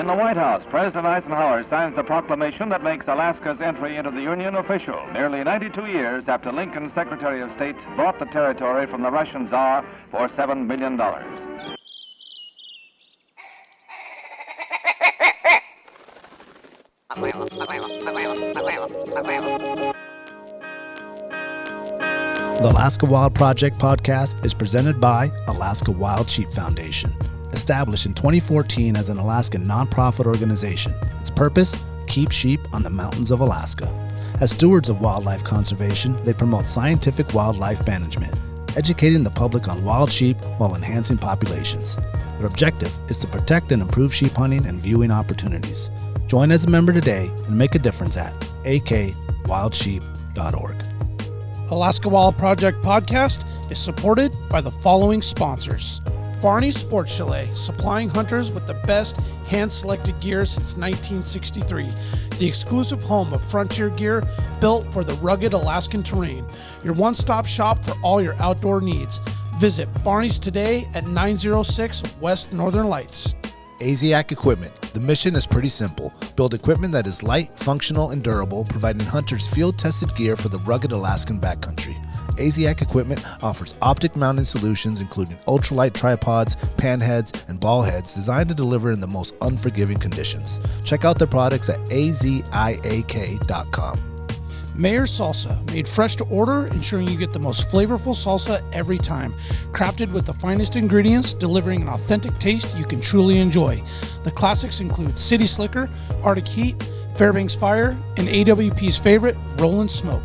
the White House, President Eisenhower signs the proclamation that makes Alaska's entry into the Union official, nearly 92 years after Lincoln's Secretary of State bought the territory from the Russian Tsar for $7 million. The Alaska Wild Project podcast is presented by Alaska Wild Sheep Foundation. Established in 2014 as an Alaskan nonprofit organization, its purpose, keep sheep on the mountains of Alaska. As stewards of wildlife conservation, they promote scientific wildlife management, educating the public on wild sheep while enhancing populations. Their objective is to protect and improve sheep hunting and viewing opportunities. Join as a member today and make a difference at akwildsheep.org. Alaska Wild Project podcast is supported by the following sponsors. Barney's Sports Chalet, supplying hunters with the best hand-selected gear since 1963. The exclusive home of frontier gear built for the rugged Alaskan terrain. Your one-stop shop for all your outdoor needs. Visit Barney's today at 906 West Northern Lights. AZAC Equipment. The mission is pretty simple. Build equipment that is light, functional, and durable, providing hunters field-tested gear for the rugged Alaskan backcountry. AZAC Equipment offers optic-mounted solutions including ultralight tripods, pan heads, and ball heads designed to deliver in the most unforgiving conditions. Check out their products at aziak.com. Mayor's Salsa, made fresh to order, ensuring you get the most flavorful salsa every time. Crafted with the finest ingredients, delivering an authentic taste you can truly enjoy. The classics include City Slicker, Arctic Heat, Fairbanks Fire, and AWP's favorite, Rollin' Smoke.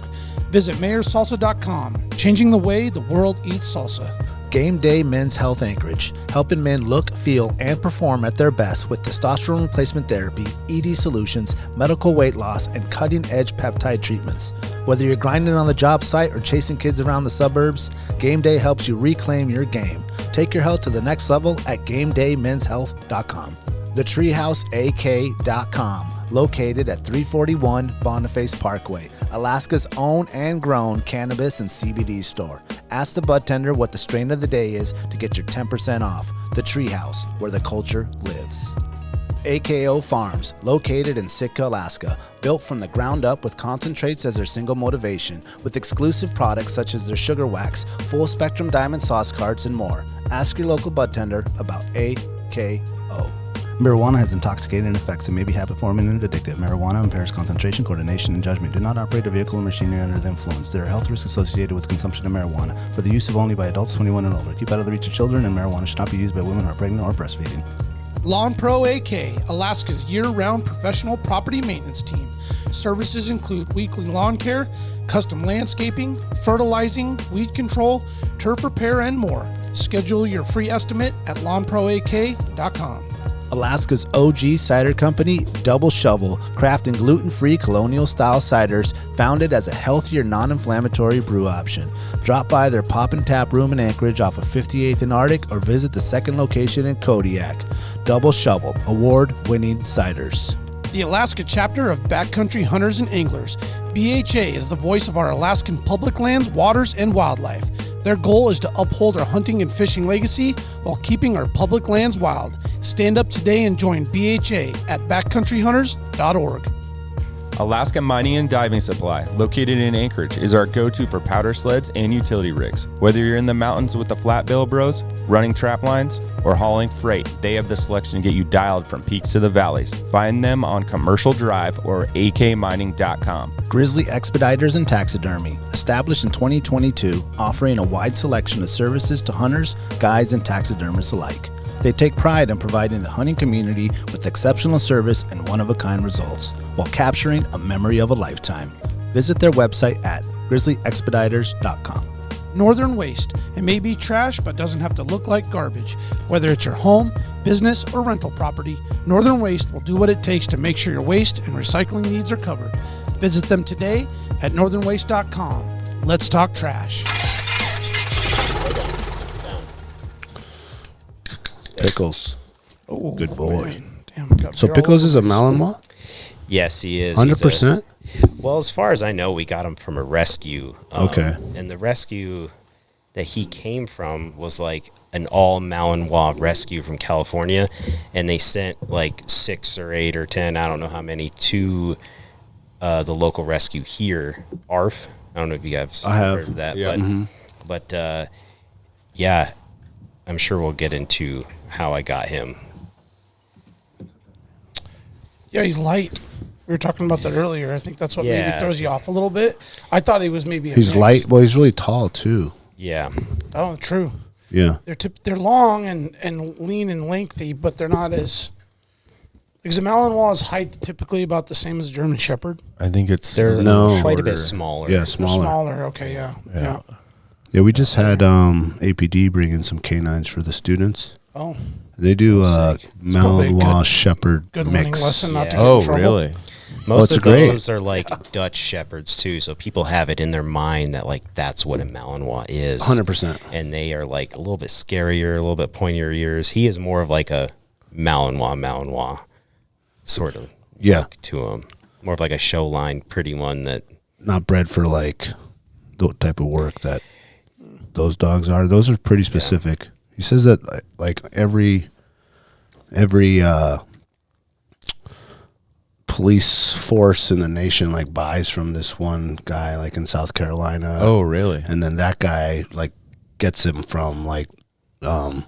Visit mayorsalsa.com, changing the way the world eats salsa. Game Day Men's Health Anchorage, helping men look, feel, and perform at their best with testosterone replacement therapy, ED solutions, medical weight loss, and cutting-edge peptide treatments. Whether you're grinding on the job site or chasing kids around the suburbs, Game Day helps you reclaim your game. Take your health to the next level at GameDayMen'sHealth.com. TheTreehouseAK.com, located at 341 Boniface Parkway, Alaska's own and grown cannabis and CBD store. Ask the bud tender what the strain of the day is to get your 10% off. The Treehouse, where the culture lives. AKO Farms, located in Sitka, Alaska, built from the ground up with concentrates as their single motivation, with exclusive products such as their sugar wax, full spectrum diamond sauce carts, and more. Ask your local bud tender about AKO. Marijuana has intoxicating effects and may be habit-forming and addictive. Marijuana impairs concentration, coordination, and judgment. Do not operate a vehicle or machinery under the influence. There are health risks associated with consumption of marijuana. For the use of only by adults 21 and older. Keep out of the reach of children, and marijuana should not be used by women who are pregnant or breastfeeding. Lawn Pro AK, Alaska's year-round professional property maintenance team. Services include weekly lawn care, custom landscaping, fertilizing, weed control, turf repair, and more. Schedule your free estimate at lawnproak.com. Alaska's OG cider company, Double Shovel, crafting gluten-free colonial-style ciders founded as a healthier, non-inflammatory brew option. Drop by their Pop and Tap room in Anchorage off of 58th and Arctic or visit the second location in Kodiak. Double Shovel, award-winning ciders. The Alaska chapter of Backcountry Hunters and Anglers. BHA is the voice of our Alaskan public lands, waters, and wildlife. Their goal is to uphold our hunting and fishing legacy while keeping our public lands wild. Stand up today and join BHA at backcountryhunters.org. Alaska Mining and Diving Supply, located in Anchorage, is our go-to for powder sleds and utility rigs. Whether you're in the mountains with the flat bill bros, running trap lines, or hauling freight, they have the selection to get you dialed from peaks to the valleys. Find them on Commercial Drive or akmining.com. Grizzly Expediters and Taxidermy, established in 2022, offering a wide selection of services to hunters, guides, and taxidermists alike. They take pride in providing the hunting community with exceptional service and one-of-a-kind results, while capturing a memory of a lifetime. Visit their website at grizzlyexpediters.com. Northern Waste. It may be trash, but doesn't have to look like garbage. Whether it's your home, business, or rental property, Northern Waste will do what it takes to make sure your waste and recycling needs are covered. Visit them today at northernwaste.com. Let's talk trash. Pickles. Oh, good boy. Man. Damn, So Pickles is a Malinois? Yes, he is. 100%? Well, as far as I know, we got him from a rescue. Okay. And the rescue that he came from was like an all Malinois rescue from California, and they sent like 6 or 8 or 10, I don't know how many, to the local rescue here, ARF. I don't know if you guys have heard of that, Yeah. but yeah, I'm sure we'll get into how I got him. Yeah, he's light. We were talking about that earlier. I think that's what maybe Yeah. throws you off a little bit. I thought he was maybe a He's mix. light. Well, he's really tall too. Yeah. Oh, true. Yeah. They're long and lean and lengthy, but they're not as... Because a Malinois' height typically about the same as a German Shepherd. I think it's They're No. quite a bit shorter. smaller. Yeah, They're smaller. smaller. Okay, yeah. Yeah, we just had APD bring in some canines for the students. Oh, They do probably a Malinois good- Shepherd good learning mix. lesson not to Yeah. get in Oh, trouble. really? Most it's of great. those are like Dutch Shepherds too, so people have it in their mind that like that's what a Malinois is. 100%. And they are like a little bit scarier, a little bit pointier ears. He is more of like a Malinois sort of Yeah, look to him. More of like a show line, pretty one that. not bred for like the type of work that those dogs are. Those are pretty specific. He says that like every police force in the nation like buys from this one guy like in South Carolina. Oh, really? And then that guy like gets him from like Holland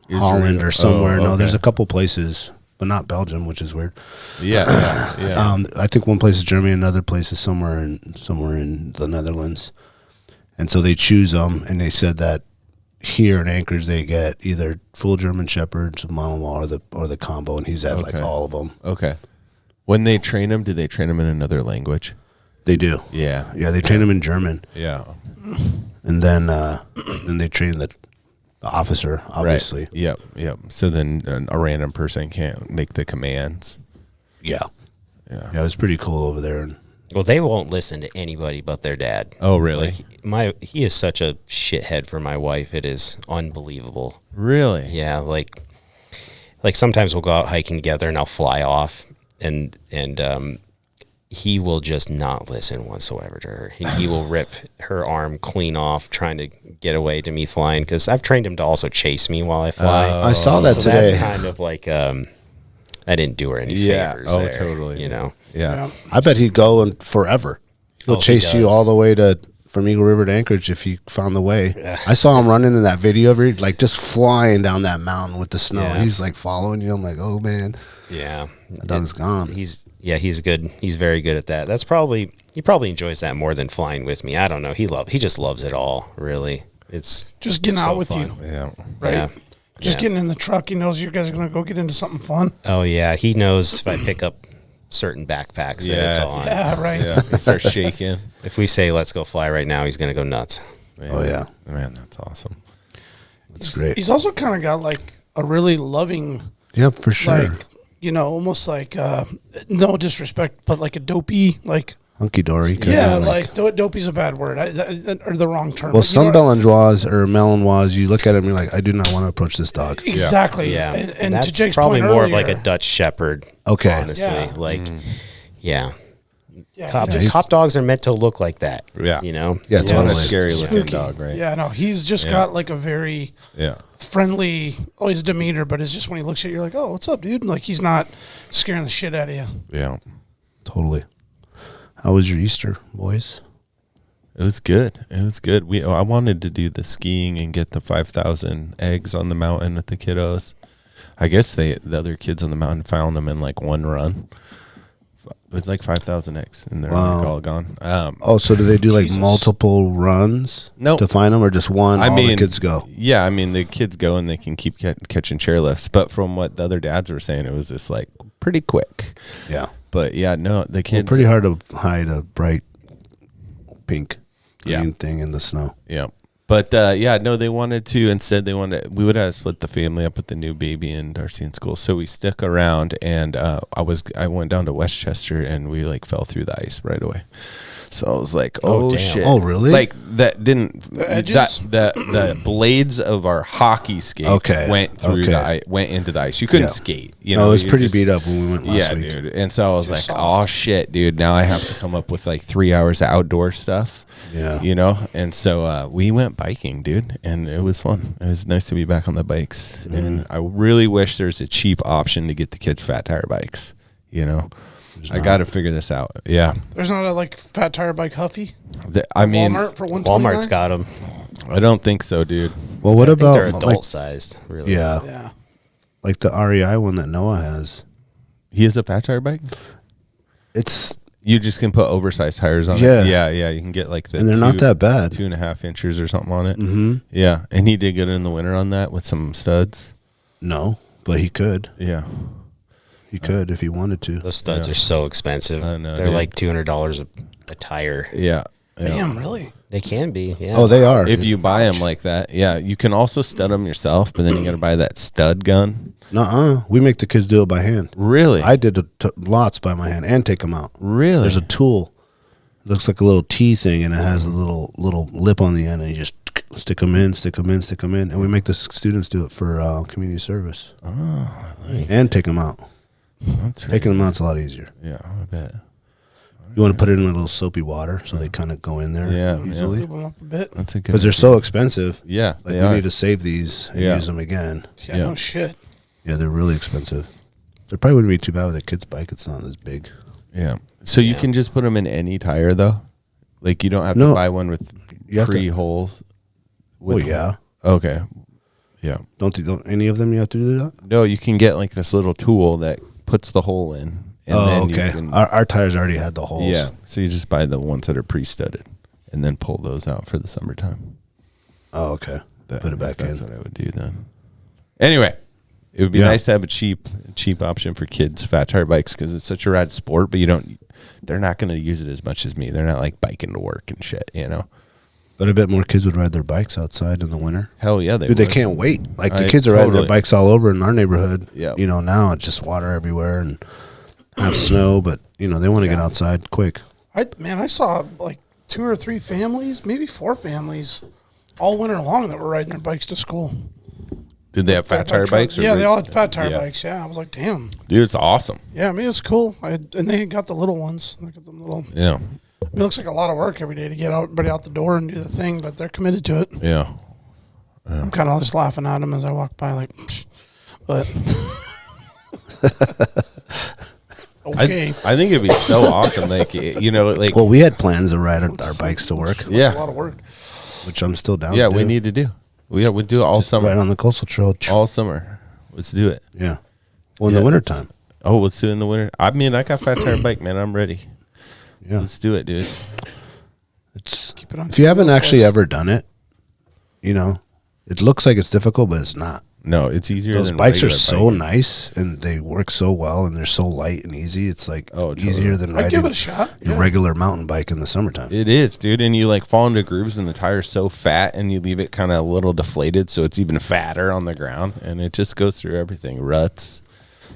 Israel. or somewhere. Oh, No, there's okay. a couple places, but not Belgium, which is weird. Yeah. I think one place is Germany, another place is somewhere in the Netherlands, and so they choose them. And they said that here in Anchorage they get either full German Shepherds, Malinois, or the combo, and he's at like Okay. all of them. Okay. When they train them, do they train them in another language? They do. Yeah. Yeah, they train them in German, Yeah. and then they train the officer, obviously. Right. Yep. So then a random person can't make the commands. Yeah, Yeah. yeah, it was pretty cool over there. And Well, they won't listen to anybody but their dad. Oh, really? Like he is such a shithead for my wife. It is unbelievable. Really? Yeah, like sometimes we'll go out hiking together and I'll fly off and he will just not listen whatsoever to her. He will rip her arm clean off trying to get away to me flying because I've trained him to also chase me while I fly. I saw that so today. that's kind of like I didn't do her any Yeah. favors Oh, there, totally. you know. Yeah. I bet he'd go and forever. He'll Oh, he chase you does. all the way from Eagle River to Anchorage if he found the way. Yeah. I saw him running in that video of it, like just flying down that mountain with the snow. Yeah. He's like following you. I'm like, oh man, Yeah. that dog's gone. He's good. He's very good at that. He probably enjoys that more than flying with me. I don't know. He just loves it all, really. It's Just getting so out with fun. you, Yeah. right? Yeah. Just Yeah. getting in the truck. He knows you guys are going to go get into something fun. Oh yeah, he knows if I pick up certain backpacks that it's Yes. on. Yeah, right. Yeah. He starts shaking. If we say let's go fly right now, he's gonna go nuts. Oh, yeah. Man, that's awesome. It's great. He's also kind of got like a really loving, Yeah, for sure. like, almost like, no disrespect, but like a dopey, like, Hunky dory. yeah, like dopey's a bad word, or the wrong term. Well, Like, some Bellandois or Malinois, you look at him, you're like, I do not want to approach this dog. Exactly. Yeah, And that's to Jake's probably point more earlier, of like a Dutch Shepherd. Okay. honestly, Yeah. like, yeah, yeah, cop dogs are meant to look like that. Yeah. you know. Yeah, It's not a totally. scary looking Spooky. dog, right? Yeah, no, he's just Yeah. got like a very Yeah. friendly, always demeanor, but it's just when he looks at you, you're like, oh, what's up, dude? Like, he's not scaring the shit out of you. Yeah. Totally. How was your Easter, boys? It was good. It was good. I wanted to do the skiing and get the 5,000 eggs on the mountain with the kiddos. I guess the other kids on the mountain found them in like one run. It was like 5,000 eggs, and they're Wow. like all gone. Oh, so do they do like Jesus. multiple runs Nope. to find them, or just one? I all mean, the kids go. Yeah, I mean the kids go and they can keep catching chairlifts. But from what the other dads were saying, it was just like pretty quick. Yeah. But yeah, no, the Well, kids. pretty hard to hide a bright pink Yeah. green thing in the snow. Yeah. But yeah, no, they wanted to. Instead, we would have split the family up with the new baby and Darcy in school. So we stuck around, and I went down to Westchester, and we like fell through the ice right away. So I was like, Oh, oh, damn. shit. Oh, really? Like that didn't The edges? the blades of our hockey skates went through went into the ice. You couldn't skate. You know, it was you pretty just- beat up when we went last week. dude. And so I was like, soft. oh shit, dude. Now I have to come up with like 3 hours of outdoor stuff. Yeah. You know? And so we went biking, dude, and it was fun. It was nice to be back on the bikes. And I really wish there's a cheap option to get the kids fat tire bikes. You know? I got to figure this out. Yeah. There's not a like fat tire bike Huffy. I mean, Walmart for $129? Walmart's got them. I don't think so, dude. Well, what about They're adult like, sized, really. Yeah. like the REI one that Noah has? He has a fat tire bike? It's You just can put oversized tires on Yeah. it. Yeah, yeah. You can get like the and they're not that bad. 2.5 inches or something on it. Mm-hmm. Yeah, and he did good in the winter on that with some studs. No, but he could. Yeah. He could if he wanted to. Those studs are so expensive. I know, They're dude. like $200 a tire. Yeah. Yeah. Damn, really? They can be. Yeah. Oh, they are. If you buy them like that, yeah, you can also stud them yourself, but then you got to buy that stud gun. Nuh-uh. We make the kids do it by hand. Really? I did lots by my hand and take them out. Really? There's a tool. It looks like a little T thing, and it has a little lip on the end, and you just stick them in, and we make the students do it for community service. Oh, and take them out. that's right. Taking them out's a lot easier. Yeah, I bet. You want to put it in a little soapy water so they kind of go in there Yeah, easily. Lube them up a bit. That's a good. Because they're so expensive. Yeah, Like they we are. need to save these and Yeah. use them again. Yeah, Yeah. no shit. Yeah, they're really expensive. They probably wouldn't be too bad with a kid's bike. It's not as big. Yeah. So you can just put them in any tire though. Like you don't have No. to buy one with You have to- pre-holes. Oh, yeah. Okay. Yeah. Don't any of them you have to do that? No, you can get like this little tool that puts the hole in. And Oh, you okay. can- Our tires already had the holes. yeah. So you just buy the ones that are pre-studded and then pull those out for the summertime. Oh, okay. Put it back in. That's what I would do then. Anyway, it would be Yeah. nice to have a cheap option for kids' fat tire bikes because it's such a rad sport, but they're not going to use it as much as me. They're not like biking to work and shit, you know? But I bet more kids would ride their bikes outside in the winter. Hell yeah, they Dude, they would. can't wait. Like the I kids are riding their totally- bikes all over in our neighborhood. Yeah. You know, now it's just water everywhere and have snow, but you know, they want to get outside quick. I saw like 2 or 3 families, maybe 4 families, all winter long that were riding their bikes to school. Did they have fat tire trucks. bikes? Yeah, they all had fat tire Yeah. bikes. Yeah, I was like, damn. Dude, it's awesome. Yeah, I mean, it's cool. And they got the little ones. Look at them little. Yeah. It looks like a lot of work every day to get everybody out the door and do the thing, but they're committed to it. Yeah. I'm kind of just laughing at them as I walk by, like, psh. But okay. I think it'd be so awesome. Like, you know, like, Well, we had plans to ride our bikes to work, A lot yeah. of work. which I'm still down Yeah, to we do. need to do. We do it all summer. Right on the coastal trail. All summer. Let's do it. Yeah. Well, in Yeah, the it's- wintertime. Oh, let's do it in the winter. I mean, I got fat tire bike, man. I'm ready. Yeah. Let's do it, dude. It's Keep it on. if you haven't wheels, actually boys. ever done it, you know, it looks like it's difficult, but it's not. No, it's easier Those than bikes are regular so biking. nice and they work so well and they're so light and easy. It's like Oh, totally. easier than I'd give riding it a shot. your Yeah. regular mountain bike in the summertime. It is, dude. And you like fall into grooves and the tire's so fat and you leave it kind of a little deflated so it's even fatter on the ground and it just goes through everything. Ruts.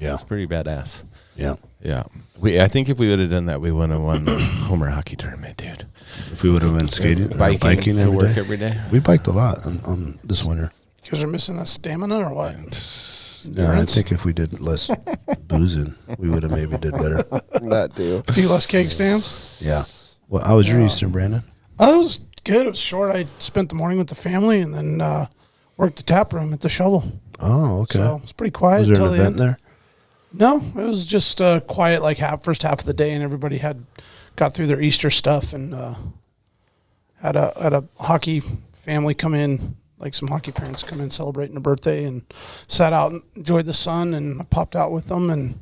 Yeah. It's pretty badass. Yeah. Yeah. I think if we would have done that, we would have won the Homer hockey tournament, dude. If we would have been skating, Biking to every work day. every day. We biked a lot on this winter. You guys are missing that stamina or what? Yeah, I Endurance? think if we did less boozing, we would have maybe did better. That too. A few less keg stands. Yeah. Well, how was your Easter, Brandon? Oh, it was good. It was short. I spent the morning with the family and then worked the tap room at the Shovel. Oh, okay. So it was pretty quiet was there until an the event end. there? No, it was just quiet, like first half of the day, and everybody had got through their Easter stuff and had a hockey family come in, like some hockey parents come in celebrating a birthday, and sat out and enjoyed the sun. And I popped out with them and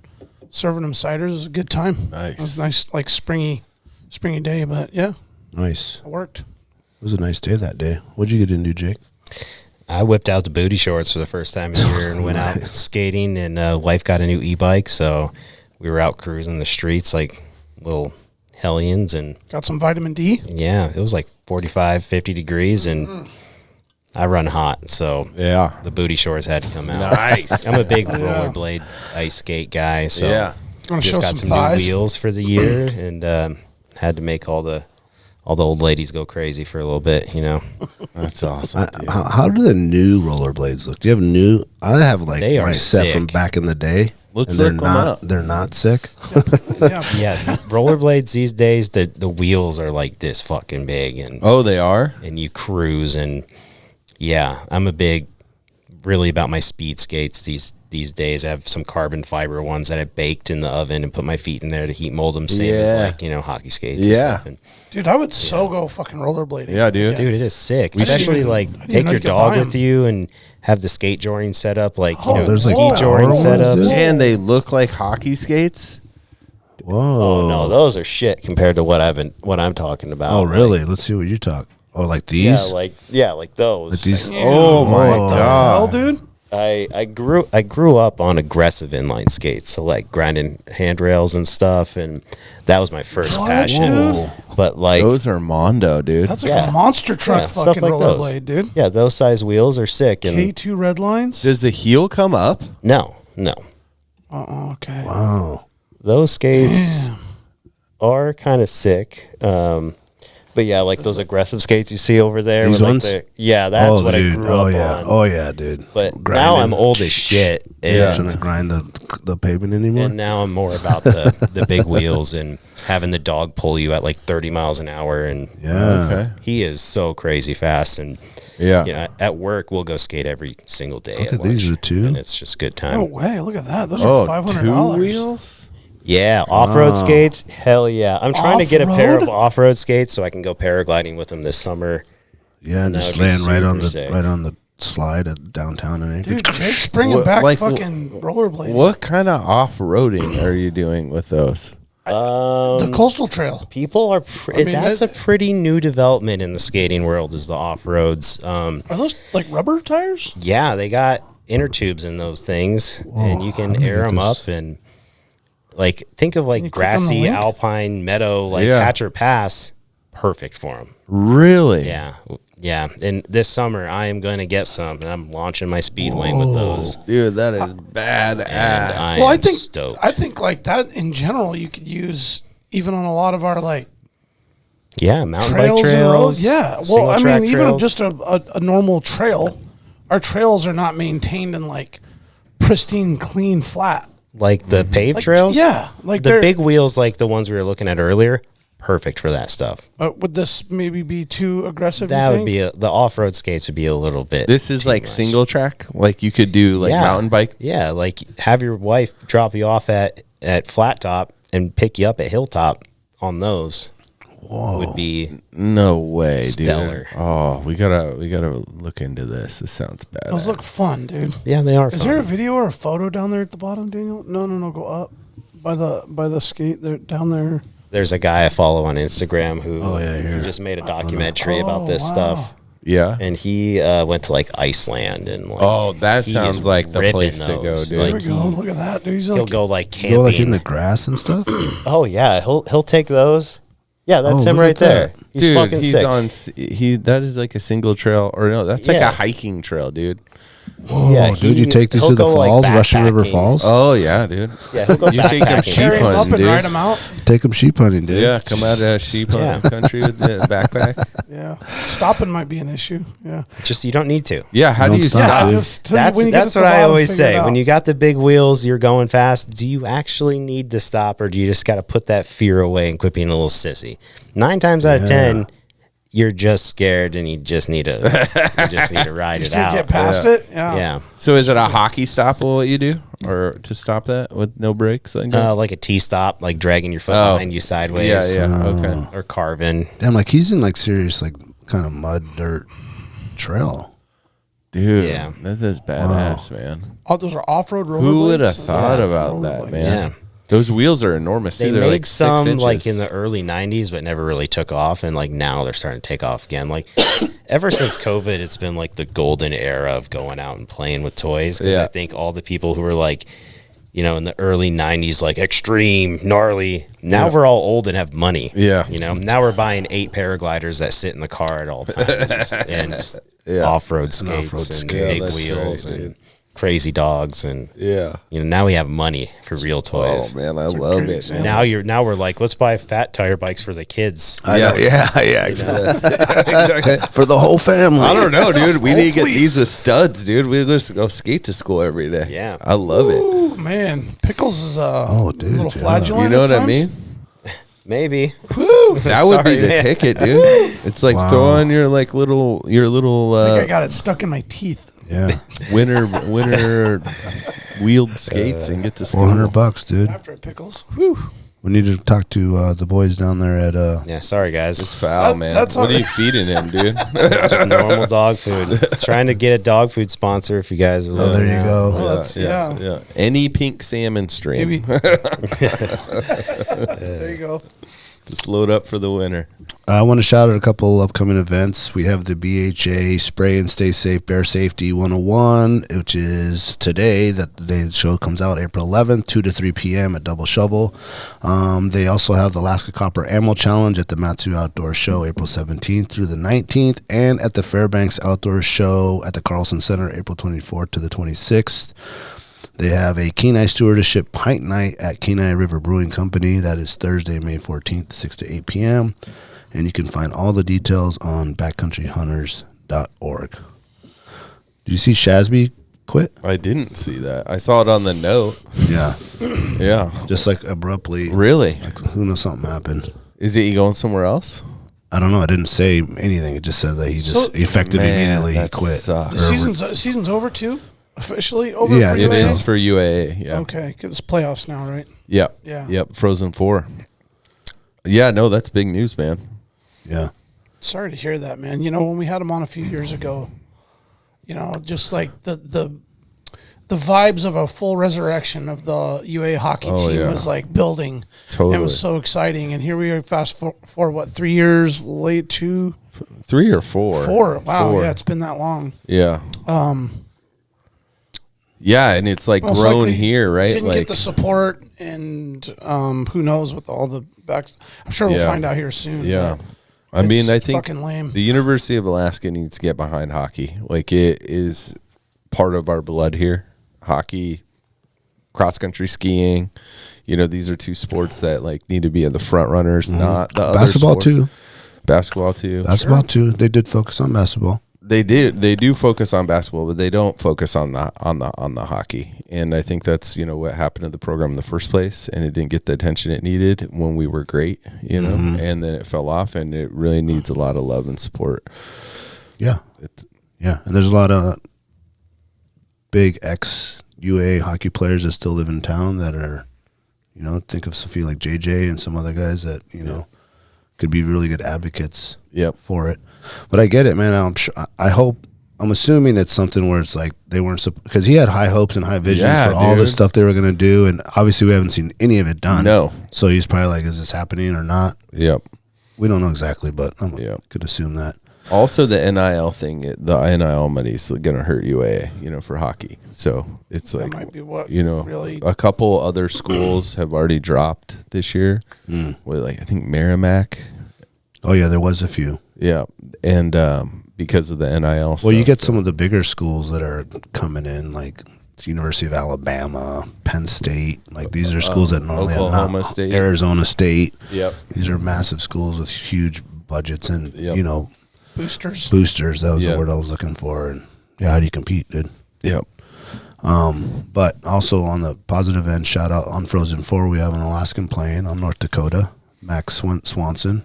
serving them ciders. It was a good time. Nice. It was nice, like springy day. But yeah, Nice. it worked. It was a nice day that day. What'd you get into, Jake? I whipped out the booty shorts for the first time in a year and went out skating. And wife got a new e-bike, so we were out cruising the streets like little hellions. And Got some vitamin D. yeah, it was like 45, 50 degrees, and I run hot, so Yeah. the booty shorts had to come out. Nice. I'm a big rollerblade ice skate guy, so Yeah. Want to show just got some some new thighs? wheels for the year and had to make all the all the old ladies go crazy for a little bit, you know. That's awesome. Dude. How do the new rollerblades look? Do you have new? I have like They are my set from sick. back in the day. Let's and they're look 'em not. up. They're not sick. Yeah. Yeah, rollerblades these days, the wheels are like this fucking big, and Oh, they are? and you cruise, and yeah, I'm a big, really about my speed skates these days. I have some carbon fiber ones that I baked in the oven and put my feet in there to heat mold them, same as Yeah. like, you know, hockey skates. Yeah. And stuff. And, Dude, I would so go fucking rollerblading. Yeah, dude. dude, it is sick. didn't Especially even- like I didn't take know your you could dog buy with 'em. you and have the skate joining set up, like you Oh, know, there's like ski power joining ones, set up. dude. And they look like hockey skates. Whoa. Oh no, those are shit compared to what I'm talking about. Oh, Like, really? Let's see what you talk. Oh, like these? like those. Like these? Oh, my Hell, God. dude. I grew up on aggressive inline skates, so like grinding handrails and stuff, and that was my first What, passion. dude? But like, Those are Mondo, dude. That's like Yeah. a monster truck Yeah, stuff fucking like those. rollerblade, dude. yeah, those size wheels are sick. And K2 red lines. Does the heel come up? no, Okay. Wow. those skates Damn. are kind of sick. But yeah, like those aggressive skates you see over there. These with, like, ones? yeah, that's Oh, what dude. I grew Oh, up yeah. on. Oh, yeah, dude. But now Grinding. I'm old as shit. And, You're not trying to grind the pavement anymore? and now I'm more about the big wheels and having the dog pull you at like 30 miles an hour. And Yeah. Okay. he is so crazy fast. And Yeah. you know, at work we'll go skate every single day. Look at at these lunch, are two. and it's just good time. No way. Look at that. Those Oh, are $500. 2 wheels? Yeah, off-road skates. Hell yeah! I'm trying to get a pair of Off-road? off-road skates so I can go paragliding with them this summer. Yeah, and That just would be laying right super on sick. the slide at downtown in Anchorage. Dude, Jake's bringing What- back like, fucking rollerblading. What kind of off-roading are you doing with those? The coastal trail. People are. mean, That's a pretty new development in the skating world. Is the off-roads? Are those like rubber tires? Yeah, they got inner tubes in those things, and you how can do we air get them this? up and like think of like you click on the grassy link? alpine meadow like Yeah. Hatcher Pass. Perfect for them. Really? Yeah, yeah. And this summer I am going to get some, and I'm launching my Speedwing with those. Dude, that is badass. And I Well, am I think stoked. I think like that in general you could use even on a lot of our like Yeah, mountain trails, bike and trails. roads. Yeah. Well, single I track mean, even trails. just a normal trail, our trails are not maintained in like pristine, clean, flat. like the paved Like, trails. yeah, like the they're- big wheels, like the ones we were looking at earlier, perfect for that stuff. Would this maybe be too aggressive? That you would think? be the off-road skates would be a little bit. This is too like much. single track? Like you could do like Yeah. mountain bike? Yeah, like have your wife drop you off at Flat Top and pick you up at Hilltop on those. Would be No way, Stellar. dude. Oh, we gotta look into this. This sounds bad. Those look fun, dude. yeah, they are. Is fun. there a video or a photo down there at the bottom, Daniel? No, go up by the skate. They're down there. There's a guy I follow on Instagram who, Oh, yeah, who here. just made a documentary about this wow. stuff. Yeah. And he went to like Iceland and like, Oh, that he sounds is like the ripping place to go, those. dude. There Like we go. Look at that, dude. He's he'll like, go like camping. Go like in the grass and stuff. Oh yeah, he'll take those. Yeah, that's Oh, him look right at that. there. He's Dude, fucking he's sick. on. He that is like a single trail, or no, that's like Yeah. a hiking trail, dude. Whoa, Yeah, dude, you take these he'll to the go, like, falls, Russian River backpacking. Falls? Oh yeah, dude. Yeah, he'll go You take them backpacking. sheep carry him up hunting, and dude. ride him out. Take them sheep hunting, dude. Yeah, come out of sheep hunting country with the backpack. Yeah, stopping might be an issue. Yeah, Just you don't need to. Yeah, how do Don't you stop, stop? dude. just That's when you get that's to what the I bottom, always figure it say. When out. you got the big wheels, you're going fast. Do you actually need to stop, or do you just got to put that fear away and quit being a little sissy? 9 times out of 10, you're just scared, and you just need to ride you it still out. get past it. Yeah. Yeah, So is it a hockey stop? What you do, or to stop that with no brakes? Like that? like a T-stop, like dragging your foot Oh. behind you sideways. yeah. Okay. Or carving. Damn, like he's in like serious, like kind of mud, dirt trail. Dude, Yeah. that is badass, man. Oh, those are off-road rollerblades. Who would have thought about that, Rollerblades. man? Yeah. Those wheels are enormous. They too. They're made like 6 some inches. like in the early 90s, but never really took off. And like now they're starting to take off again. Like ever since COVID, it's been like the golden era of going out and playing with toys. Because Yeah. I think all the people who were like, you know, in the early 90s, like extreme, gnarly, now we're all old and have money. Yeah. You know, now we're buying 8 paragliders that sit in the car at all times and off-road skates off-road and skates. big That's wheels. right, And dude. crazy dogs, and now we have money for real toys. Oh man, I love it. example. Now we're like, let's buy fat tire bikes for the kids. Exactly. For the whole family. I don't know, dude. We need to get these with studs, dude. We just go skate to school every day. Yeah. I love it. Ooh, man, Pickles is a little yeah. flagellant. You know at what I times. mean? Maybe. That would be the ticket, dude. It's like Wow. throw on your little I think I got it stuck in my teeth. Yeah. winter wheeled skates and get to school. $400, dude. After it, Pickles. Whew. We need to talk to the boys down there at Yeah, sorry guys. It's foul, That- man. that's What all are you feeding him, dude? Just normal dog food. Trying to get a dog food sponsor if you guys would. Oh, there you go. Well, that's, yeah. Any pink salmon stream. Maybe. There you go. Just load up for the winter. I want to shout out a couple upcoming events. We have the BHA Spray and Stay Safe Bear Safety 101, which is today. That the day the show comes out, April 11th, 2 to 3 p.m. at Double Shovel. They also have the Alaska Copper Ammo Challenge at the Matsu Outdoor Show, April 17th through the 19th, and at the Fairbanks Outdoor Show at the Carlson Center, April 24th to the 26th. They have a Kenai Stewardship Pint Night at Kenai River Brewing Company. That is Thursday, May 14th, 6 to 8 p.m. And you can find all the details on backcountryhunters.org. Did you see Shasby quit? I didn't see that. I saw it on the note. Yeah. Yeah. Just like abruptly. Really? Like, who knows, something happened. Is he going somewhere else? I don't know. I didn't say anything. It just said that he just So- effective immediately he that quit. sucks. The season's over too? Officially over? Yeah, for It UAA? is for UAA. Yeah. Okay, because it's playoffs now, right? Yep. Yeah. Yep. Frozen 4. Yeah, no, that's big news, man. Yeah. Sorry to hear that, man. You know, when we had him on a few years ago, you know, just like the vibes of a full resurrection of the UA hockey Oh, team yeah. was like building. Totally. It was so exciting. And here we are fast for what, 3 years late to 3 or 4? 4. Wow. 4. Yeah. It's been that long. Yeah. Yeah, and it's like Most grown likely here, right? Didn't Like get the support, and who knows with all the back. I'm sure we'll Yeah. find out here soon. yeah. but I mean, it's I think fucking lame. the University of Alaska needs to get behind hockey. Like it is part of our blood here. Hockey, cross country skiing. You know, these are two sports that like need to be in the front runners, not the other Basketball, sports. too. Basketball too. Basketball, too. They did focus on basketball. They do focus on basketball, but they don't focus on the hockey. And I think that's, you know, what happened to the program in the first place, and it didn't get the attention it needed when we were great, you know, and then it fell off, and it really needs a lot of love and support. Yeah. Yeah. And there's a lot of big ex-UA hockey players that still live in town that are, you know, think of Sophia like JJ and some other guys that, you know, could be really good advocates for it. But I get it, man. I'm assuming it's something where it's like they weren't, because he had high hopes and high visions for all the stuff they were going to do. And obviously we haven't seen any of it done. No. So he's probably like, is this happening or not? Yep. We don't know exactly, but I could assume that. Also, the NIL thing, the NIL money's going to hurt UA, you know, for hockey. So it's like, That might be what you know, really. a couple other schools have already dropped this year. With like, I think Merrimack. Oh, yeah, there was a few. Yeah. And because of the NIL stuff. Well, you get some of the bigger schools that are coming in, like the University of Alabama, Penn State. Like these are schools that normally Oklahoma have State. Arizona State. Yep. These are massive schools with huge budgets and, you know, Boosters. That was the word I was looking for. And yeah, how do you compete, dude? Yep. But also on the positive end, shout out on Frozen 4, we have an Alaskan playing on North Dakota, Max Swanson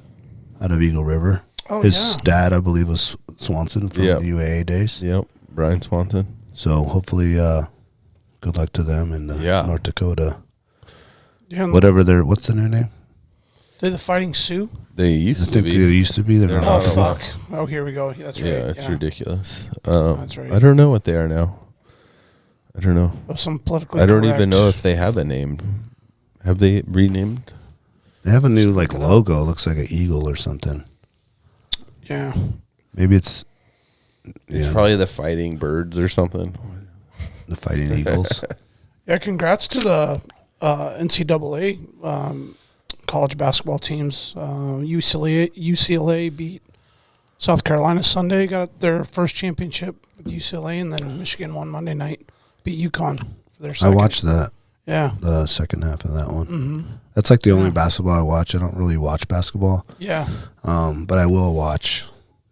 out of Eagle River. Oh, His dad, I believe, was Swanson from the UAA days. Yep. Brian Swanson. So hopefully, good luck to them in North Dakota. Yeah, Whatever what's the new name? They're the Fighting Sioux. They used I to think be. they used to be. They're Oh, not. fuck. Oh, here we go. That's right. Yeah, it's ridiculous. That's right. I don't know what they are now. I don't know. Some politically I don't correct. even know if they have a name. Have they renamed? They have a new like logo. Looks like an eagle or something. Yeah. Maybe it's. It's yeah, probably the Fighting Birds or something. the Fighting Eagles. Yeah, congrats to the NCAA college basketball teams. UCLA beat South Carolina Sunday, got their first championship with UCLA, and then Michigan won Monday night. beat UConn for their I second. watched that. Yeah. The second half of that one. That's like the only basketball I watch. I don't really watch basketball. Yeah. But I will watch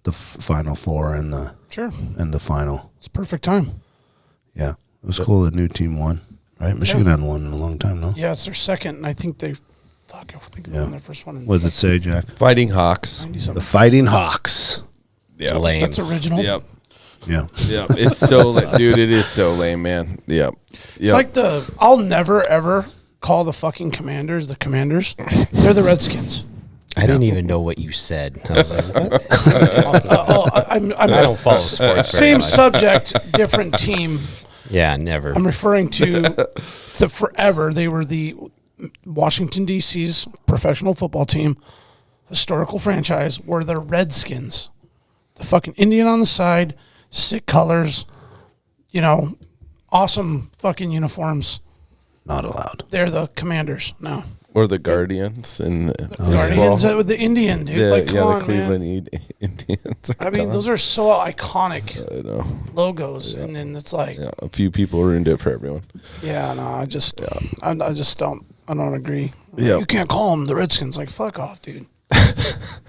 the Final Four and the final. It's perfect time. Yeah, it was cool. The new team won, right? Michigan hadn't won in a long time, no? Yeah, it's their second, and I think they won their first one. What does it say, Jack? Fighting Hawks. The Fighting Hawks. Yeah. Lame. That's original. Yep. Yeah. Yeah. It's so dude, it is so lame, man. Yep. It's like I'll never ever call the fucking Commanders the Commanders. They're the Redskins. I didn't even know what you said. I was like, what? I don't follow sports. Same subject, different team. Yeah, never. I'm referring to the forever. They were the Washington, D.C.'s professional football team, historical franchise, were the Redskins. The fucking Indian on the side, sick colors, awesome fucking uniforms. Not allowed. They're the Commanders now. Or the Guardians and the Guardians with the Indian, dude. Come on, the Cleveland man. Indians. I mean, those are so iconic I know. logos, and then it's like, A few people ruined it for everyone. I just don't. I don't agree. Yeah. You can't call them the Redskins. Like, fuck off, dude.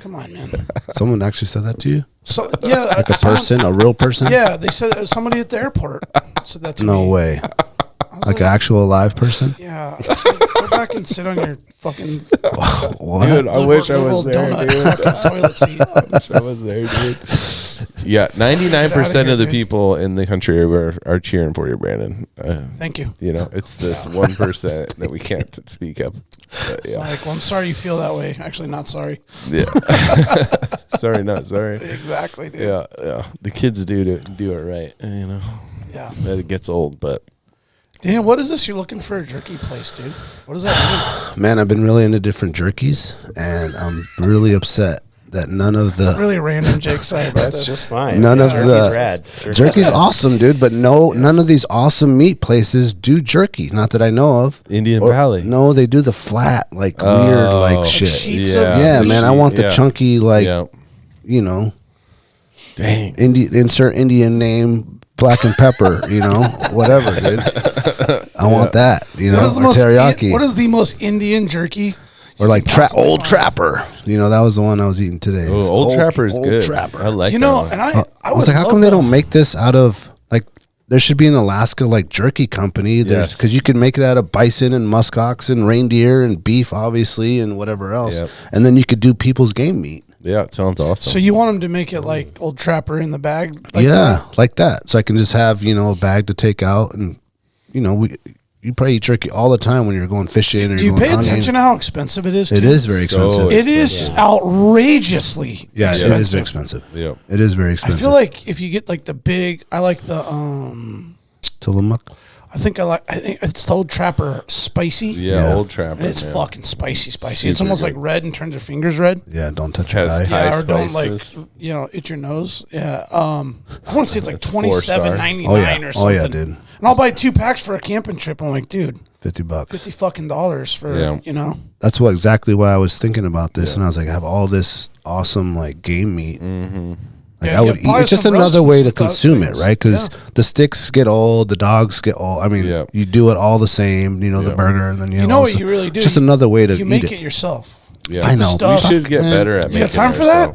Come on, man. Someone actually said that to you? So yeah, Like a person, a real person? Yeah, they said somebody at the airport said that to me. No way. I was Like an actual live person? Yeah. I was like, go back and sit on your fucking What? Dude, I wish I was there, donut dude. fucking toilet seat. I wish I was there, dude. Yeah, 99% of the dude. people in the country are cheering for you, Brandon. Thank you. It's this 1% that we can't speak of. But It's like, well, I'm sorry you feel that way. Actually, not sorry. yeah. Sorry, not sorry. Exactly, dude. Yeah. The kids do it right, Yeah. That it gets old, but Dan, what is this? You're looking for a jerky place, dude. What does that Man, I've been really into different jerkies, and I'm really upset that none of mean? the Really random, Jake. Sorry about That's this. just fine. None of Jerky's the- rad. jerky's awesome, dude. But none of these awesome meat places do jerky. Not that I know of. Indian Or- Valley. No, they do the flat, weird, Oh. shit. sheets Yeah. of Yeah, man, I want the Yeah. chunky, Yeah. Dang. insert Indian name, black and pepper, whatever, dude. I want that, What is the or most teriyaki, what is the most Indian jerky? or like possibly Old find? Trapper. That was the one I was eating today. Oh, It's Old Trapper is Old good. Trapper. I like You that know, one. and I I was like, how come they don't make this out of there should be an Alaska jerky company Yes. because you can make it out of bison and muskox and reindeer and beef, obviously, and whatever else. Yep. And then you could do people's game meat. Yeah, it sounds awesome. So you want them to make it like Old Trapper in the bag? Like that. So I can just have, a bag to take out and, you probably eat jerky all the time when you're going fishing or Do you you're pay going hunting. attention to how expensive it is? It too? is very expensive. It is outrageously Yeah, expensive. it is very expensive. Yep. It is very I expensive. feel like if you get the big, I like the Tillamook. I think it's the Old Trapper spicy. Yeah, Old Trapper. And it's man. fucking spicy. It's Super almost good. like red and turns your fingers red. Yeah, don't touch your Has eye. Thai Yeah, or don't spices. itch your nose. Yeah. I want to say it's like That's a 4-star. $27.99 Oh, yeah. or Oh, something. yeah, dude. And I'll buy 2 packs for a camping trip. I'm like, dude, $50. $50 fucking dollars for Yeah. That's exactly why I was thinking about this, and I was like, I have all this awesome game meat. Mm-hmm. Yeah, I would probably eat. It's just some another roasts way and to consume it, things. right? Because the sticks get old, the dogs get old. I mean, Yeah. you do it all the same. The Yeah. burger, and then you You know all what this- you really do? It's just another way to You eat make it. it yourself. Yeah. I know. You stuff. should get Man. better at You making got time it for that?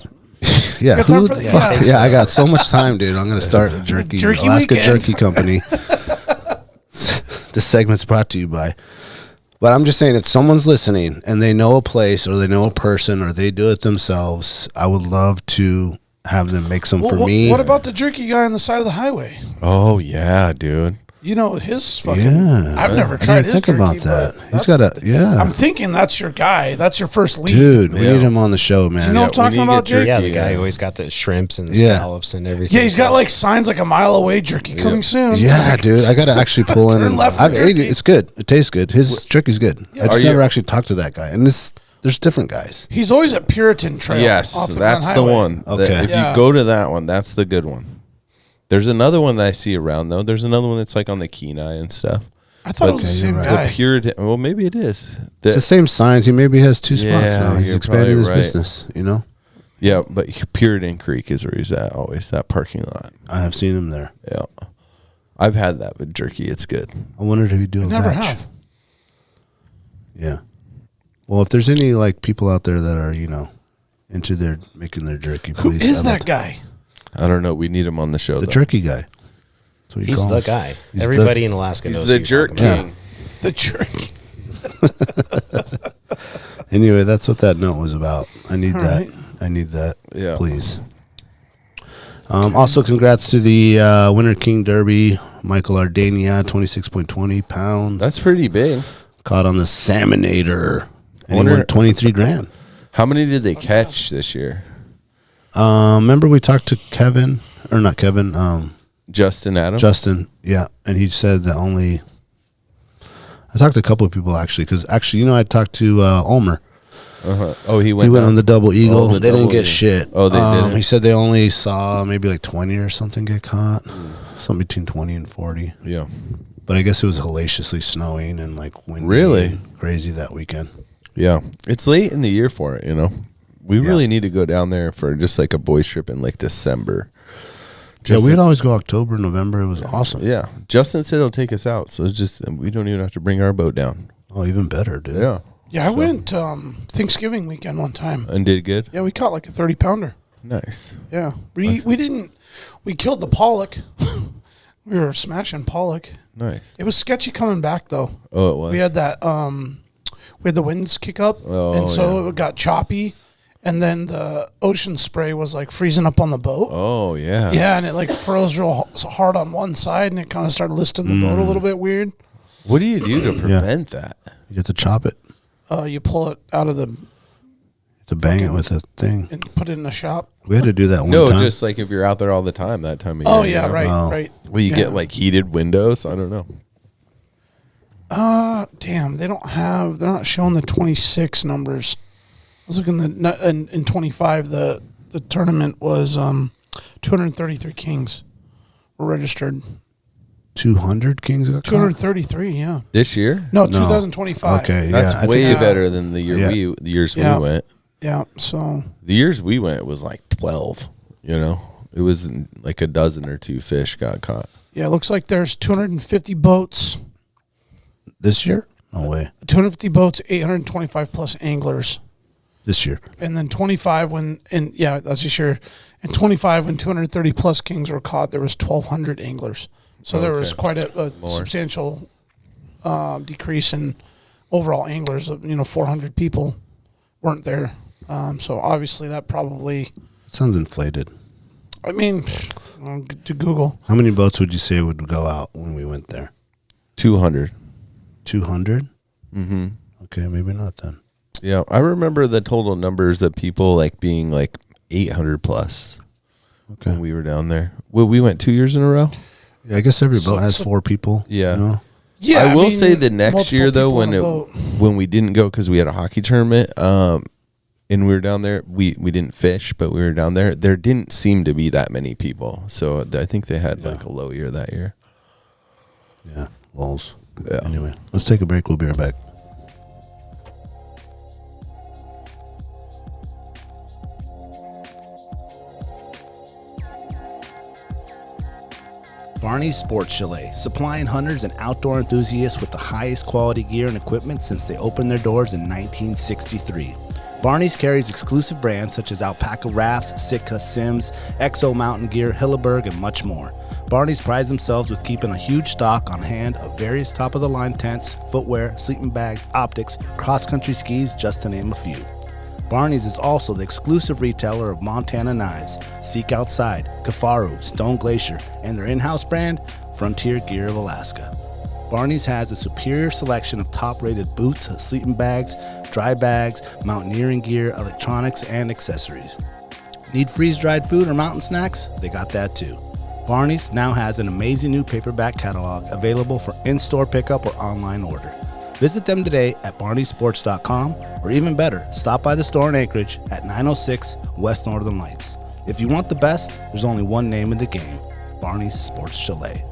yourself. Yeah, got time who for the that? fuck? Yeah. Yeah, I got so much time, dude. I'm gonna start a jerky Alaska weekend. Jerky Company. This segment's brought to you by. But I'm just saying, if someone's listening and they know a place or they know a person or they do it themselves, I would love to have them make some for me. What about the jerky guy on the side of the highway? Oh yeah, dude. His fucking. Yeah, I've never I tried didn't his think jerky, about but that. He's got a I'm thinking that's your guy. That's your first lead. dude. We Yeah. need him on the show, man. You know what I'm talking we need to about, get jerky. Jake? Yeah, the guy Yeah. who always got the shrimps and the Yeah. scallops and everything. Yeah, he's got signs like a mile away. Jerky coming soon. Yeah, dude. I got to actually pull in. Turn And left for I've ate it. jerky. It's good. It tastes good. His jerky's good. I Are just you- never actually talked to that guy. And there's different guys. He's always at Puritan Trail. Yes, off the that's Glen the Highway. one. Okay. If Yeah. you go to that one, that's the good one. There's another one that I see around though. There's another one that's on the Kenai and stuff. I thought it was the Okay, same you're right. guy. The Puritan. Well, maybe it is. It's the same signs. He maybe has 2 spots Yeah, now. He's you're expanded probably his right. business. Yeah, but Puritan Creek is where he's at. Always that parking lot. I have seen him there. Yeah. I've had that with jerky. It's good. I wondered if you do a Never batch. have. Yeah. Well, if there's any like people out there that are, into their making their jerky, Who please. is that guy? I don't know. We need him on the show. The though. jerky guy. That's what you He's call the him. guy. He's Everybody in Alaska He's knows the who you're jerk talking about. king. The jerky. Anyway, that's what that note was about. I need All that. right. I need that. Yeah. Please. Also, congrats to the Winter King Derby, Michael Ardania, 26.20 pounds. That's pretty big. Caught on the Salmonator. And he Wonder- won 23 grand. How many did they catch this year? Remember we talked to Kevin, or not Kevin, Justin Adams? Justin, yeah, and he said that only. I talked to a couple of people actually, because actually, I talked to Ulmer. Uh-huh. Oh, he He went went down? on the double eagle. Oh, the they didn't double get eagle. shit. Oh, they didn't? He said they only saw maybe like 20 or something get caught, something between 20 and 40. Yeah. But I guess it was hellaciously snowing and like windy, Really? and crazy that weekend. Yeah. It's late in the year for it, We really need to go down there for just like a boys trip in like December. Yeah, we'd always go October, November. It was awesome. Yeah. Justin said he'll take us out, so it's just we don't even have to bring our boat down. Oh, even better, dude. Yeah. Yeah, I went Thanksgiving weekend one time. And did good? Yeah, we caught like a 30-pounder. Nice. Yeah, we killed the pollock. We were smashing pollock. Nice. It was sketchy coming back though. Oh, it was? We had that we had the winds kick up, Oh, and so yeah. it got choppy, and then the ocean spray was like freezing up on the boat. Oh, yeah. Yeah, and it like froze real hard on one side, and it kind of started listing the boat a little bit weird. What do you do to prevent that? You get to chop it, You pull it out of to bang it with a thing. and put it in a shop. We had to do that one No, time. just like if you're out there all the time that time of year. Oh yeah, right, Oh. right. Well, you Yeah. get like heated windows. I don't know. Damn, they're not showing the 26 numbers. I was looking in 25. The tournament was 233 kings were registered. 200 kings got caught. 233, yeah. This year? No, No. 2025. Okay, That's yeah, I way think- better than the year Yeah. the years Yeah. we went. Yeah, so The years we went was like 12, It was like a dozen or two fish got caught. yeah, it looks like there's 250 boats. This year? No way. 250 boats, 825 plus anglers. This year. And then 25 that's this year. And 25 when 230 plus kings were caught, there was 1,200 anglers. So there was Okay. quite a More. substantial decrease in overall anglers. 400 people weren't there. So obviously that probably, Sounds inflated. I mean, to Google. How many boats would you say would go out when we went there? 200. 200? Mm-hmm. Okay, maybe not then. Yeah, I remember the total numbers that people like being like 800 plus Okay. when we were down there. Well, we went 2 years in a row. Yeah, I guess every boat has 4 people. Yeah. Yeah, I will mean, say the next multiple year though, people in a boat. when we didn't go because we had a hockey tournament, and we were down there, we didn't fish, but we were down there. There didn't seem to be that many people, so I think they had like a low year that year. Yeah, lulls. Yeah. Anyway, let's take a break. We'll be right back. Barney's Sports Chalet, supplying hunters and outdoor enthusiasts with the highest quality gear and equipment since they opened their doors in 1963. Barney's carries exclusive brands such as Alpaca Rafts, Sitka Sims, Exo Mountain Gear, Hilleberg, and much more. Barney's prides themselves with keeping a huge stock on hand of various top-of-the-line tents, footwear, sleeping bags, optics, cross-country skis, just to name a few. Barney's is also the exclusive retailer of Montana knives, Seek Outside, Kafaru, Stone Glacier, and their in-house brand, Frontier Gear of Alaska. Barney's has a superior selection of top-rated boots, sleeping bags, dry bags, mountaineering gear, electronics, and accessories. Need freeze-dried food or mountain snacks? They got that too. Barney's now has an amazing new paperback catalog available for in-store pickup or online order. Visit them today at barneysports.com, or even better, stop by the store in Anchorage at 906 West Northern Lights. If you want the best, there's only one name in the game, Barney's Sports Chalet.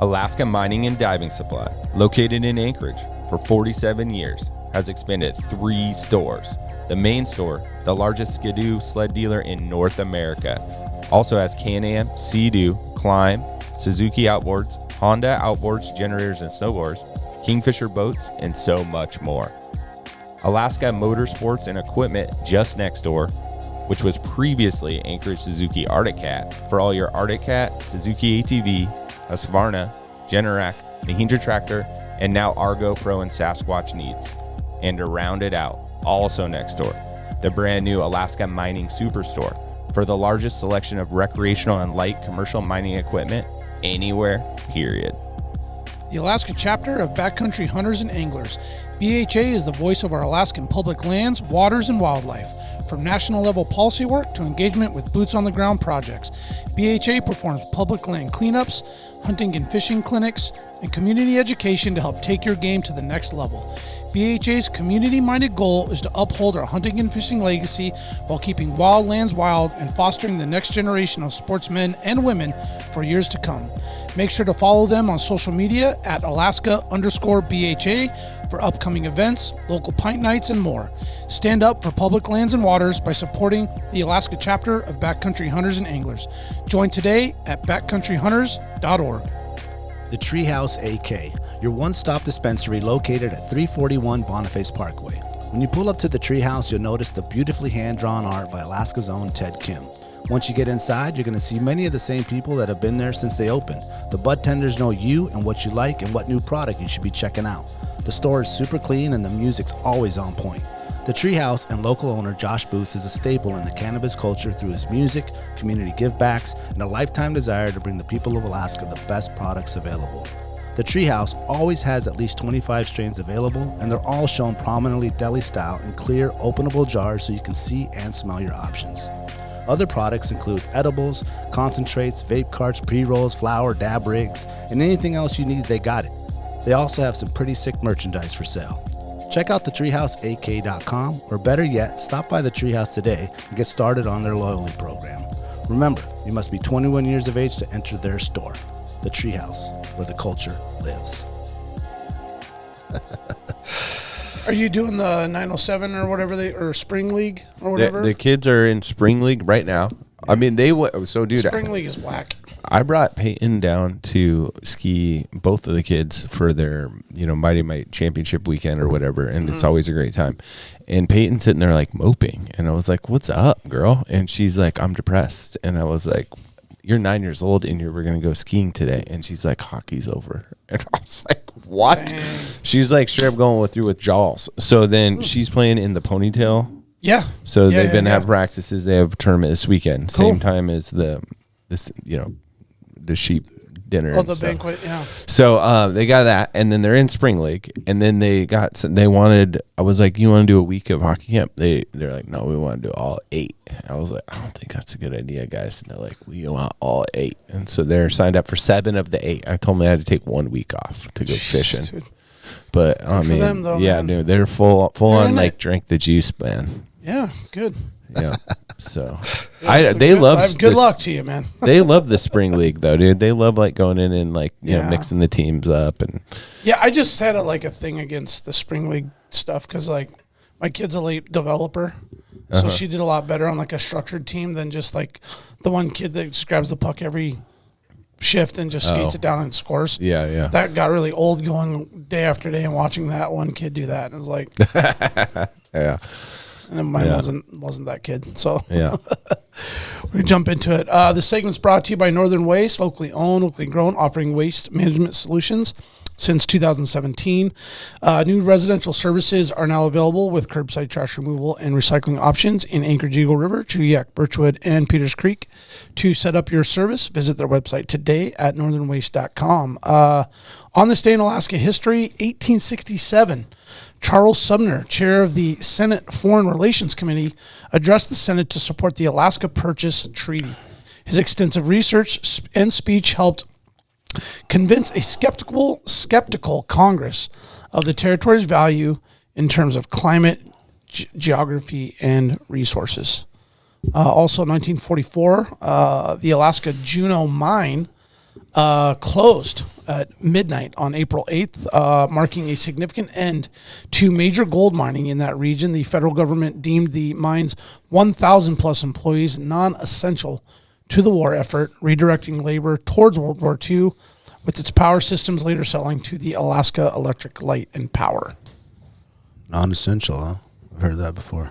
Alaska Mining and Diving Supply, located in Anchorage for 47 years, has expanded 3 stores. The main store, the largest Skidoo sled dealer in North America, also has Can-Am, Sea-Doo, Climb, Suzuki outboards, Honda outboards, generators, and snowboards, Kingfisher boats, and so much more. Alaska Motorsports and Equipment just next door, which was previously Anchorage Suzuki Arctic Cat, for all your Arctic Cat, Suzuki ATV, Husqvarna, Generac, Mahindra tractor, and now Argo Pro and Sasquatch needs. And to round it out, also next door, the brand new Alaska Mining Superstore for the largest selection of recreational and light commercial mining equipment anywhere, period. The Alaska chapter of Backcountry Hunters and Anglers. BHA is the voice of our Alaskan public lands, waters, and wildlife. From national level policy work to engagement with boots on the ground projects, BHA performs public land cleanups, hunting and fishing clinics, and community education to help take your game to the next level. BHA's community-minded goal is to uphold our hunting and fishing legacy while keeping wild lands wild and fostering the next generation of sportsmen and women for years to come. Make sure to follow them on social media at Alaska_BHA for upcoming events, local pint nights, and more. Stand up for public lands and waters by supporting the Alaska chapter of Backcountry Hunters and Anglers. Join today at backcountryhunters.org. The Treehouse AK, your one-stop dispensary located at 341 Boniface Parkway. When you pull up to the Treehouse, you'll notice the beautifully hand-drawn art by Alaska's own Ted Kim. Once you get inside, you're going to see many of the same people that have been there since they opened. The bud tenders know you and what you like and what new product you should be checking out. The store is super clean and the music's always on point. The Treehouse and local owner Josh Boots is a staple in the cannabis culture through his music, community givebacks, and a lifetime desire to bring the people of Alaska the best products available. The Treehouse always has at least 25 strains available, and they're all shown prominently deli style in clear, openable jars so you can see and smell your options. Other products include edibles, concentrates, vape carts, pre-rolls, flour, dab rigs, and anything else you need, they got it. They also have some pretty sick merchandise for sale. Check out thetreehouseak.com, or better yet, stop by the Treehouse today and get started on their loyalty program. Remember, you must be 21 years of age to enter their store. The Treehouse, where the culture lives. Are you doing the 907 or whatever or Spring League or whatever? The kids are in Spring League right now. I mean, Spring League is whack. I brought Peyton down to ski, both of the kids, for their, Mighty Might championship weekend or whatever, and it's always a great time. And Peyton's sitting there like moping, and I was like, "What's up, girl?" And she's like, "I'm depressed." And I was like, "You're 9 years old, and we're gonna go skiing today." And she's like, "Hockey's over." And I was like, "What?" Dang. She's like straight up going through with Jaws. So then she's playing in the ponytail. Yeah. So they've been having practices. They have a tournament this weekend, cool. same time as the sheep dinner. Oh, the banquet, yeah. So they got that, and then they're in Spring League, and then I was like, "You want to do a week of hockey camp?" They're like, "No, we want to do all 8." I was like, "I don't think that's a good idea, guys." And they're like, "We want all 8." And so they're signed up for 7 of the 8. I told them they had to take 1 week off to go fishing. Dude. But I mean, them, though, man. Dude, they're full on like drink the juice, man. Yeah, good. Yeah. So good luck to you, man. They love the Spring League though, dude. They love like going in and like know mixing the teams up. And yeah, I just had a thing against the Spring League stuff because like my kid's a late developer, so she did a lot better on like a structured team than just like the one kid that just grabs the puck every shift and just skates it down and scores. Yeah. That got really old going day after day and watching that one kid do that. And it was like, yeah. And mine wasn't that kid. So yeah, we're gonna jump into it. This segment's brought to you by Northern Waste, locally owned, locally grown, offering waste management solutions since 2017. New residential services are now available with curbside trash removal and recycling options in Anchorage, Eagle River, Chuyak, Birchwood, and Peters Creek. To set up your service, visit their website today at northernwaste.com. On this day in Alaska history, 1867. Charles Sumner, chair of the Senate Foreign Relations Committee, addressed the Senate to support the Alaska Purchase Treaty. His extensive research and speech helped convince a skeptical Congress of the territory's value in terms of climate, geography, and resources. Also, 1944, the Alaska Juneau mine closed at midnight on April 8th, marking a significant end to major gold mining in that region. The federal government deemed the mine's 1,000 plus employees non-essential to the war effort, redirecting labor towards World War II, with its power systems later selling to the Alaska Electric Light and Power. Non-essential, huh? I've heard that before.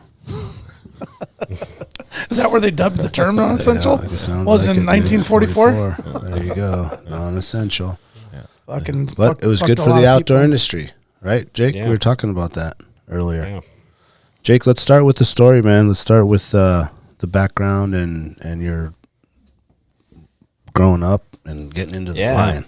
Is that where they dubbed the term non-essential? Yeah, it sounds Was like in it, 1944? There you go. Non-essential. Fucking But it was fucked good a for lot the of outdoor people. industry, right, Jake? Yeah. We were talking about that earlier. Yeah. Jake, let's start with the story, man. Let's start with the background and your growing up and getting into the flying.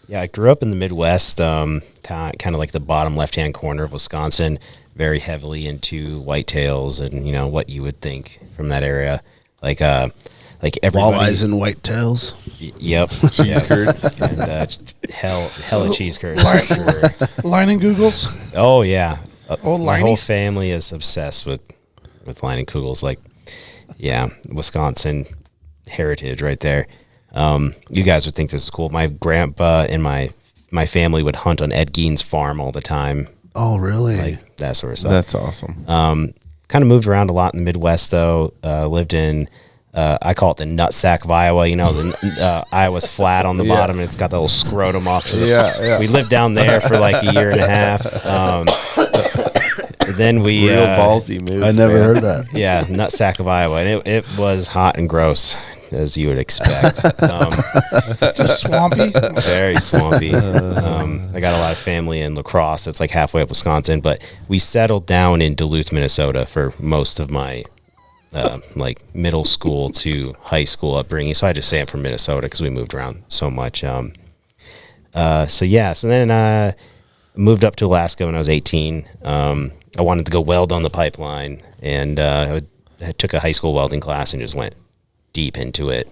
Yeah, I grew up in the Midwest, kind of like the bottom left-hand corner of Wisconsin, very heavily into whitetails and, you know, what you would think from that area. Like everybody. Walleyes and whitetails. Yep. Cheese curds. And hella cheese curds. For sure. Line and Googles. Oh, yeah. Old My whole Liney's? family is obsessed with line and kugels. Like, yeah, Wisconsin heritage right there. You guys would think this is cool. My grandpa and my family would hunt on Ed Gein's farm all the time. Oh, really? Like that sort of stuff. That's awesome. Kind of moved around a lot in the Midwest, though. Lived in, I call it the nutsack of Iowa. You know, Iowa's flat on the bottom, and it's got the little scrotum off to the Yeah. We lived down there for like a year and a half. Then we Real ballsy move. I never man. heard that. yeah, nutsack of Iowa, and it was hot and gross, as you would expect. Just swampy. Very swampy. I got a lot of family in La Crosse. It's like halfway up Wisconsin, but we settled down in Duluth, Minnesota for most of my like middle school to high school upbringing. So I just say I'm from Minnesota because we moved around so much. So then I moved up to Alaska when I was 18. I wanted to go weld on the pipeline, and I took a high school welding class and just went deep into it.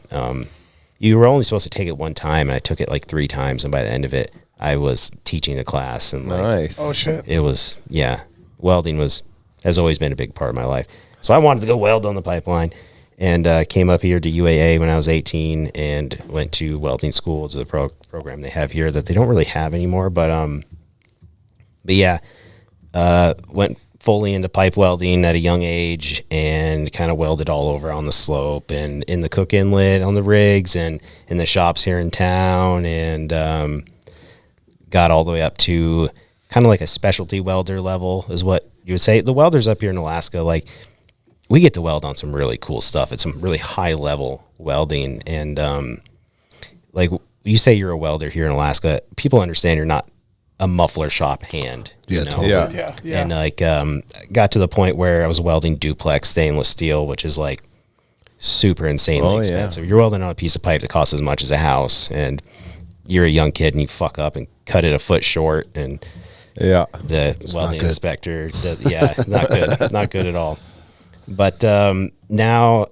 You were only supposed to take it one time, and I took it like 3 times, and by the end of it, I was teaching the class. And like, Nice. Oh, shit. it was, welding has always been a big part of my life. So I wanted to go weld on the pipeline, and came up here to UAA when I was 18 and went to welding school, to the program they have here that they don't really have anymore. But yeah, went fully into pipe welding at a young age and kind of welded all over on the slope and in the Cook Inlet on the rigs and in the shops here in town, and got all the way up to kind of like a specialty welder level is what you would say. The welders up here in Alaska, like, we get to weld on some really cool stuff. It's some really high level welding. And like, you say you're a welder here in Alaska, people understand you're not a muffler shop hand. Yeah, you know? totally. Yeah. Yeah. And like, got to the point where I was welding duplex stainless steel, which is like super insanely Oh, yeah. expensive. You're welding on a piece of pipe that costs as much as a house, and you're a young kid and you fuck up and cut it a foot short, and Yeah. the welding good. inspector it's not good. Not good at all. But now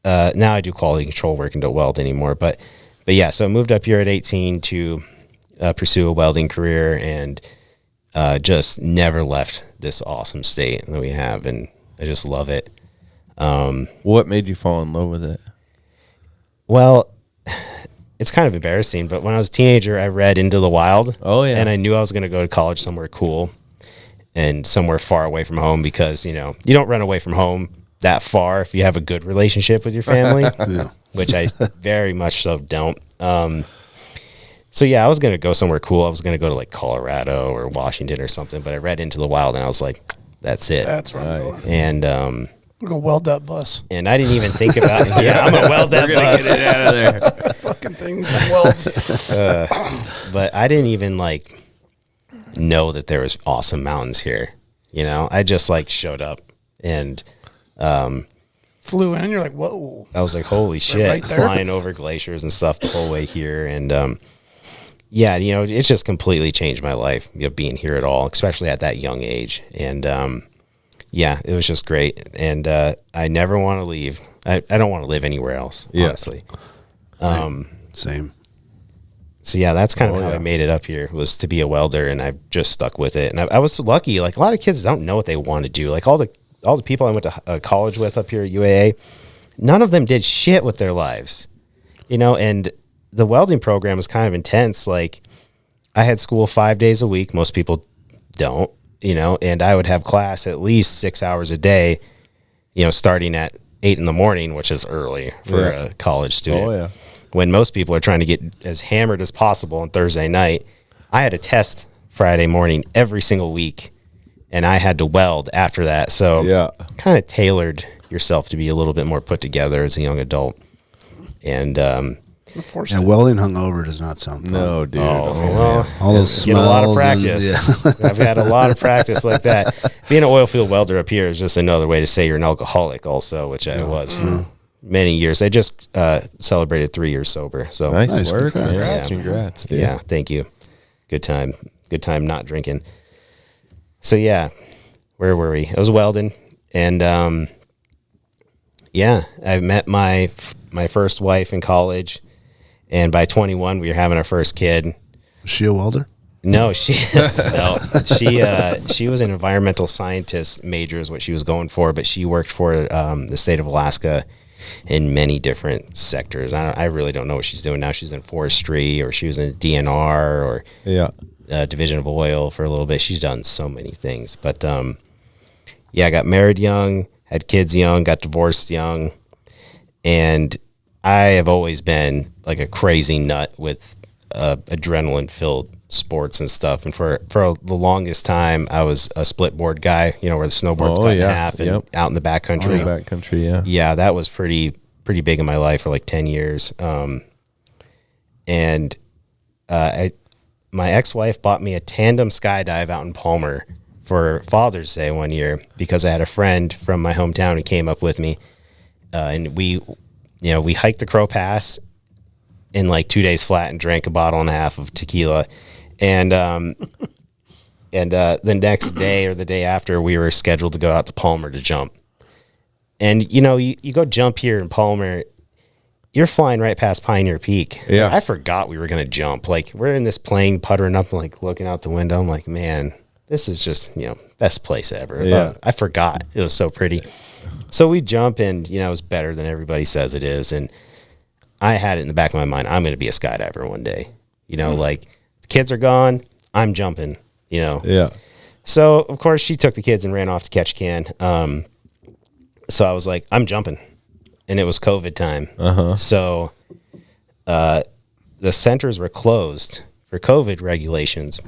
I do quality control work and don't weld anymore. But yeah, so I moved up here at 18 to pursue a welding career, and just never left this awesome state that we have, and I just love it. What made you fall in love with it? Well, it's kind of embarrassing, but when I was a teenager, I read Into the Wild. Oh, yeah. And I knew I was going to go to college somewhere cool and somewhere far away from home, because, you know, you don't run away from home that far if you have a good relationship with your family, which I very much so don't. So yeah, I was going to go somewhere cool. I was going to go to like Colorado or Washington or something, but I read Into the Wild and I was like, that's it. That's right. And, I'm gonna weld that bus. and I didn't even think about it. Yeah, I'm going to weld that bus. Get it out of there. Fucking thing welds. But I didn't even like know that there was awesome mountains here. You know, I just like showed up and Flew in. You're like, whoa. I was like, holy shit, right there. flying over glaciers and stuff the whole way here. And yeah, you know, it's just completely changed my life, you know, being here at all, especially at that young age. And yeah, it was just great. And I never want to leave. I don't want to live anywhere else, honestly. Same. So yeah, that's kind of how I made it up here, was to be a welder, and I've just stuck with it. And I was so lucky. Like, a lot of kids don't know what they want to do. Like all the people I went to college with up here at UAA, none of them did shit with their lives, you know. And the welding program was kind of intense. Like, I had school 5 days a week. Most people don't, you know, and I would have class at least 6 hours a day, you know, starting at 8 in the morning, which is early for a college student. Oh, yeah. When most people are trying to get as hammered as possible on Thursday night. I had a test Friday morning every single week, and I had to weld after that. So kind of tailored yourself to be a little bit more put together as a young adult. And welding hungover does not sound fun. No, dude. Well, all those smells. Get a lot of practice. I've had a lot of practice like that. Being an oil field welder up here is just another way to say you're an alcoholic also, which I was for many years. I just celebrated 3 years sober. So Nice work. Congrats, dude. Yeah, thank you. Good time not drinking. So yeah, where were we? I was welding, and I met my first wife in college, and by 21 we were having our first kid. Was she a welder? No, she was an environmental scientist major is what she was going for, but she worked for the state of Alaska in many different sectors. I really don't know what she's doing now. She's in forestry, or she was in DNR, or Division of Oil for a little bit. She's done so many things. But I got married young, had kids young, got divorced young, and I have always been like a crazy nut with adrenaline-filled sports and stuff. And for the longest time, I was a split board guy, where the snowboard's cut in half and out in the backcountry. Yeah, that was pretty big in my life for like 10 years. My ex-wife bought me a tandem skydive out in Palmer for Father's Day one year because I had a friend from my hometown who came up with me, and we hiked the Crow Pass in like 2 days flat and drank a bottle and a half of tequila, and the next day or the day after we were scheduled to go out to Palmer to jump, and you go jump here in Palmer. You're flying right past Pioneer Peak. Yeah. I forgot we were going to jump. Like, we're in this plane puttering up, like, looking out the window. I'm like, man, this is just, best place ever. Yeah. I forgot. It was so pretty. So we jump, and, it was better than everybody says it is. And I had it in the back of my mind, I'm going to be a skydiver one day. Like, the kids are gone, I'm jumping, Yeah. So, of course, she took the kids and ran off to catch a can. So I was like, I'm jumping. And it was COVID time. So the centers were closed for COVID regulations.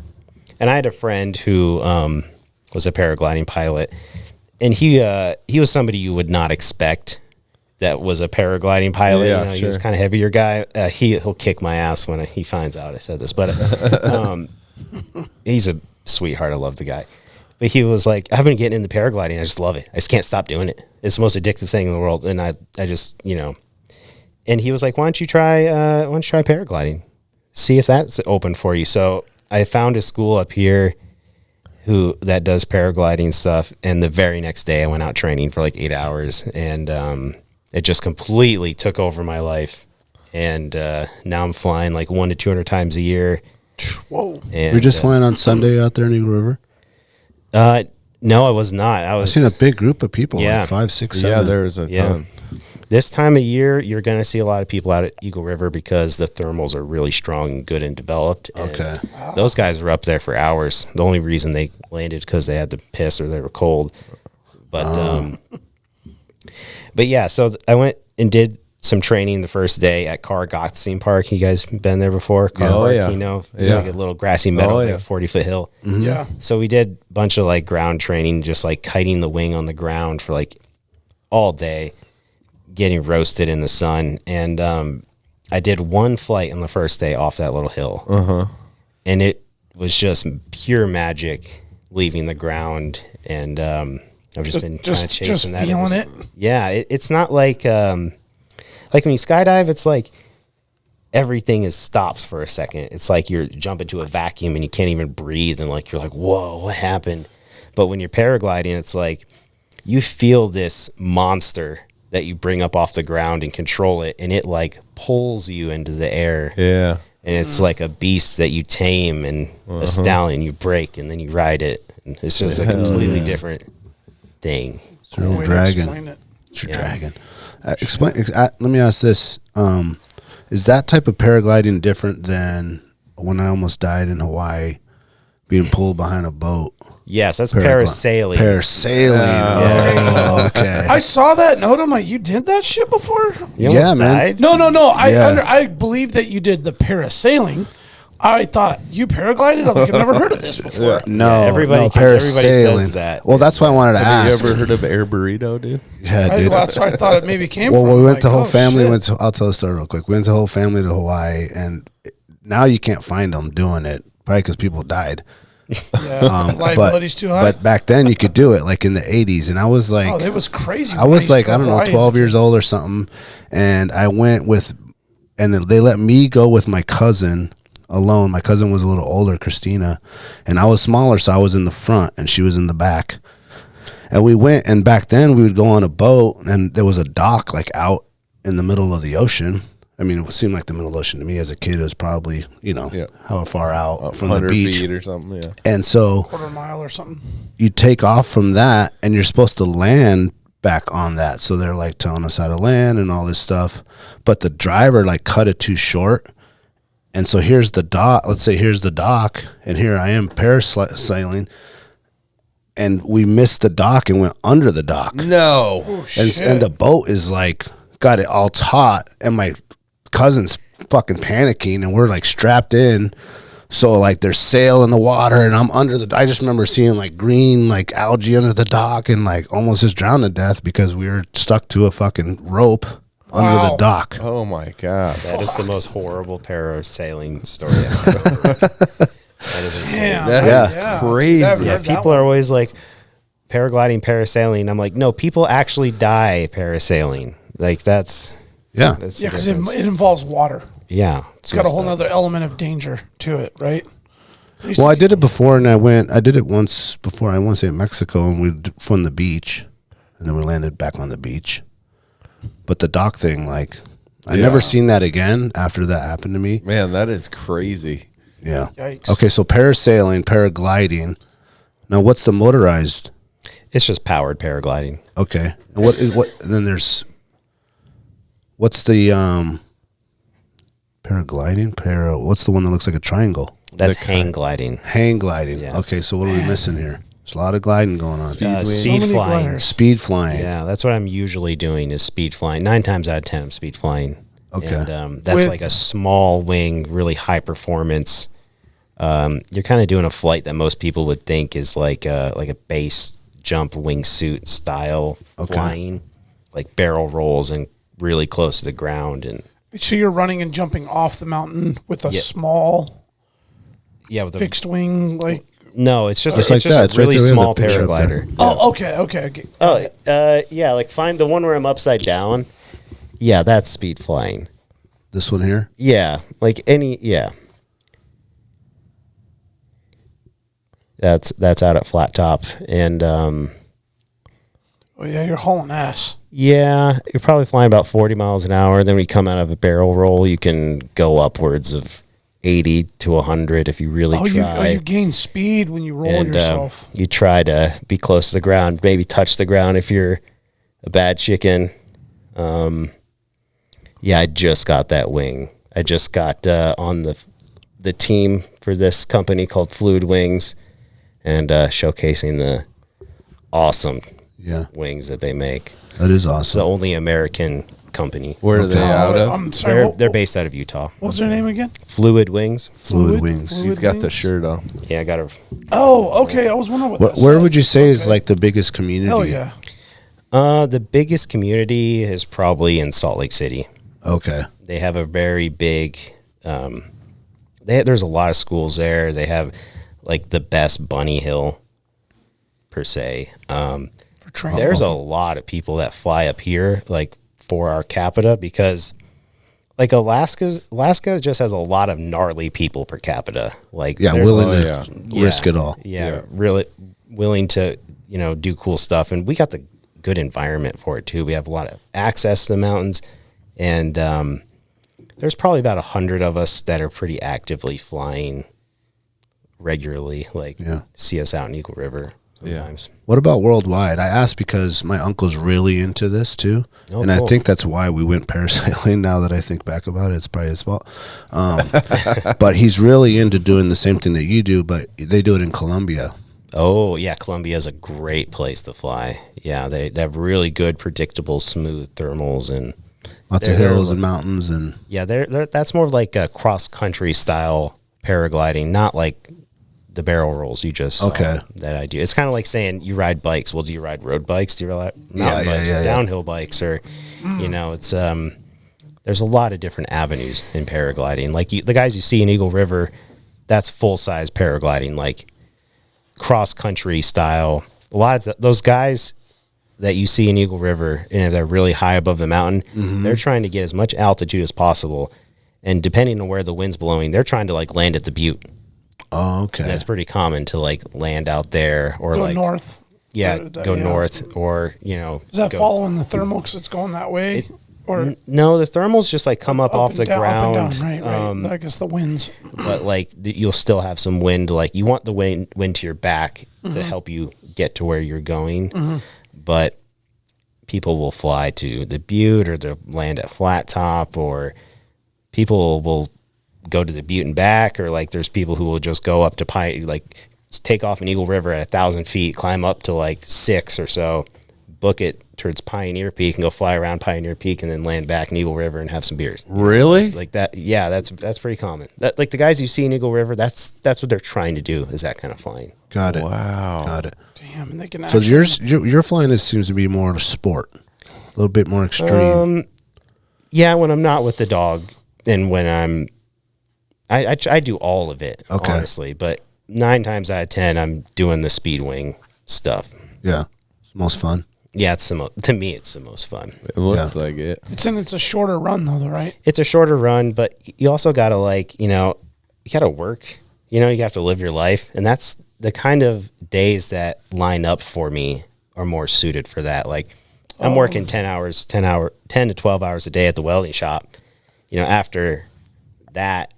And I had a friend who was a paragliding pilot. And he was somebody you would not expect that was a paragliding pilot. Yeah, He was kind of heavier guy. He'll kick my ass when he finds out I said this. But he's a sweetheart. I love the guy. But he was like, I've been getting into paragliding. I just love it. I just can't stop doing it. It's the most addictive thing in the world. And I just, and he was like, why don't you try paragliding? See if that's open for you. So I found a school up here that does paragliding stuff. And the very next day I went out training for like 8 hours, and it just completely took over my life. And now I'm flying like 100 to 200 times a year. Whoa. And you're just flying on Sunday out there in Eagle River? No, I was not. I've seen a big group of people, like 5, 6, 7. Yeah, there's a ton. This time of year, you're going to see a lot of people out at Eagle River because the thermals are really strong and good and developed. Okay. And those guys were up there for hours. The only reason they landed because they had to piss or they were cold. But yeah, so I went and did some training the first day at Carr-Gottsing Park. You guys been there before? Park, It's like a little grassy meadow, like a 40-foot hill. Mm-hmm. Yeah. So we did a bunch of like ground training, just like kiting the wing on the ground for like all day, getting roasted in the sun. And I did one flight on the first day off that little hill. And it was just pure magic leaving the ground. And I've just been kind of chasing that. Feeling it. Yeah. It's not like when you skydive, it's like everything stops for a second. It's like you're jumping to a vacuum and you can't even breathe. And like, you're like, whoa, what happened? But when you're paragliding, it's like you feel this monster that you bring up off the ground and control it. And it like pulls you into the air. Yeah. And it's like a beast that you tame, and a stallion you break, and then you ride it. And it's just a completely different thing. It's a real dragon. It's your dragon. Let me ask this. Is that type of paragliding different than when I almost died in Hawaii being pulled behind a boat? Yes, that's parasailing. Parasailing. Oh, okay. I saw that note. I'm like, you did that shit before? You Yeah, almost man. died? No. Yeah. I believe that you did the parasailing. I thought you paraglided. I'm like, I've never heard of this before. No, everybody no, everybody parasailing. says that. Well, that's why I wanted to Have ask. you ever heard of air burrito, dude? Yeah, dude. That's why I thought it maybe came Well, from. we went like, the whole oh, family. shit. I'll tell the story real quick. We went the whole family to Hawaii, and now you can't find them doing it, probably because people died. Yeah, liability's too high. But back then you could do it, like in the 80s, and I was like, Oh, it was crazy. I when was used to like, go I don't know, Hawaii. 12 years old or something, and I went with, and they let me go with my cousin alone. My cousin was a little older, Christina, and I was smaller, so I was in the front, and she was in the back. And we went, and back then we would go on a boat, and there was a dock like out in the middle of the ocean. I mean, it seemed like the middle of the ocean to me as a kid. It was probably, how far out from the 100 beach. feet or something, yeah. And so quarter mile or something. you take off from that, and you're supposed to land back on that. So they're like telling us how to land and all this stuff. But the driver like cut it too short. And so here's the dock. Let's say here's the dock, and here I am parasailing. And we missed the dock and went under the dock. No. Oh, shit. And the boat is like, got it all taut, and my cousin's fucking panicking, and we're like strapped in. So like there's sail in the water, and I'm under the, I just remember seeing like green, like algae under the dock, and like almost just drowned to death because we were stuck to a fucking rope under the dock. Oh my God. That is the most horrible parasailing story I've ever heard. That is insane. Damn, That is yeah. crazy. I've Yeah, heard that people one. are always like paragliding, parasailing. I'm like, no, people actually die parasailing. Like that's Yeah. that's Yeah, the because difference. it involves water. Yeah, It's got a messed whole up. nother element of danger to it, right? At least Well, I if did it before, and I did it once before. I want to say in Mexico, and we from the beach, and then we landed back on the beach. But the dock thing, like, I never seen that again after that happened to me. Man, that is crazy. Yeah. Yikes. Okay, so parasailing, paragliding. Now, what's the motorized? It's just powered paragliding. Okay, and what is what? And then there's what's the paragliding? What's the one that looks like a triangle? That's hang gliding. Hang gliding. Yeah. Okay, so what are we missing here? There's a lot of gliding going on. Speed So many flying. gliders. Speed flying. Yeah, that's what I'm usually doing is speed flying. 9 times out of 10, I'm speed flying. Okay. And that's With- like a small wing, really high performance. You're kind of doing a flight that most people would think is like a base jump wingsuit style flying, like barrel rolls and really close to the ground. And So you're running and jumping off the mountain with a Yeah. small yeah, with the fixed wing, like. no, it's just Just it's like just that. a It's right really there. We have small the picture up there. paraglider. Oh, okay. Oh, yeah, like find the one where I'm upside down. Yeah, that's speed flying. This one here. Yeah, like yeah. That's out at flat top, and Oh yeah, you're hauling ass. yeah, you're probably flying about 40 miles an hour. Then when you come out of a barrel roll, you can go upwards of 80 to 100 if you really try. You gain speed when you roll and yourself. you try to be close to the ground, maybe touch the ground if you're a bad chicken. Yeah, I just got that wing. I just got on the team for this company called FluidWings, and showcasing the awesome Yeah, wings that they make. that is It's the awesome. only American company. Where are they out of? I'm sorry. They're based out of Utah. What was their name again? FluidWings. Fluid wings. He's got the shirt on. Yeah, I got a. Oh, okay. I was wondering what. that Where said. would you say is like the biggest community? Hell yeah. The biggest community is probably in Salt Lake City. Okay. They have a very big. There's a lot of schools there. They have like the best bunny hill, per se. For training. There's a lot of people that fly up here, like for our capita, because like Alaska just has a lot of gnarly people per capita. Like Yeah, there's willing a- to risk it all. Yeah, really willing to do cool stuff, and we got the good environment for it too. We have a lot of access to the mountains, and there's probably about 100 of us that are pretty actively flying regularly. Like see us out in Eagle River sometimes. What about worldwide? I asked because my uncle's really into this too, Oh, and I cool. think that's why we went parasailing. Now that I think back about it, it's probably his fault. But he's really into doing the same thing that you do, but they do it in Colombia. Oh, yeah, Columbia is a great place to fly. Yeah, they have really good, predictable, smooth thermals, and Lots of hills and mountains. And yeah, that's more like a cross-country style paragliding, not like the barrel rolls you just saw that I do. It's kind of like saying you ride bikes. Well, do you ride road bikes? Do you ride mountain bikes or downhill bikes? Or, you know, it's there's a lot of different avenues in paragliding. Like the guys you see in Eagle River, that's full-size paragliding, like cross-country style. A lot of those guys that you see in Eagle River, and they're really high above the mountain, they're trying to get as much altitude as possible. And depending on where the wind's blowing, they're trying to like land at the butte. Oh, okay. And that's pretty common to like land out there or Go like north. Yeah, go north, or you know. Is that following the thermal because it's going that way? Or no, the thermals just like come up off the ground. Up and down, right. I guess the winds. But like you'll still have some wind. Like you want the wind to your back to help you get to where you're going. But people will fly to the butte or they'll land at Flat Top, or people will go to the butte and back, or like there's people who will just go up to like take off in Eagle River at 1,000 feet, climb up to like 6 or so, book it towards Pioneer Peak and go fly around Pioneer Peak and then land back in Eagle River and have some beers. Really? Like that. Yeah, that's pretty common. That, like the guys you see in Eagle River, that's what they're trying to do, is that kind of flying. Got it. Wow. Got it. Damn, and they can So your flying seems to be more a sport, a little bit more extreme. Yeah, when I'm not with the dog, and when I do all of it, honestly. But 9 times out of 10, I'm doing the speedwing stuff. Yeah, it's most fun. Yeah, to me, it's the most fun. It looks like it. It's a shorter run though, right? It's a shorter run, but you also got to you got to work. You have to live your life, and that's the kind of days that line up for me are more suited for that. Like I'm working 10 to 12 hours a day at the welding shop. After that,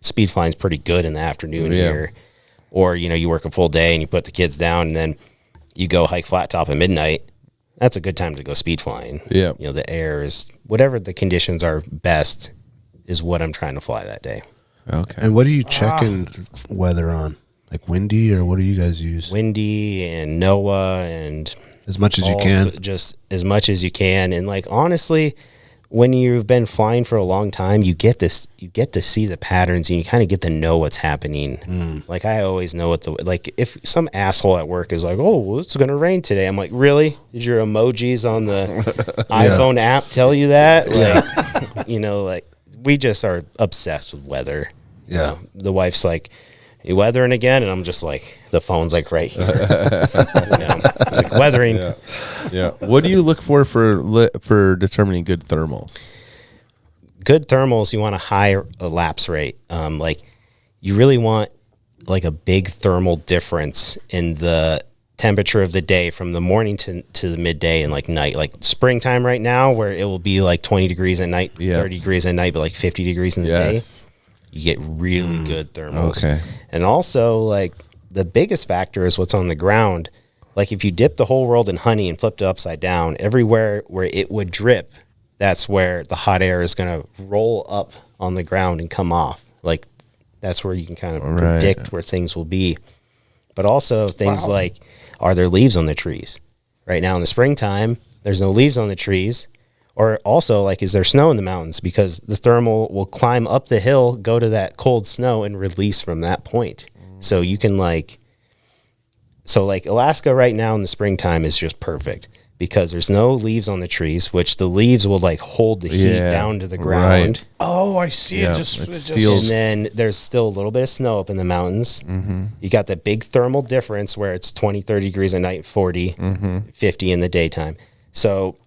speed flying's pretty good in the afternoon here. Or, you work a full day and you put the kids down and then you go hike Flat Top at midnight. That's a good time to go speed flying. Yeah. The air is, whatever the conditions are best is what I'm trying to fly that day. Okay. And what are you checking weather on? Like windy, or what do you guys use? Windy and NOAA and as much as you can. Just as much as you can. And honestly, when you've been flying for a long time, you get to see the patterns and you kind of get to know what's happening. I always know if some asshole at work is like, oh, well, it's going to rain today. I'm like, really? Did your emojis on the iPhone app tell you that? We just are obsessed with weather. Yeah. The wife's like, you weathering again? And I'm just like, the phone's right here. Weathering. Yeah. What do you look for determining good thermals? Good thermals, you want a high lapse rate. You really want a big thermal difference in the temperature of the day from the morning to the midday and night. Like springtime right now, where it will be 20 degrees at night, 30 degrees at night, but 50 degrees in the day. You get really good thermals. Okay. And also, the biggest factor is what's on the ground. If you dip the whole world in honey and flipped it upside down, everywhere where it would drip, that's where the hot air is going to roll up on the ground and come off. That's where you can kind of predict where things will be. But also things are there leaves on the trees? Right now in the springtime, there's no leaves on the trees. Or also, is there snow in the mountains? Because the thermal will climb up the hill, go to that cold snow, and release from that point. So you can, Alaska right now in the springtime is just perfect because there's no leaves on the trees, which the leaves will, hold the heat down to the ground. Right. Oh, I see. Yeah, It just And then there's still a little bit of snow up in the mountains. Mm-hmm. You got the big thermal difference where it's 20, 30 degrees at night, 40, 50 in the daytime. So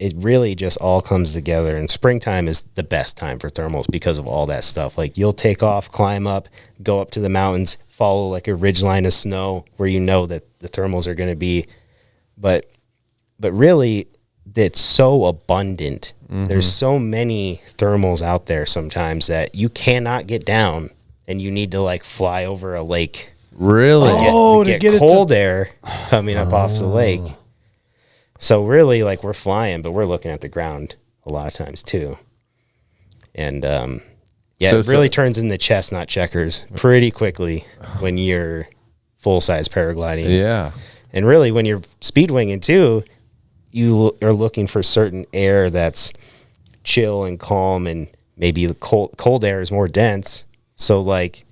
it really just all comes together, and springtime is the best time for thermals because of all that stuff. You'll take off, climb up, go up to the mountains, follow a ridge line of snow where you know that the thermals are going to be. But really, it's so abundant. There's so many thermals out there Oh. sometimes that you cannot get down, and you need to fly over a lake. Really? To get cold air coming up off the lake. So really, we're flying, but we're looking at the ground a lot of times too. And it really turns into chestnut checkers pretty quickly when you're full size paragliding. Yeah. And really, when you're speed winging too, you are looking for certain air that's chill and calm, and maybe the cold air is more dense. So like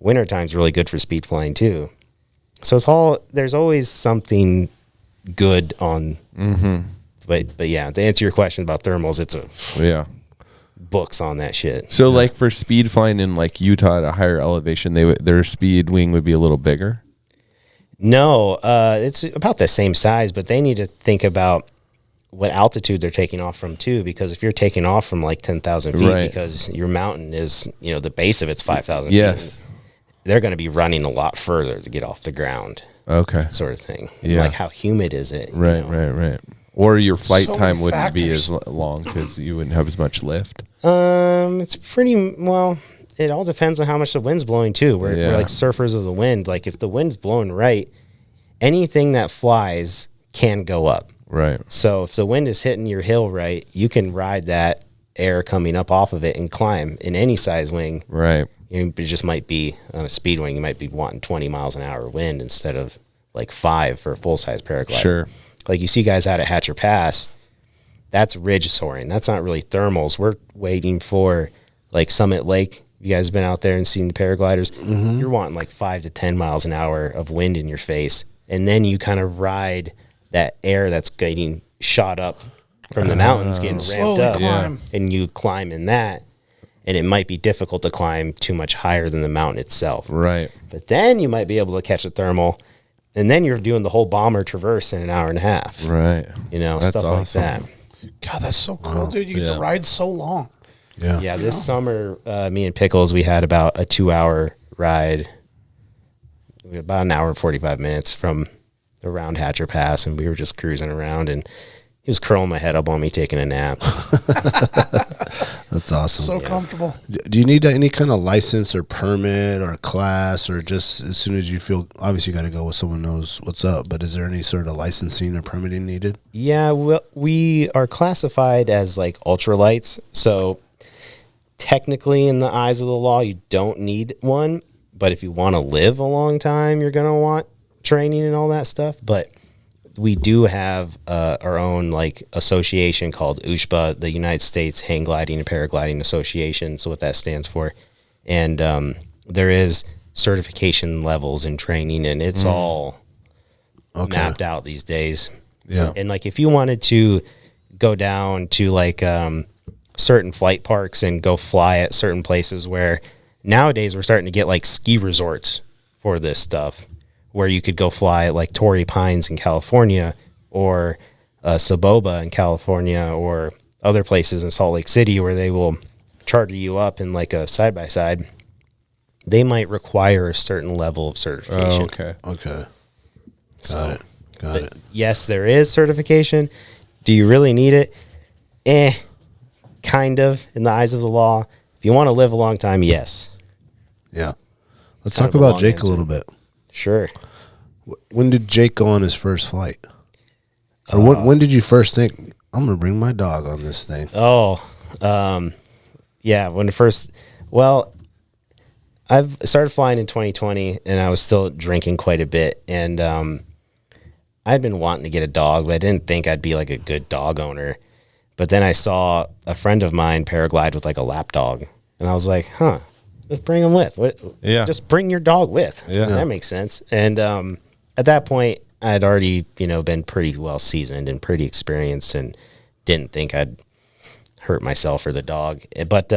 wintertime's really good for speed flying too. So there's always something good on. But yeah, to answer your question about thermals, it's books on that shit. So like for speed flying in like Utah at a higher elevation, their speed wing would be a little bigger. No, it's about the same size, but they need to think about what altitude they're taking off from too, because if you're taking off from like 10,000 feet, because your mountain is, the base of it's 5,000 feet, they're going to be running a lot further to get off the ground. Okay. Sort of thing. Yeah. Like how humid is it? Right. Or your flight So time many wouldn't be factors. as long because you wouldn't have as much lift. It's pretty, well, it all depends on how much the wind's blowing too. We're like surfers of the wind. Like if the wind's blowing right, anything that flies can go up. Right. So if the wind is hitting your hill right, you can ride that air coming up off of it and climb in any size wing. Right. It just might be on a speed wing, you might be wanting 20 miles an hour wind instead of like 5 for a full size paraglide. Sure. Like you see guys out at Hatcher Pass, that's ridge soaring. That's not really thermals. We're waiting for like Summit Lake. You guys have been out there and seen the paragliders. You're wanting like 5 to 10 miles an hour of wind in your face. And then you kind of ride that air that's getting shot up from the mountains, getting ramped Slowly up. climb. And you climb in that. And it might be difficult to climb too much higher than the mountain itself. Right. But then you might be able to catch a thermal. And then you're doing the whole bomber traverse in an hour and a half. Right. Stuff awesome. like that. God, that's so cool, dude. You get to ride so long. Yeah. Yeah, this summer, me and Pickles, we had about a 2-hour ride. We had about an hour and 45 minutes from around Hatcher Pass, and we were just cruising around, and he was curling my head up on me taking a nap. That's awesome. So comfortable. Do you need any kind of license or permit or class, or just as soon as you feel, obviously you got to go with someone knows what's up, but is there any sort of licensing or permitting needed? Yeah, we are classified as like ultralights, so technically in the eyes of the law, you don't need one, but if you want to live a long time, you're going to want training and all that stuff. But we do have our own like association called USHPA, the United States Hang Gliding and Paragliding Association. So what that stands for. And there is certification levels in training, and it's all mapped out these days. Yeah. And like if you wanted to go down to like certain flight parks and go fly at certain places, where nowadays we're starting to get like ski resorts for this stuff, where you could go fly at like Torrey Pines in California, or Saboba in California, or other places in Salt Lake City where they will charter you up in like a side-by-side. They might require a certain level of certification. Oh, okay. Okay. So, Got it. yes, there is certification. Do you really need it? Kind of, in the eyes of the law. If you want to live a long time, yes. Yeah. Let's Kind talk of a about long Jake answer. a little bit. Sure. When did Jake go on his first flight? Or when did you first think, I'm going to bring my dog on this thing? Yeah, when first, well, I've started flying in 2020, and I was still drinking quite a bit, and I'd been wanting to get a dog, but I didn't think I'd be like a good dog owner. But then I saw a friend of mine paraglide with like a lap dog, and I was like, let's bring him with. Just bring your dog with. Yeah. That makes sense. And at that point, I had already, been pretty well seasoned and pretty experienced, and didn't think I'd hurt myself or the dog. But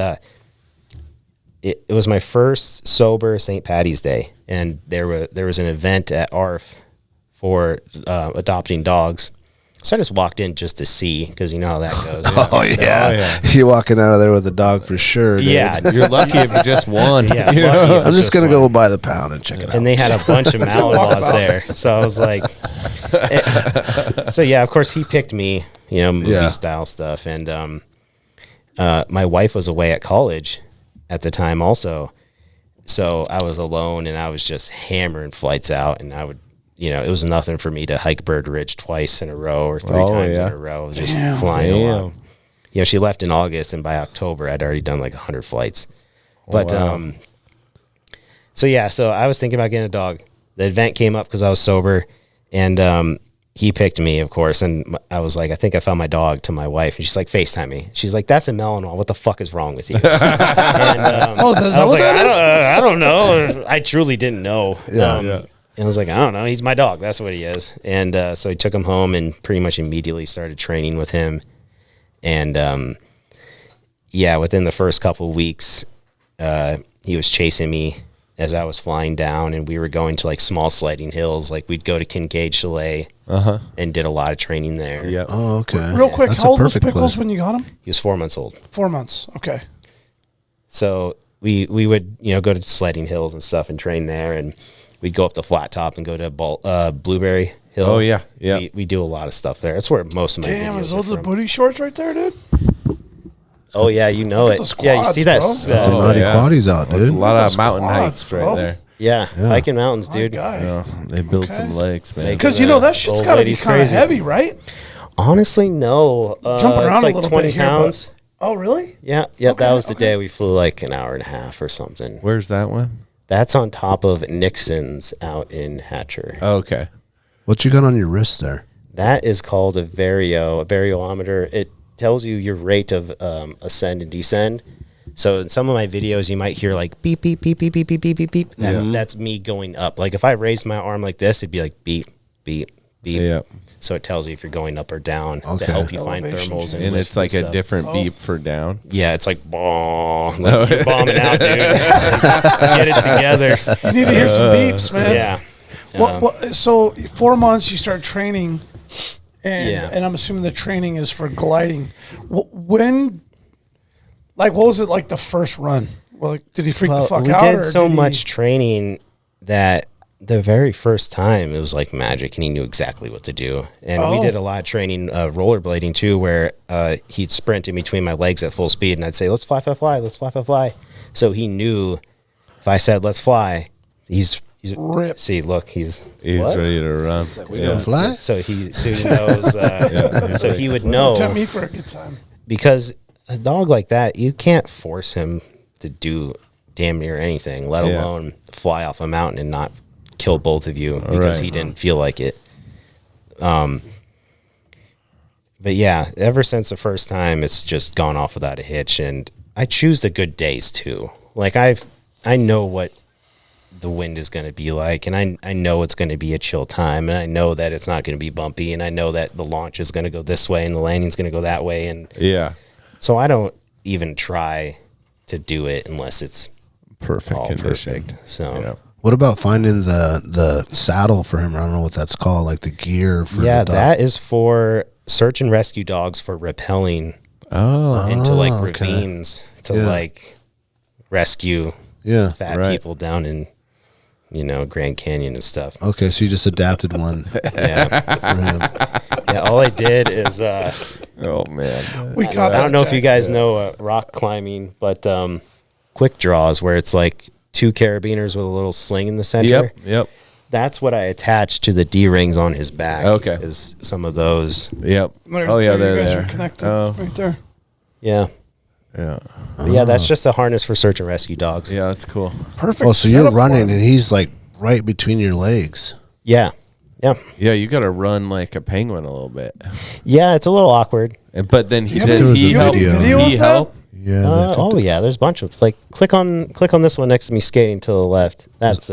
it was my first sober St. Patty's Day, and there was an event at ARF for adopting dogs. So I just walked in just to see, because you know how that goes. Oh, yeah. You're walking out of there with a dog for sure, dude. Yeah. You're lucky if you just won. Yeah, lucky if I'm it's just going to one. go buy the pound and check it out. And they had a bunch of Malinois there. So I was like, so yeah, of course he picked me, movie style stuff. And my wife was away at college at the time also. So I was alone, and I was just hammering flights out, and I would, it was nothing for me to hike Bird Ridge twice in a row or three times in a row. I was just flying along. She left in August, and by October I'd already done like 100 flights. But so I was thinking about getting a dog, the event came up because I was sober, and he picked me, of course. And I was like, I think I found my dog to my wife, and she's like, FaceTime me. She's like, that's a Malinois. What the fuck is wrong with you? And, I was like, I don't know. I truly didn't know. And I was like, I don't know. He's my dog. That's what he is. And so I took him home and pretty much immediately started training with him. And within the first couple of weeks, he was chasing me as I was flying down, and we were going to like small sliding hills. Like we'd go to Kincaid Chalet and did a lot of training there. Yeah. Oh, okay. Real quick, That's how a old was perfect Pickles play. when you got him? He was 4 months old. 4 months. Okay. So we would, go to sledding hills and stuff and train there, and we'd go up to Flat Top and go to Blueberry Hill. Oh, yeah. Yeah. We do a lot of stuff there. That's where most of my Damn, videos is are those the from. booty shorts right there, dude? Oh, yeah, you know it. the Yeah, you squads, see that? bro. The naughty quaddies out, That's a dude. lot Those of mountain quads, hikes bro. right there. Yeah, hiking mountains, dude. Guy. Oh, they build Okay. some legs, man. Because, that shit's Old got to be lady's kind of crazy. heavy, right? Honestly, no. Jumping around it's like a little 20 bit here, pounds. Oh, really? Yeah, that was the day we flew like an hour and a half or something. Where's that one? That's on top of Nixon's out in Hatcher. Oh, okay. What you got on your wrist there? That is called a variometer. It tells you your rate of ascend and descend. So in some of my videos, you might hear like beep, beep, beep, beep, beep, beep, beep, beep, beep. And that's me going up. Like if I raised my arm like this, it'd be like beep, beep, beep. Yeah. So it tells you if you're going up or down to Okay. help you find Elevation thermals. change. And lift it's like a stuff. different beep for down. Yeah, it's like, like you're bombing out, dude. Get it together. You need to hear some beeps, man. Yeah. So 4 months you start training, and Yeah. and I'm assuming the training is for gliding. When, like, what was it like the first run? Well, like, did he freak the fuck we out? did or so did he- much training that the very first time it was like magic, and he knew exactly what to do. And we Oh. did a lot of training, rollerblading too, where he'd sprint in between my legs at full speed, and I'd say, "Let's fly, fly, fly, let's fly, fly, fly." So he knew if I said, "Let's fly," he's Ripped. See, look, he's He's what? ready to run. We gonna fly? So he knows. So he would know. Tempt me for a good time. Because a dog like that, you can't force him to do damn near anything, let Yeah. alone fly off a mountain and not kill both of you because Right. he didn't feel like it. But yeah, ever since the first time, it's just gone off without a hitch. And I choose the good days too. Like I know what the wind is going to be like, and I know it's going to be a chill time, and I know that it's not going to be bumpy, and I know that the launch is going to go this way and the landing's going to go that way, and Yeah. so I don't even try to do it unless it's Perfect all condition. perfect. So Yeah. What about finding the saddle for him? I don't know what that's called, like the gear for yeah, the dog. that is for search and rescue dogs for rappelling Oh. into like okay. ravines to Yeah. like rescue Yeah. fat Right. people down in Grand Canyon and stuff. Okay, so you just adapted one Yeah, for him. yeah. All I did is Oh, man. We caught I don't know if you Jack. guys know rock climbing, but quick draws where it's like two carabiners with a little sling in the center. Yep. Yep. That's what I attached to the D rings on his back. Okay. Is some of those. Yep. There's- Oh, yeah, there you they're guys there. are connected Oh, right there. Yeah. yeah. But yeah, that's just a harness for search and rescue dogs. Yeah, that's cool. Perfect. Oh, so you're setup for running him. and he's like right between your legs. Yeah. Yeah. Yeah, you got to run like a penguin a little bit. Yeah, it's a little awkward. But then he You have does. any- He you have any help. video He of that? help. Yeah. they took Oh yeah, there's a bunch of like click on this one next to me skating to the left. That's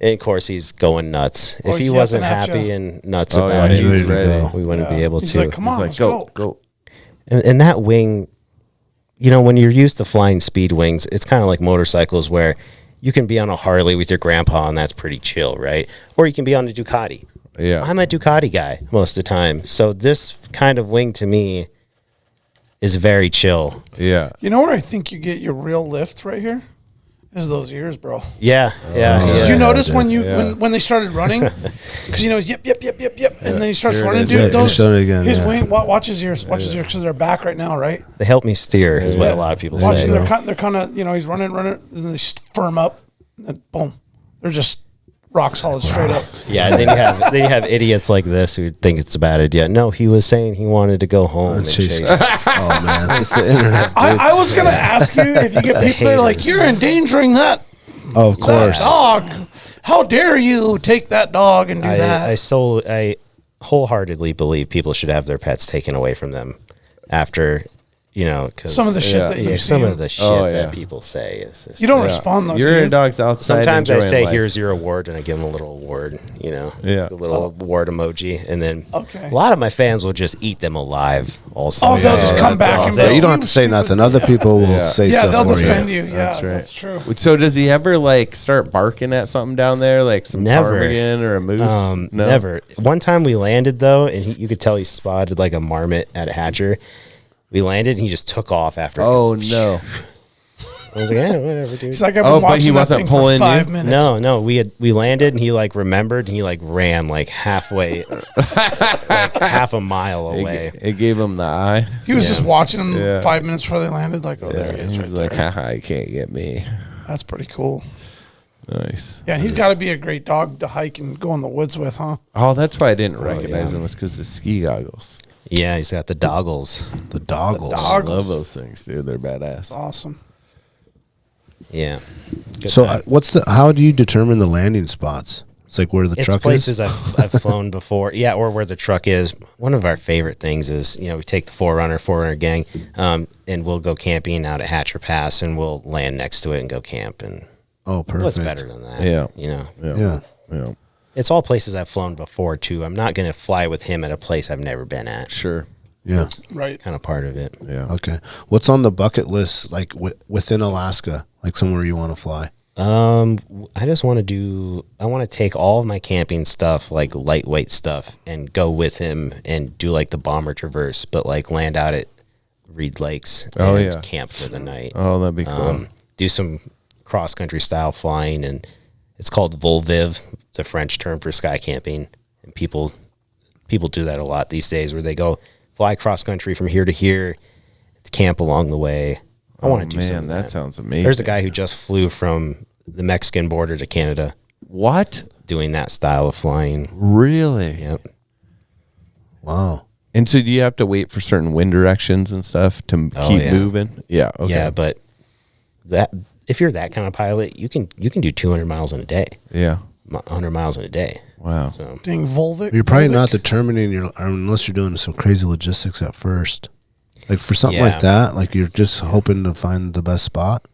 and of course he's going nuts. Oh, If he he's wasn't yapping at happy ya. and nuts Oh, about yeah, it, he's ready to go. we wouldn't be able He's to. like, come on, He's like, let's go. And that wing, when you're used to flying speed wings, it's kind of like motorcycles where you can be on a Harley with your grandpa and that's pretty chill, right? Or you can be on a Ducati. Yeah. I'm a Ducati guy most of the time. So this kind of wing to me is very chill. Yeah. You know where I think you get your real lift right here? Is those ears, bro. Yeah. Yeah. Did yeah. you notice dude. when you Yeah. when they started running? Because he's yep, and then he starts Here it running, is. dude. Yeah, those show it again, his yeah. wing. Watch his ears. Watch his ears because they're back right now, right? They help me steer is what a lot of people Watch say. it. They're kind of he's running, and then they firm up, and then boom, they're just rock solid straight up. Yeah, and then you have idiots like this who think it's a bad idea. No, he was saying he wanted to go home and Chase. chase. Oh man, it's the internet, dude. I was gonna ask you if you get people that are like, haters. you're endangering that Of course. dog. how dare you take that dog and do that? I wholeheartedly believe people should have their pets taken away from them after, cause some of the shit that you some see. of the shit that people say is just, You don't respond though. Your dog's outside. sometimes I enjoying say, life. here's your award, and I give them a little award, Yeah. the little award emoji. And then Okay. a lot of my fans will just eat them alive also. Oh, they'll just come back and be Yeah, like, you don't have to say nothing. Other people will say Yeah, stuff they'll for defend you. you. Yeah, That's that's, right. true. So does he ever like start barking at something down there, like some Never. ptarmigan or a moose? No? Never. One time we landed though, and you could tell he spotted like a marmot at a hatcher. We landed, and he just took off after. Oh Just- no! I was like, yeah, whatever, dude. He's like, I've been Oh, but watching he that wasn't thing pulling for 5 you? minutes. No, we landed, and he like remembered, and he like ran like halfway, like half a mile away. It gave him the eye. He was just watching them Yeah. 5 minutes before they landed. Like, oh, there he is. He's Right like, there. haha, you can't get me. That's pretty cool. Nice. Yeah, and he's got to be a great dog to hike and go in the woods with, huh? Oh, that's why I didn't recognize him. Was because the ski goggles. Yeah, he's got the doggles. The doggles. I love those things, dude. They're badass. Awesome. Yeah. Good So time. how do you determine the landing spots? It's like where the It's truck places is? I've flown before. Yeah, or where the truck is. One of our favorite things is, we take the 4Runner gang, and we'll go camping out at Hatcher Pass, and we'll land next to it and go camp. And Oh, perfect. what's better than that? Yeah. Yeah. Yeah. It's all places I've flown before, too. I'm not going to fly with him at a place I've never been at. Sure. Yeah. Right. Kind of part of it. Yeah. Okay. What's on the bucket list, like within Alaska, like somewhere you want to fly? I just want to take all of my camping stuff, like lightweight stuff, and go with him and do like the bomber traverse, but like land out at Reed Lakes and camp for the night. Oh, that'd be cool. Do some cross country style flying, and it's called vol viv, the French term for sky camping. And people do that a lot these days, where they go fly cross country from here to here, to camp along the way. I want to do something. Man, that sounds amazing. There's a guy who just flew from the Mexican border to Canada What? doing that style of flying. Really? Yep. Wow. And so do you have to wait for certain wind directions and stuff to keep yeah. moving? Yeah. Okay. Yeah, but that if you're that kind of pilot, you can do 200 miles in a day, Yeah. 100 miles in a day. Wow. So Dang, Volvic. You're probably not Volvic? determining unless you're doing some crazy logistics at first. Like for something Yeah. like that, like you're just hoping to find the best spot,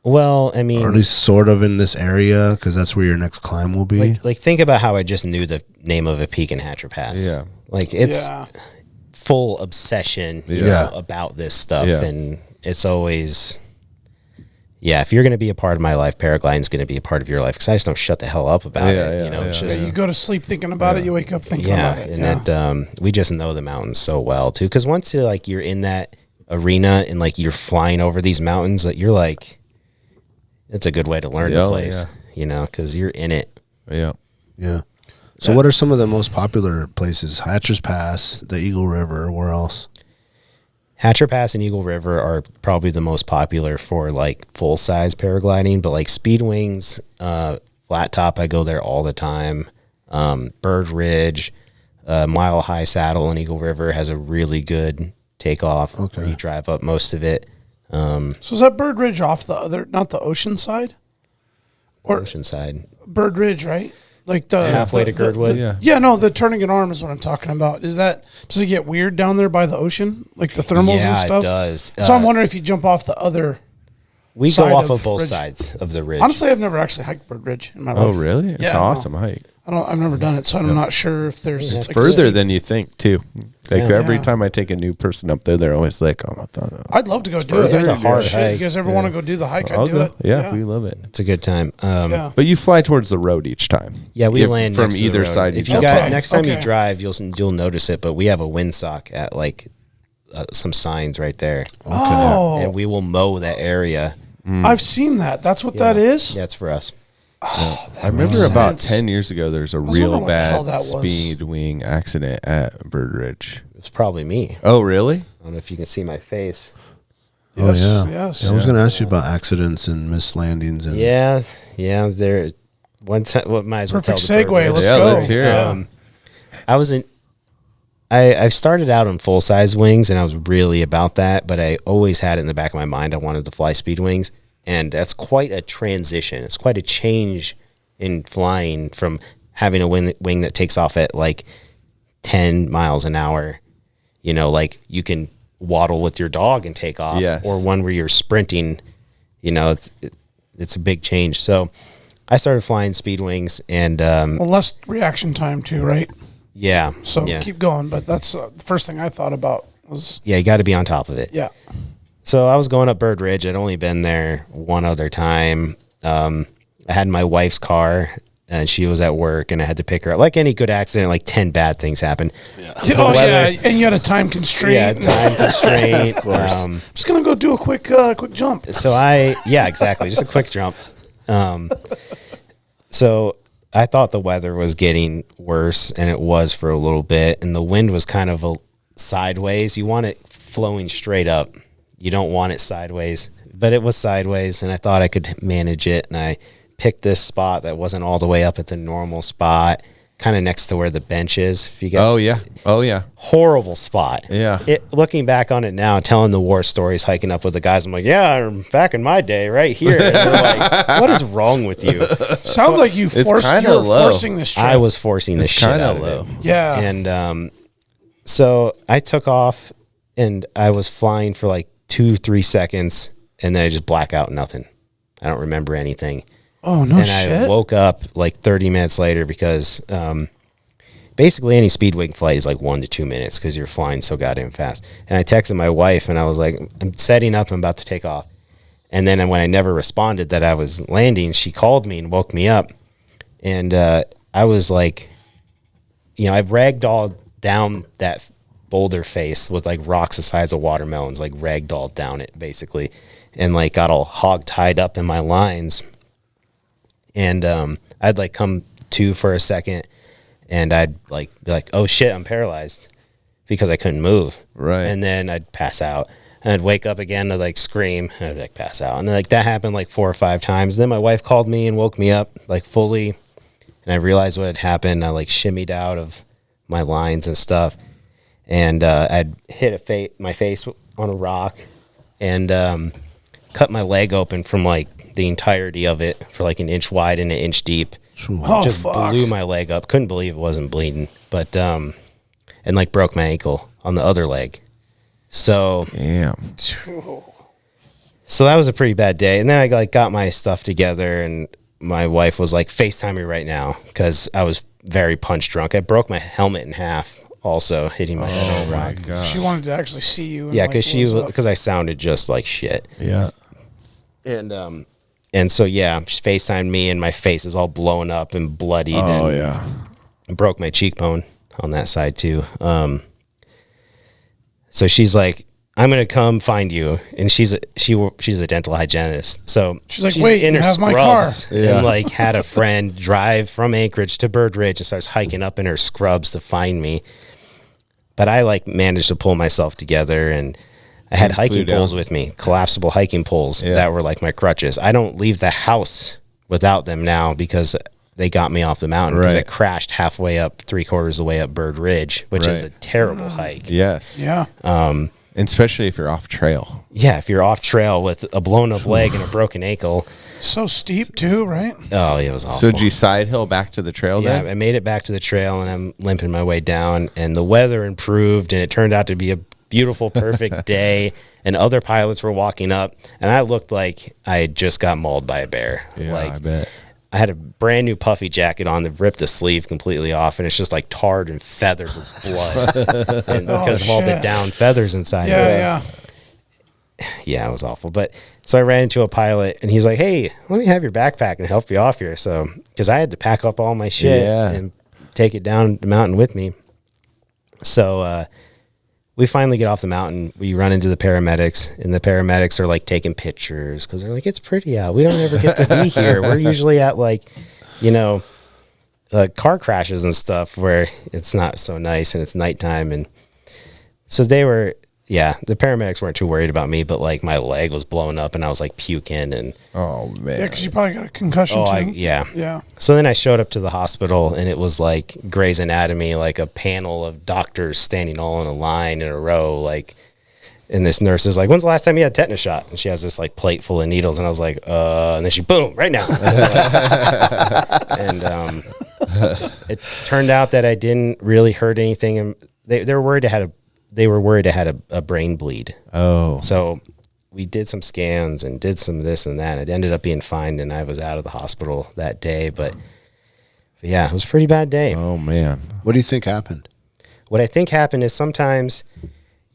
well, I mean, or at least sort of in this area, because that's where your next climb will be. like think about how I just knew the name of a peak in Hatcher Pass. Yeah. Like it's Yeah. full obsession Yeah. about this stuff, Yeah. and it's always. Yeah, if you're going to be a part of my life, paragliding is going to be a part of your life, because I just don't shut the hell up about Yeah, it. yeah, You know, it's yeah, just You go to sleep thinking about it. You wake up thinking about it. and we just know the mountains so well too. Because once you're in that arena and like you're flying over these mountains, that you're like, it's a good way to learn the Yeah, place. You know, because you're in it. Yeah. Yeah. So what are some of the most popular places? Hatcher's Pass, the Eagle River, where else? Hatcher Pass and Eagle River are probably the most popular for like full size paragliding, but like Speedwings, Flat Top, I go there all the time. Bird Ridge, Mile High Saddle in Eagle River has a really good takeoff. Okay. Where you drive up most of it. So is that Bird Ridge off the other, not the ocean side? Or Oceanside. Bird Ridge, right? Like the Halfway to Girdwood? Yeah, no, the turning an arm is what I'm talking about. Does it get weird down there by the ocean, like the thermals and Yeah, stuff? it does. So I'm wondering if you jump off the other. We side go off of of both Ridge. sides of the ridge. Honestly, I've never actually hiked Bird Ridge in my life. Oh, really? It's Yeah, an no. awesome hike. I've never done it, so I'm not sure if there's It's like a further steep- than you think, too. Like Yeah. every time I take a new person up there, they're always like, "Oh, I thought I'd love to go do it. further. It's a hard Shit, hike. You guys ever want to go do the hike? I'll I'd do go." it. Yeah, we love it. It's a good time. Yeah. But you fly towards the road each time. Yeah, we If- land from next to the either road. side. If you you jump got off. next time you Okay. drive, you'll notice it. But we have a windsock at like some signs right there, Oh, and we will mow that area. I've seen that. That's what that is. Yeah, it's for us. I remember makes about sense. 10 years ago, there's a was real wondering what the hell bad that was. speed wing accident at Bird Ridge. It's probably me. Oh, really? I don't know if you can see my face. Oh, yeah. Yes. Yeah, I was going to ask you about accidents and missed landings. And Yeah. There. One time, what might as well Perfect tell the segue. Bird Let's Yeah, go. let's hear it. Yeah. I was in. I've started out on full size wings, and I was really about that. But I always had it in the back of my mind. I wanted to fly speed wings, and that's quite a transition. It's quite a change in flying from having a wing that takes off at like 10 miles an hour. You know, like you can waddle with your dog and take off, Yes. or one where you're sprinting. You know, it's a big change. So I started flying speed wings, and Well, less reaction time too, right? yeah. So yeah. keep going. But that's the first thing I thought about was, Yeah, you got to be on top of it. yeah. So I was going up Bird Ridge. I'd only been there one other time. I had my wife's car, and she was at work, and I had to pick her up. Like any good accident, like 10 bad things happen. Yeah, and you had a time constraint. Yeah, time constraint. Of course. Just gonna go do a quick jump. So exactly, just a quick jump. So I thought the weather was getting worse, and it was for a little bit, and the wind was kind of sideways. You want it flowing straight up. You don't want it sideways, but it was sideways, and I thought I could manage it, and I picked this spot that wasn't all the way up at the normal spot, kind of next to where the bench is. If you get Oh yeah. horrible spot. Yeah. Looking back on it now, telling the war stories, hiking up with the guys, I'm like, yeah, back in my day, right here. And they're like, what is wrong with you? Sounds like you were forcing this trip. I was forcing this shit out of it. Yeah. And so I took off, and I was flying for like 2-3 seconds, and then I just black out, nothing. I don't remember anything. Oh, no and shit. I woke up like 30 minutes later because basically any speed wing flight is like 1 to 2 minutes because you're flying so goddamn fast. And I texted my wife, and I was like, I'm setting up, I'm about to take off. And then when I never responded that I was landing, she called me and woke me up. And I was like, you know, I've ragdolled down that boulder face with like rocks the size of watermelons, like ragdolled down it basically, and like got all hog tied up in my lines. And I'd like come to for a second, and I'd like be like, oh shit, I'm paralyzed, because I couldn't move. Right. And then I'd pass out, and I'd wake up again to like scream, and I'd like pass out. And like that happened like 4 or 5 times. Then my wife called me and woke me up like fully, and I realized what had happened. I like shimmied out of my lines and stuff, and I'd hit my face on a rock, and cut my leg open from like the entirety of it for like 1 inch wide and 1 inch deep. Oh, Just fuck. blew my leg up. Couldn't believe it wasn't bleeding, but and like broke my ankle on the other leg. So Damn. so that was a pretty bad day. And then I like got my stuff together, and my wife was like, FaceTime me right now, because I was very punch drunk. I broke my helmet in half, also hitting my head on a rock. God. She wanted to actually see you. And Yeah, like, because I sounded just like shit. Yeah. And so yeah, she FaceTimed me, and my face is all blown up and bloodied. Oh and yeah. broke my cheekbone on that side too. So she's like, I'm gonna come find you, and she's a dental hygienist. So She's like, wait, in you her have my car. scrubs, Yeah. and like had a friend drive from Anchorage to Bird Ridge and starts hiking up in her scrubs to find me. But I like managed to pull myself together, and I had You flew hiking down. poles with me, collapsible hiking poles that were like my crutches. I don't leave the house without them now because they got me off the mountain, because I Right. crashed halfway up, 3/4 of the way up Bird Ridge, which is a Right. terrible hike. Yes. Yeah. And especially if you're off trail. Yeah, if you're off trail with a blown up leg and a broken ankle. So steep too, right? Oh, it was awful. So did you side hill back to the trail Yeah, then? I made it back to the trail, and I'm limping my way down, and the weather improved, and it turned out to be a beautiful, perfect day, and other pilots were walking up, and I looked like I had just got mauled by a bear. Yeah, like, I bet. I had a brand new puffy jacket on that ripped the sleeve completely off, and it's just like tarred and feathered with blood, and because of all the shit. down feathers inside. Yeah, of it. yeah. Yeah, it was awful. But so I ran into a pilot, and he's like, "Hey, let me have your backpack and help you off here." So, because I had to pack up all my shit Yeah. and take it down the mountain with me. So we finally get off the mountain. We run into the paramedics, and the paramedics are like taking pictures because they're like, "It's pretty out. We don't ever get to be here. We're usually at like, you know, car crashes and stuff where it's not so nice and it's nighttime." And so they were. Yeah, the paramedics weren't too worried about me, but like my leg was blown up and I was like puking and Oh man. Yeah, because you probably got a concussion too. yeah. Yeah. So then I showed up to the hospital, and it was like Grey's Anatomy, like a panel of doctors standing all in a line in a row, like And this nurse is like, when's the last time you had a tetanus shot? And she has this like plate full of needles. And I was like, and then she, boom, right now. And it turned out that I didn't really hurt anything. And they were worried I had a brain bleed. Oh. So we did some scans and did some this and that. It ended up being fine. And I was out of the hospital that day. But yeah, it was a pretty bad day. Oh, man. What do you think happened? What I think happened is sometimes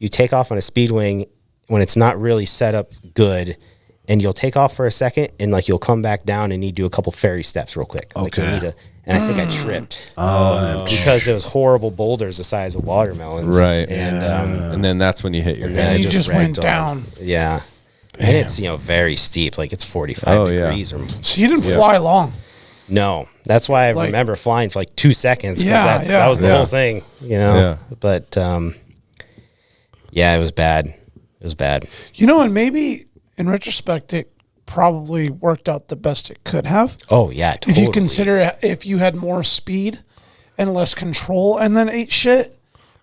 you take off on a speed wing when it's not really set up good, and you'll take off for a second, and like you'll come back down and you do a couple fairy steps real quick. Like Okay. and I think I tripped because there was horrible boulders the size of watermelons. Right. And then that's when you hit your and head. then I you just went ragdolled. down. Yeah. And it's, very steep. Like it's 45 degrees. Or So you didn't fly long. no, that's why I Like- remember flying for like 2 seconds. Yeah, That was the yeah. whole thing, Yeah. But yeah, it was bad. It was bad. And maybe in retrospect, it probably worked out the best it could have. Oh yeah, If totally. you consider if you had more speed and less control and then ate shit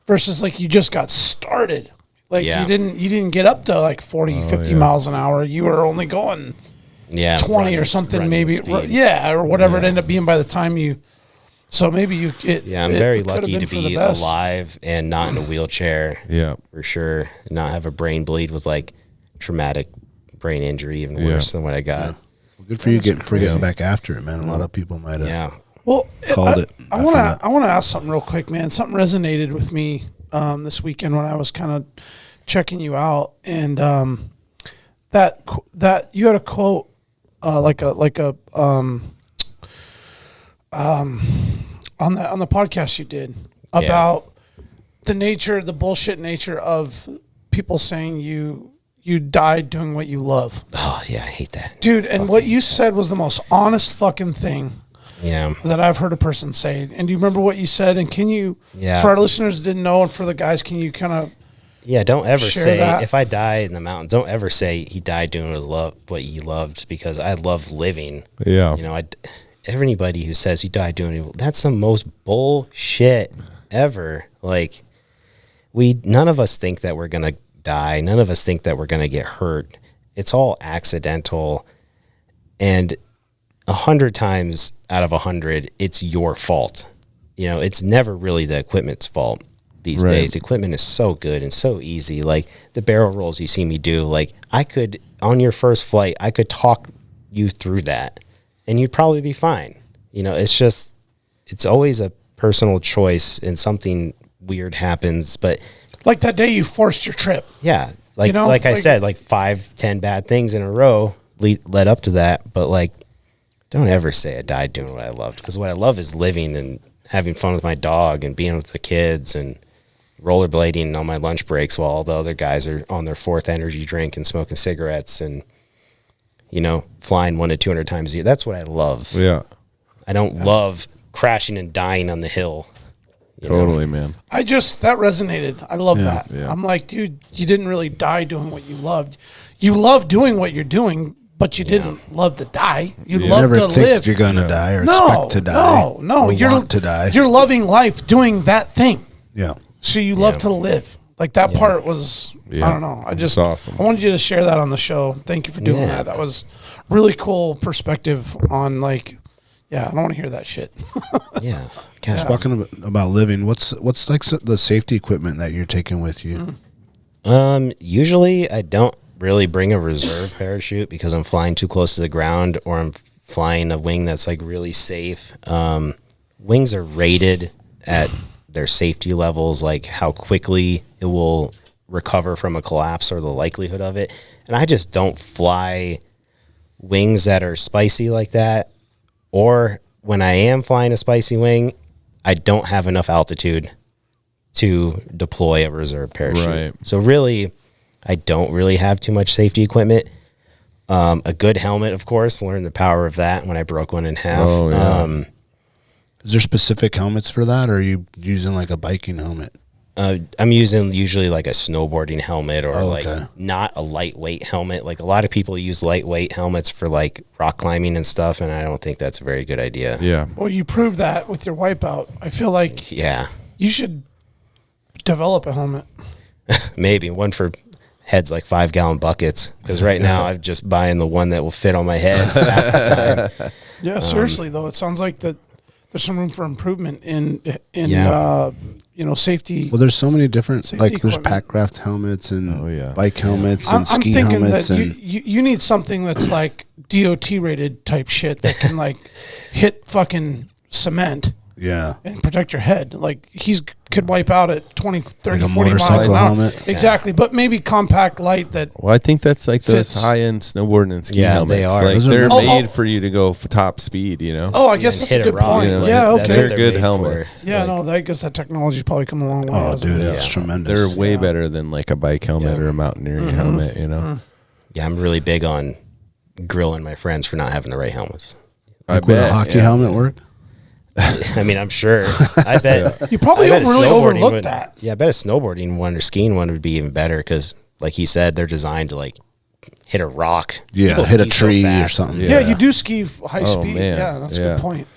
versus like you just got started. Like Yeah. you didn't get up to like 40, 50 miles an hour. You were only going 20 running- or something, running maybe. speed. Yeah, or whatever it ended up being by the time you. So maybe you. Yeah, I'm very could have lucky been to for the be best. alive and not in a wheelchair. Yeah. For sure. Not have a brain bleed with like traumatic brain injury, even worse than what I got. Good for you for getting back after it, man. A lot of people might have. Yeah. Well, Called it I after want to. that. I want to ask something real quick, man. Something resonated with me this weekend when I was kind of checking you out, and that you had a quote, on the podcast you did about the bullshit nature of people saying you died doing what you love, Oh yeah, I hate that. dude. And what you said was the most honest fucking thing Yeah. that I've heard a person say. And do you remember what you said? And can you, Yeah. for our listeners that didn't know, and for the guys, can you kind of, Yeah, don't ever Share say that. if I die in the mountains, don't ever say he died doing what he loved, because I love living. Yeah. Everybody who says he died doing it, that's the most bullshit ever. Like none of us think that we're going to die. None of us think that we're going to get hurt. It's all accidental. And 100 times out of 100, it's your fault. It's never really the equipment's fault these Right. days. Equipment is so good and so easy. Like the barrel rolls you see me do, like I could, on your first flight, I could talk you through that and you'd probably be fine. It's always a personal choice and something weird happens. But like that day you forced your trip? yeah, like I said, like 5-10 bad things in a row led up to that. But like, don't ever say I died doing what I loved, because what I love is living and having fun with my dog and being with the kids and rollerblading on my lunch breaks while all the other guys are on their 4th energy drink and smoking cigarettes and, flying 100 to 200 times a year. That's what I love. Yeah. I don't love crashing and dying on the hill. Totally, man. That resonated. I love that. yeah. I'm like, dude, you didn't really die doing what you loved. You love doing what you're doing, but you didn't love to die. You love Never to think live. you're gonna die or No, expect to die. no. or You're want to die. You're loving life, doing that thing. Yeah. So you love to live. Like that part was, Yeah. I don't know. It's awesome. I wanted you to share that on the show. Thank you for doing Yeah. that. That was really cool perspective on like, yeah, I don't want to hear that shit. Yeah. God. Talking about living, what's like the safety equipment that you're taking with you? Usually I don't really bring a reserve parachute because I'm flying too close to the ground, or I'm flying a wing that's like really safe. Wings are rated at their safety levels, like how quickly it will recover from a collapse or the likelihood of it. And I just don't fly wings that are spicy like that. Or when I am flying a spicy wing, I don't have enough altitude to deploy a reserve parachute. Right. So really, I don't really have too much safety equipment. A good helmet, of course, learned the power of that when I broke one in half. Oh, yeah. Is there specific helmets for that, or are you using like a biking helmet? I'm using usually like a snowboarding helmet, or like okay. not a lightweight helmet. Like a lot of people use lightweight helmets for like rock climbing and stuff, and I don't think that's a very good idea. Yeah. Well, you proved that with your wipeout. I feel like Yeah, you should develop a helmet. maybe one for head's like 5-gallon buckets, because right now I'm just buying the one that will fit on my head half the time. Yeah, seriously though, it sounds like that there's some room for improvement in safety. Well, there's so many different, Safety like there's equipment. Packraft helmets and Oh, yeah. bike helmets I'm and ski thinking helmets. that And you need something that's like DOT rated type shit that can like hit fucking cement yeah. and protect your head. Like could wipe out at 20, 30, Like a 40 miles an motorcycle hour. helmet? Exactly, but maybe compact light that. Well, I think that's like those Fits. high-end snowboarding and ski Yeah, helmets. they are. Like Those are they're meant- made for you to go for top speed, you know? Oh, I guess that's hit a a good rock, point. you know, Yeah, like, okay. they're They're good made helmets. for. Yeah, Like- no, I guess that technology's probably come a long way. Oh, hasn't dude, it? it's tremendous. They're way Yeah. better than like a bike helmet or a mountaineering helmet, you know? Yeah, I'm really big on grilling my friends for not having the right helmets. Like would a hockey helmet work? I mean, I'm sure. I bet You probably I bet a really snowboarding overlooked would- that. Yeah, I bet a snowboarding one or skiing one would be even better, because, like he said, they're designed to like hit a rock. Yeah, People hit a ski so tree or fast. something. Yeah, you do ski high Oh, speed. man. Yeah, that's a Yeah. good point.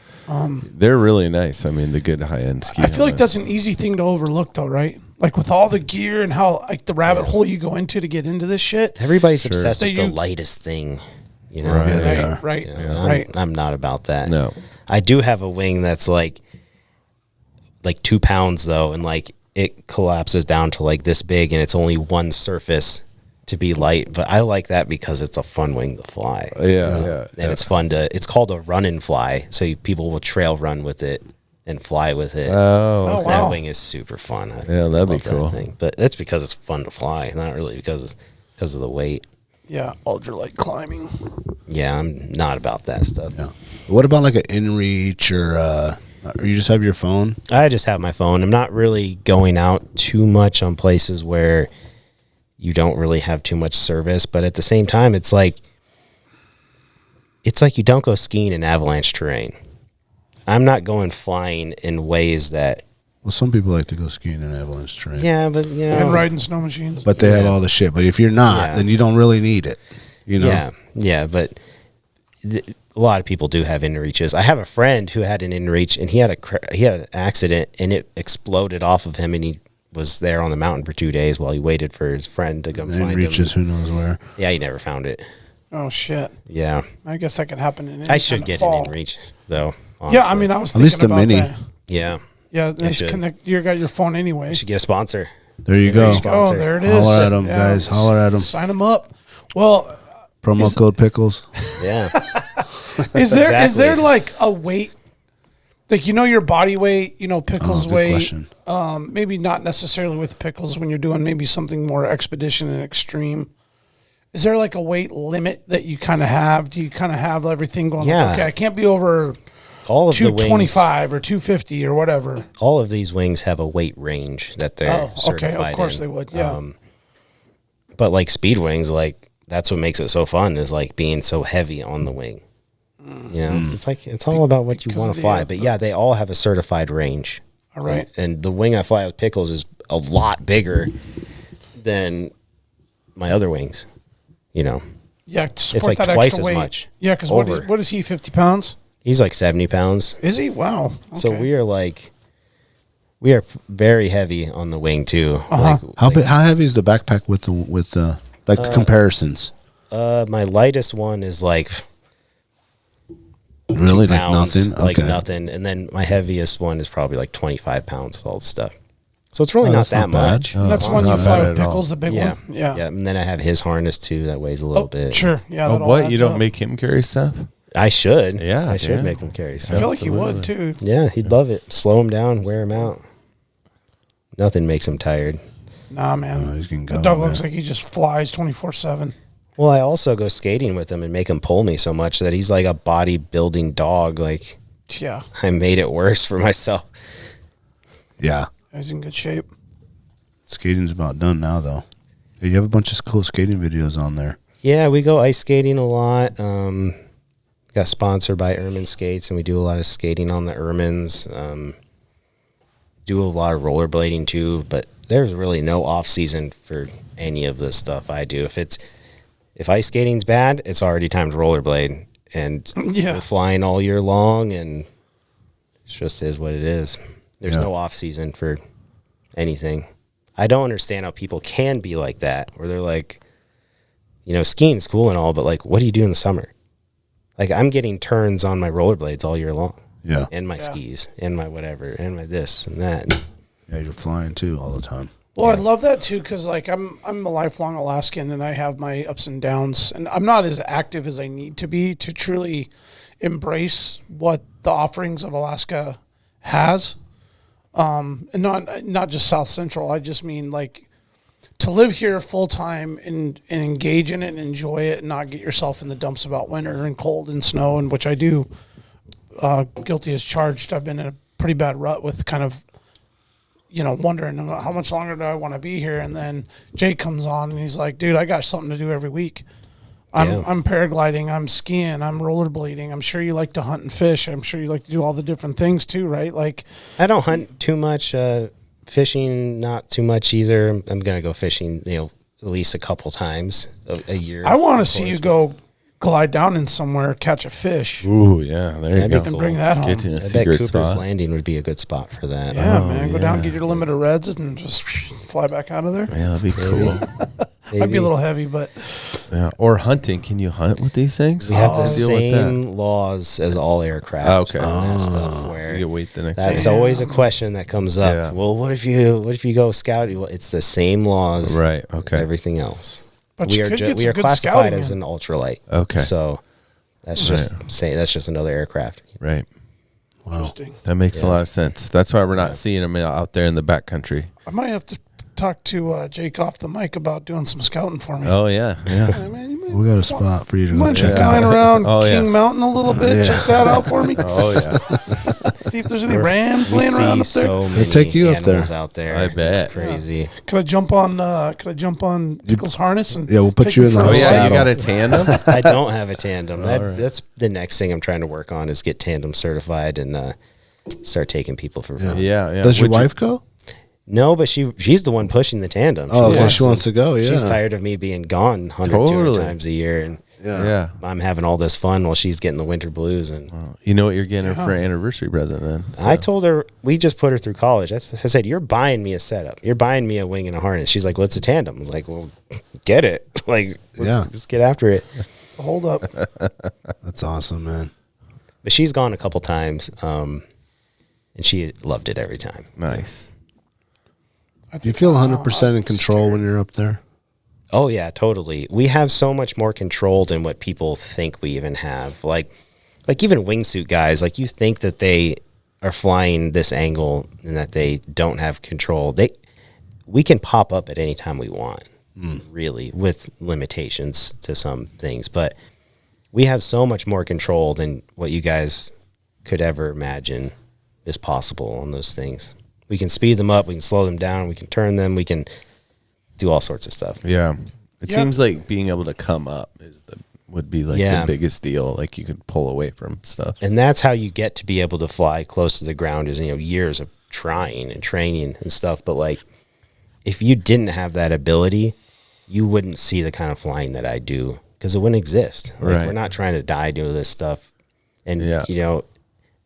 They're really nice. I mean, the good high-end ski I feel like helmets. that's an easy thing to overlook, though, right? Like with all the gear and how like the rabbit hole you go into to get into this shit. Everybody's obsessed They with the do- lightest thing, you know. Right. Yeah, they Right, are. right, You know, right. I'm not about that. No. I do have a wing that's like 2 pounds though, and like it collapses down to like this big, and it's only one surface to be light. But I like that because it's a fun wing to fly. Yeah. And it's fun to. It's called a run and fly, so people will trail run with it and fly with it. Oh, That wow. wing is super fun. Yeah, that'd be love that cool. thing. But that's because it's fun to fly, not really because of the weight. Yeah, ultralight climbing. Yeah, I'm not about that stuff. Yeah. What about like an inReach or you just have your phone? I just have my phone. I'm not really going out too much on places where you don't really have too much service, but at the same time, it's like you don't go skiing in avalanche terrain. I'm not going flying in ways that. Well, some people like to go skiing in avalanche terrain. Yeah, but you know. And riding snow machines. But they have all the shit. But if you're not, Yeah. then you don't really need it. You know? Yeah, but a lot of people do have inReaches. I have a friend who had an inReach, and he had an accident, and it exploded off of him, and he was there on the mountain for 2 days while he waited for his friend to come And find reaches him. who knows where. Yeah, he never found it. Oh shit! Yeah, I guess that could happen in. Any I should kind of get fall. an inReach though. Yeah, I honestly. mean, I was At least thinking the about mini. that. Yeah, Yeah, they should. connect. You got your phone anyway. I should get a sponsor. There you go. Inreach. Oh, sponsor. there it is. Holler at 'em, guys. Holler at 'em. Sign them up. Well, Promo code Pickles. Yeah, is there Exactly. like a weight? Like your body weight, Pickles good weight. question. Maybe not necessarily with Pickles when you're doing maybe something more expedition and extreme. Is there like a weight limit that you kind of have? Do you kind of have everything going? Yeah. Like, okay, I can't be over all of the wings. 225 or 250 or whatever. All of these wings have a weight range that they're Oh, okay. certified Of course in. they would. Yeah. But like speed wings, like that's what makes it so fun, is like being so heavy on the wing. You know, it's like it's all about what you Because want of to the, fly. But yeah, they all have a certified range. All right. And the wing I fly with Pickles is a lot bigger than my other wings. You know, Yeah, to support like that twice extra as weight. much. Yeah, because Over. what is he? 50 pounds? he's like 70 pounds. Is he? Wow. So Okay. we are very heavy on the wing too. Uh-huh. How heavy is the backpack with the comparisons? My lightest one is like Really, 2 like pounds, nothing. Okay. like nothing. And then my heaviest one is probably like 25 pounds with all the stuff. So it's really Oh, not that's that not bad. much. That's Oh, one you not fly bad with at all. Pickles, the big Yeah. one. Yeah. Yeah. And then I have his harness too that weighs a little bit. Sure. Yeah. that all What? You adds don't up. make him carry stuff? I should. Yeah, I should yeah. make him carry I stuff. feel like he would too. Yeah, he'd love it. Slow him down, wear him out. Nothing makes him tired. Nah, man. Oh, he's getting The going, dog man. looks like he just flies 24/7. Well, I also go skating with him and make him pull me so much that he's like a bodybuilding dog. Like, Yeah. I made it worse for myself. Yeah. He's in good shape. Skating's about done now, though. You have a bunch of cool skating videos on there. Yeah, we go ice skating a lot. Got sponsored by Ermin Skates, and we do a lot of skating on the Ermins. Do a lot of rollerblading too, but there's really no off season for any of this stuff I do. If ice skating's bad, it's already time to rollerblade, and Yeah. we're flying all year long, and it just is what it is. There's Yeah. no off season for anything. I don't understand how people can be like that, where they're like, you know, skiing's cool and all, but like, what do you do in the summer? Like, I'm getting turns on my rollerblades all year long. Yeah. And my skis and my whatever and my this and that. Yeah, you're flying too all the time. Well, I love that too, because like I'm a lifelong Alaskan, and I have my ups and downs, and I'm not as active as I need to be to truly embrace what the offerings of Alaska has, and not just South Central. I just mean like to live here full time and engage in it and enjoy it, and not get yourself in the dumps about winter and cold and snow, and which I do. Guilty as charged. I've been in a pretty bad rut with kind of, you know, wondering how much longer do I want to be here. And then Jake comes on and he's like, dude, I got something to do every week. I'm paragliding, I'm skiing, I'm rollerblading. I'm sure you like to hunt and fish. I'm sure you like to do all the different things too, right? Like, I don't hunt too much, fishing, not too much either. I'm going to go fishing, you know, at least a couple times a year. I want to see you go glide down in somewhere, catch a fish. Ooh, yeah, there you go. And bring that home. Get in a I bet secret Cooper's spot. Landing would be a good spot for that. Yeah, man. Go down, get your limit of reds, and just fly back out of there. Yeah, that'd be cool. Might be a little heavy, but Yeah, or hunting. Can you hunt with these things? We have the Deal with same that. laws as all aircraft. Okay. And that stuff where You wait the next that's day. always a question that comes up. Yeah. Well, what if you go scouting? Well, it's the same laws. Right. as Okay. everything else. But we you are could get we some are good classified scouting as in. an ultralight. Okay. So that's that's just another aircraft. Right. Interesting. That makes a lot of sense. That's why we're not seeing them out there in the backcountry. I might have to talk to Jake off the mic about doing some scouting for me. Oh yeah, yeah. Hey, man, you might, We got a spot for you to you go mind check flying out. around Oh, King yeah. Mountain a little bit? Check that out for me. Oh yeah. See if there's any rams We laying around see up there. so many take you up there. animals out there. I bet. It's crazy. Could I jump on Pickles' harness and Yeah, we'll put take you me in for the a Oh yeah, ride? you got a tandem. I don't have a tandem. right. That's the next thing I'm trying to work on is get tandem certified and start taking people for fun. Yeah, yeah. Does your Would you- wife go? No, but she's the one pushing the tandem. Oh, okay. She wants to go. Yeah. She's tired of me being gone 100, 200 Totally. times a year, and Yeah. I'm having all this fun while she's getting the winter blues. And You know what you're getting her for an anniversary present then. So. I told her, we just put her through college. I said, you're buying me a setup. You're buying me a wing and a harness. She's like, well, it's a tandem. I was like, well, get it. Like, let's get after it. It's a hold up. That's awesome, man. But she's gone a couple times, and she loved it every time. Nice. Do you feel 100% in control when you're up there? Oh yeah, totally. We have so much more control than what people think we even have. Like even wingsuit guys, like you think that they are flying this angle and that they don't have control. We can pop up at any time we want, really, with limitations to some things. But we have so much more control than what you guys could ever imagine is possible on those things. We can speed them up, we can slow them down, we can turn them, we can do all sorts of stuff. Yeah. It Yeah. seems like being able to come up would be like Yeah. the biggest deal. Like you could pull away from stuff. And that's how you get to be able to fly close to the ground is, years of trying and training and stuff. But like, if you didn't have that ability, you wouldn't see the kind of flying that I do because it wouldn't exist. Like, Right. We're not trying to die doing this stuff. And, Yeah.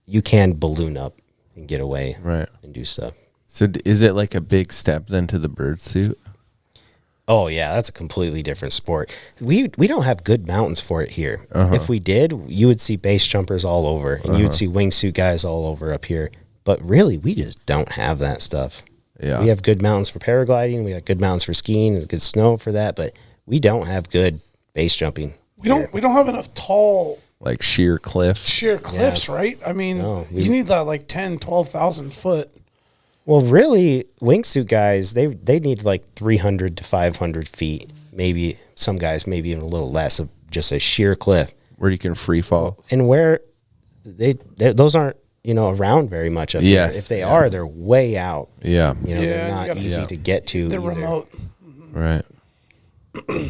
you can balloon up and get away Right. and do stuff. So is it like a big step then to the bird suit? Oh yeah, that's a completely different sport. We don't have good mountains for it here. If we did, you would see base jumpers all over, and you would see wingsuit guys all over up here. But really, we just don't have that stuff. Yeah. We have good mountains for paragliding. We have good mountains for skiing and good snow for that. But we don't have good base jumping. We don't have enough tall Like sheer cliff. sheer cliffs, right? I mean, No, you need that like 10, 12,000 foot. Well, really, wingsuit guys they need like 300 to 500 feet. Maybe some guys maybe even a little less of just a sheer cliff. Where you can free fall. And where those aren't around very much up here. Yes, If they yeah. are, they're way out. Yeah. Yeah, They're you not gotta- easy to get to. They're either. remote. Right.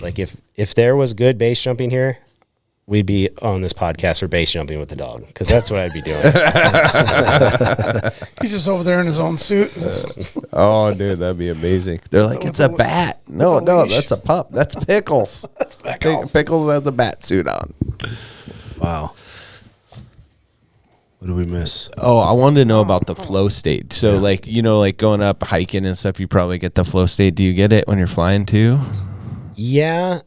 Like if there was good base jumping here, we'd be on this podcast for base jumping with the dog because that's what I'd be doing. He's just over there in his own suit. Just- Oh, dude, that'd be amazing. They're like, it's a bat. No, with a no, leash. that's a pup. That's Pickles. That's Pickles. Pickles has a bat suit on. Wow. What did we miss? Oh, I wanted to know about the flow state. So, like, you know, like going up hiking and stuff, you probably get the flow state. Do you get it when you're flying too? Yeah.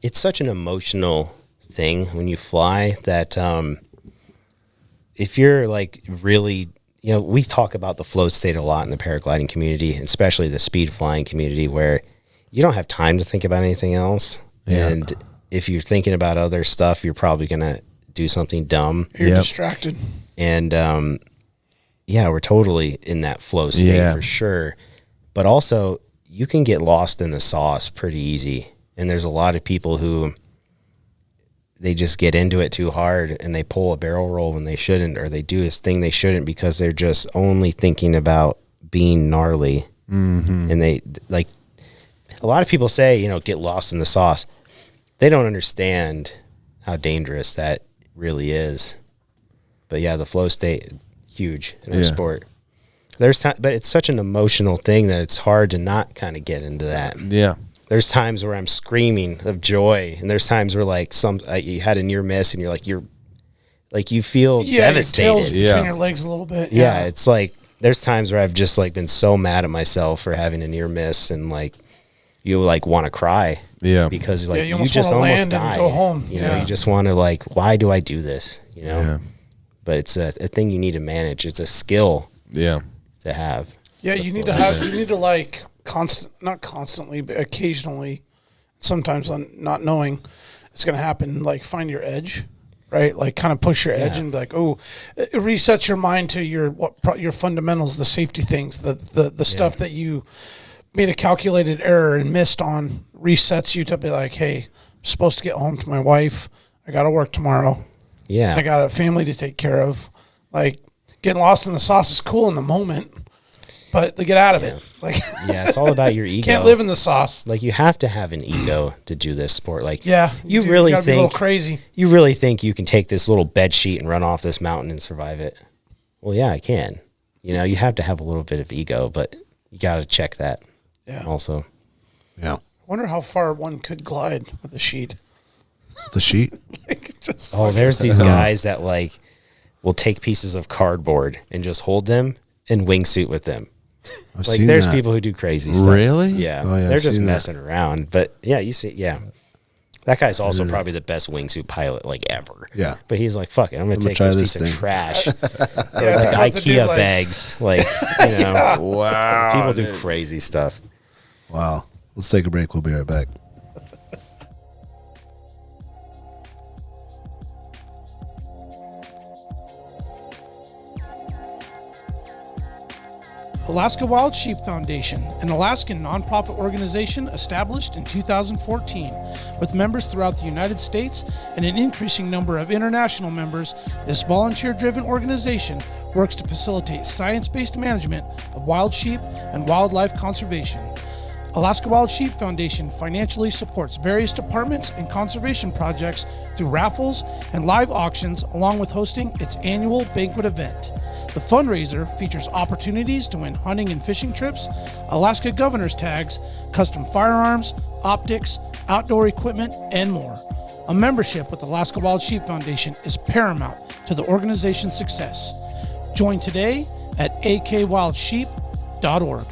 It's such an emotional thing when you fly that if you're like really, you know, we talk about the flow state a lot in the paragliding community, especially the speed flying community, where you don't have time to think about anything else. Yeah. And if you're thinking about other stuff, you're probably going to do something dumb. You're distracted. And yeah, we're totally in that flow state for sure. But also, you can get lost in the sauce pretty easy. And there's a lot of people who they just get into it too hard and they pull a barrel roll when they shouldn't, or they do this thing they shouldn't because they're just only thinking about being gnarly. Mm-hmm. And they, like, a lot of people say, you know, get lost in the sauce. They don't understand how dangerous that really is. But yeah, the flow state, huge in our sport. There's time, but it's such an emotional thing that it's hard to not kind of get into that. Yeah. There's times where I'm screaming of joy, and there's times where like you had a near miss, and you're like you feel devastated. Your tail's between your legs a little bit. Yeah, it's like there's times where I've just like been so mad at myself for having a near miss, and like you like want to cry. Yeah, because like you just almost died. Go home. You know, you just want to like, why do I do this? You know, but it's a thing you need to manage. It's a skill. Yeah. To have. Yeah, you need to like not constantly, but occasionally, sometimes on not knowing it's going to happen, like find your edge, right? Like kind of push your edge and be like, oh, it resets your mind to your fundamentals, the safety things, the stuff that you made a calculated error and missed on, resets you to be like, hey, I'm supposed to get home to my wife. I got to work tomorrow. Yeah. I got a family to take care of. Like, getting lost in the sauce is cool in the moment, but to get out of it. Like, it's all about your ego. Can't live in the sauce. Like, you have to have an ego to do this sport. Like, you really think be a little crazy. You really think you can take this little bed sheet and run off this mountain and survive it? Well, yeah, I can. You know, you have to have a little bit of ego, but you got to check that. Yeah. Also. Yeah. I wonder how far one could glide with a sheet. The sheet? Like, just there's these guys that like will take pieces of cardboard and just hold them and wingsuit with them. I've like seen there's that. people who do crazy stuff. Really? Yeah. Oh, yeah, they're I've just seen messing around. But yeah, you see, that guy's also probably the best wingsuit pilot like ever. Yeah. But he's like, fuck it, I'm gonna take try this this piece thing. of trash. Or that's like what IKEA like. bags. Like, you know. Wow. People do crazy stuff. Wow. Let's take a break. We'll be right back. Alaska Wild Sheep Foundation, an Alaskan nonprofit organization established in 2014. With members throughout the United States and an increasing number of international members, this volunteer-driven organization works to facilitate science-based management of wild sheep and wildlife conservation. Alaska Wild Sheep Foundation financially supports various departments and conservation projects through raffles and live auctions, along with hosting its annual banquet event. The fundraiser features opportunities to win hunting and fishing trips, Alaska Governor's tags, custom firearms, optics, outdoor equipment, and more. A membership with Alaska Wild Sheep Foundation is paramount to the organization's success. Join today at akwildsheep.org.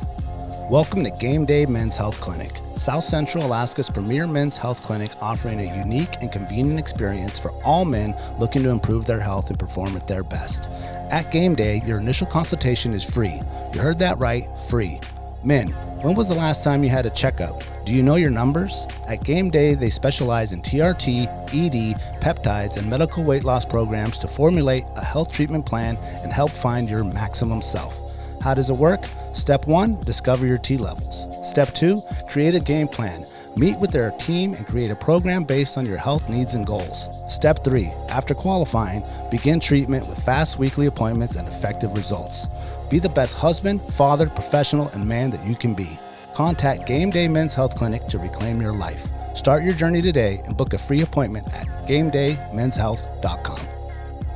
Welcome to Game Day Men's Health Clinic, South Central Alaska's premier men's health clinic, offering a unique and convenient experience for all men looking to improve their health and perform at their best. At Game Day, your initial consultation is free. You heard that right, free. Men, when was the last time you had a checkup? Do you know your numbers? At Game Day, they specialize in TRT, ED, peptides, and medical weight loss programs to formulate a health treatment plan and help find your maximum self. How does it work? Step 1, discover your T levels. Step 2, create a game plan. Meet with their team and create a program based on your health needs and goals. Step 3, after qualifying, begin treatment with fast weekly appointments and effective results. Be the best husband, father, professional, and man that you can be. Contact Game Day Men's Health Clinic to reclaim your life. Start your journey today and book a free appointment at GameDayMen'sHealth.com.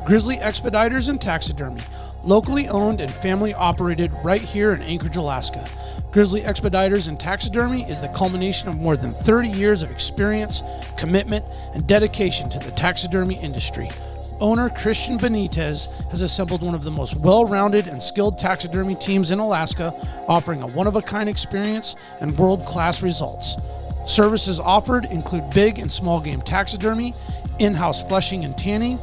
Grizzly Expeditors and Taxidermy, locally owned and family operated right here in Anchorage, Alaska. Grizzly Expeditors and Taxidermy is the culmination of more than 30 years of experience, commitment, and dedication to the taxidermy industry. owner Christian Benitez has assembled one of the most well-rounded and skilled taxidermy teams in Alaska, offering a one-of-a-kind experience and world-class results. Services offered include big and small game taxidermy, in-house fleshing and tanning,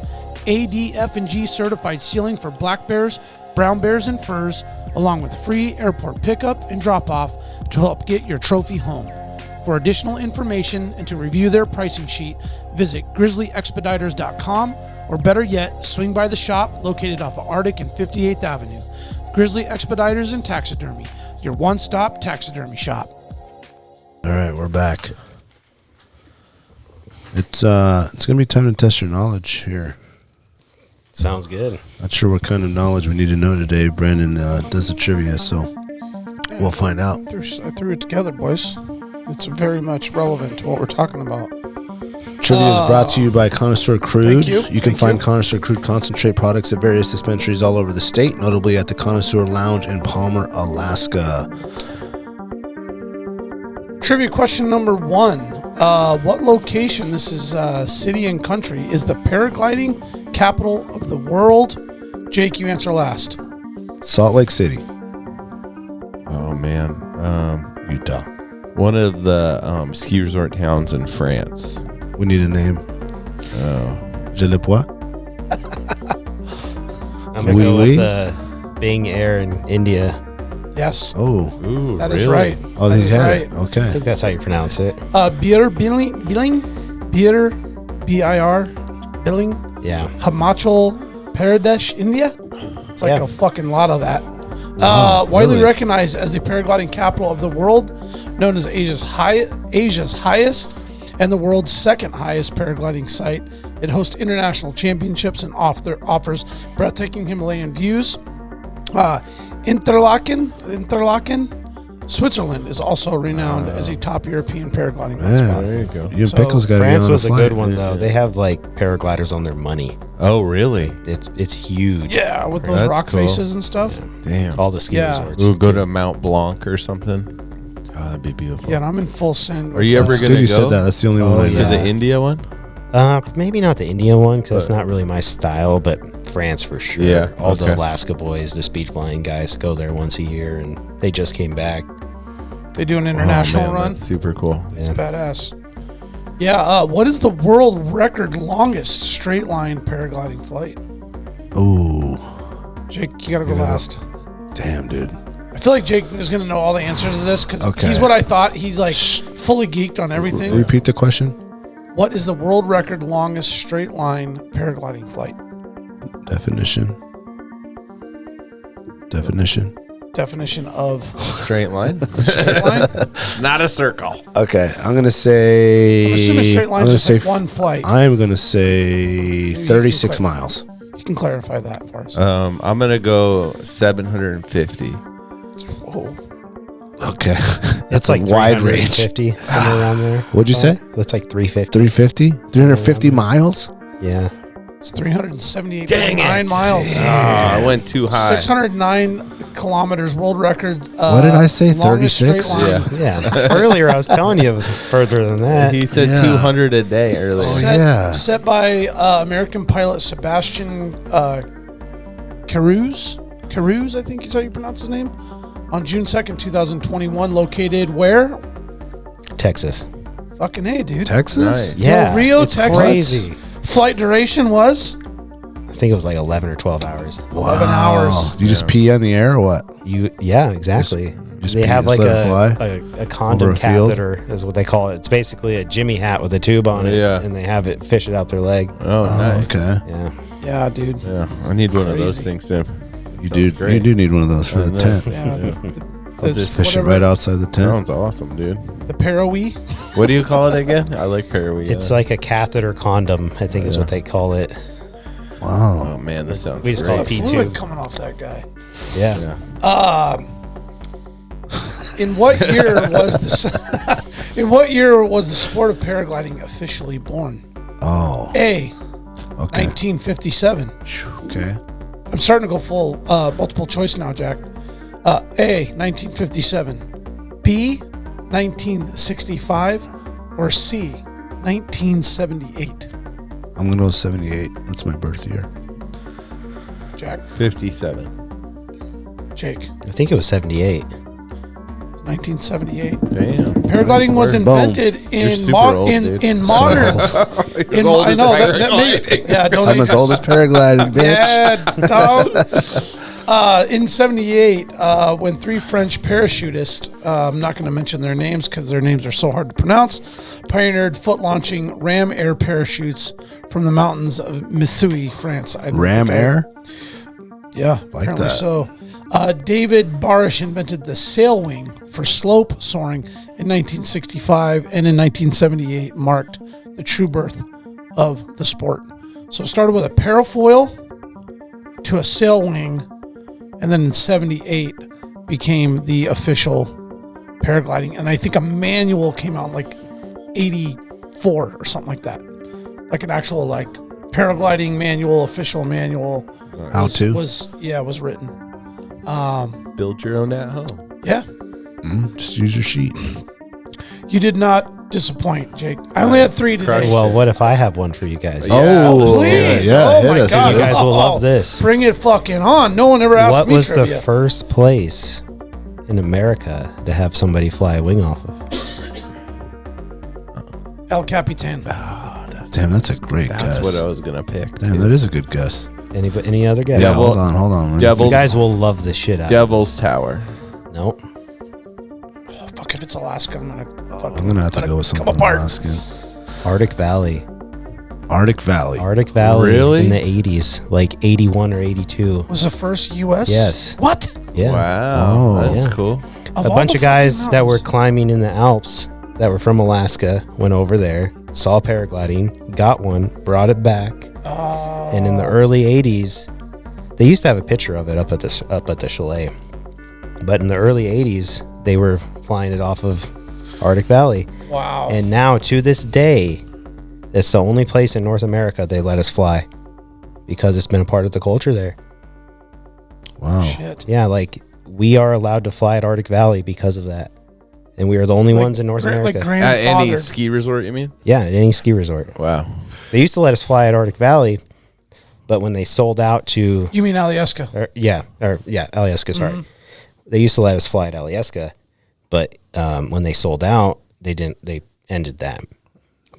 ADF&G certified sealing for black bears, brown bears, and furs, along with free airport pickup and drop-off to help get your trophy home. For additional information and to review their pricing sheet, visit grizzlyexpeditors.com, or better yet, swing by the shop located off of Arctic and 58th Avenue. Grizzly Expeditors and Taxidermy, your one-stop taxidermy shop. All right, we're back. It's gonna be time to test your knowledge here. Sounds good. Not sure what kind of knowledge we need to know today. Brandon does the trivia, so we'll find out. I threw it together, boys. It's very much relevant to what we're talking about. Trivia is brought to you by Connoisseur Crude. Thank you. can find Connoisseur Crude concentrate products at various dispensaries all over the state, notably at the Connoisseur Lounge in Palmer, Alaska. Trivia question number 1. What location, this is city and country, is the paragliding capital of the world? Jake, you answer last. Salt Lake City, Oh man, Utah. one of the ski resort towns in France. We need a name. Je le pois. I'm going to go with Bing Air in India. Yes, Oh, Ooh, that is right. oh, That they is had right. it. I Okay. think that's how you pronounce it. Bir, Billing, Bir, B-I-R, Billing, Yeah. Himachal Pradesh, India. It's like Yeah. a fucking lot of that. Wow, Widely really? recognized as the paragliding capital of the world, known as Asia's highest and the world's second highest paragliding site. It hosts international championships and offers breathtaking Himalayan views. Interlaken, Switzerland is also renowned as a top European paragliding hotspot. There you go. You and So, Pickles got to be France on was a a flight. good one, though. They have, like, paragliders on their money. Oh really? It's huge. Yeah, with those That's rock cool. faces and stuff. Damn. All the ski Yeah. resorts. We'll go to Mount Blanc or something. Oh, that'd be beautiful. Yeah, and I'm in full send. Are you ever That's gonna good you go said that. That's the only one I to know. the India one? Maybe not the India one, because that's not really my style, but France for sure. Yeah, All the okay. Alaska boys, the speed flying guys, go there once a year, and they just came back. They do an international Oh, man, run. that's super cool. Yeah. Badass. Yeah, what is the world record longest straight line paragliding flight? Oh, Jake, you gotta go last. damn, dude. I feel like Jake is gonna know all the answers to this because Okay. he's what I thought. He's like fully geeked on everything. Repeat the question. What is the world record longest straight line paragliding flight? Definition. Definition of Straight line? straight line? Not a circle. Okay, I'm gonna say. I'm assuming straight I'm line's gonna just say like one flight. I'm gonna say you 36 can miles. You can clarify that for us. I'm gonna go 750. Whoa. Okay, It's that's a like wide range. 350, somewhere around there. What'd you say? That's like 350. 350? 350 miles? Yeah. It's 378.9 miles. I went too high. 609 kilometers world record. What did I say, longest 36? straight line. Yeah. Yeah. Earlier, I was telling you it was further than that. He said Yeah. 200 a day earlier. Oh, Set, yeah. set by American pilot Sebastian Caruso, I think is how you pronounce his name, on June 2nd, 2021, located where? Texas. Fucking A, dude. Texas? Nice. Yeah. Rio, it's Texas. crazy. Flight duration was I think it was like 11 or 12 hours. 11 hours. Do you just pee on the air or what? Yeah, exactly. Just They pee, have just like let it fly a condom over a field? catheter is what they call it. It's basically a Jimmy hat with a tube on it, Yeah. and they have it fish it out their leg. Oh, nice. Okay. Yeah. Yeah, dude. Yeah, I need one of those Crazy. things, Tim. You Sounds do. great. You do need one of those for I the know. tent. Yeah. I'll just Fish it whatever- right outside the tent. Sounds awesome, dude. The Parawe. What do you call it again? I like Paragliding. It's like a catheter condom, I think is what they call it. Wow. Oh man, this sounds We just great. call The it fluid P2. coming off that guy. Yeah. In what year was in what year was the sport of paragliding officially born? Oh. A. Okay. 1957. Okay. I'm starting to go full multiple choice now, Jack. A. 1957. B. 1965. Or C. 1978. I'm going to go 78. That's my birth year. Jack, 57. Jake, I think it was 78. 1978. Damn. Paragliding was invented in super old, dude. in modern. As old as paragliding. Yeah, don't I'm as old as paragliding, bitch. Yeah, in 78, when 3 French parachutists, I'm not going to mention their names because their names are so hard to pronounce, pioneered foot-launching ram air parachutes from the mountains of Missouis, France. Ram air? Yeah, Like apparently that. so. David Barish invented the sail wing for slope soaring in 1965, and in 1978 marked the true birth of the sport. So it started with a parafoil to a sail wing, and then in 78 became the official paragliding. And I think a manual came out in like 84 or something like that. Like an actual like paragliding manual, official manual. How to? Was written. Build your own at home. Yeah. Just use your sheet. You did not disappoint, Jake. I only had 3 today. Crushed. Well, what if I have one for you guys? Oh, Please. yeah, Oh, hit my us. God. You guys will love this. Bring it fucking on. No one ever asked What me was the trivia. first place in America to have somebody fly a wing off of? El Capitan. Damn, that's a great That's guess. what I was gonna pick. Damn, dude. that is a good guess. Any other guys? Yeah, Devil- hold on. Devil- You guys will love this shit out. Devil's Tower. No. Oh, fuck, if it's Alaska, I'm going to fucking... I'm gonna have to go with something Alaskan. Arctic Valley. Arctic Valley. Arctic Valley Really? in the 80s, like 81 or 82. Was the first U.S.? Yes. What? Yeah. Wow, Oh. that's Yeah. cool. Of A all bunch the of guys fucking that were mountains. climbing in the Alps that were from Alaska went over there, saw paragliding, got one, brought it back, and in the early 80s, they used to have a picture of it up at the chalet. But in the early 80s, they were flying it off of Arctic Valley. Wow. And now, to this day, it's the only place in North America they let us fly because it's been a part of the culture there. Wow. Shit. Yeah, like we are allowed to fly at Arctic Valley because of that. And we are the only ones in North Like America. At grandfather. any ski resort, you mean? Yeah, at any ski resort. Wow. They used to let us fly at Arctic Valley, but when they sold out to You mean Alyeska? Alyeska, sorry. They used to let us fly at Alyeska, but when they sold out, they ended that.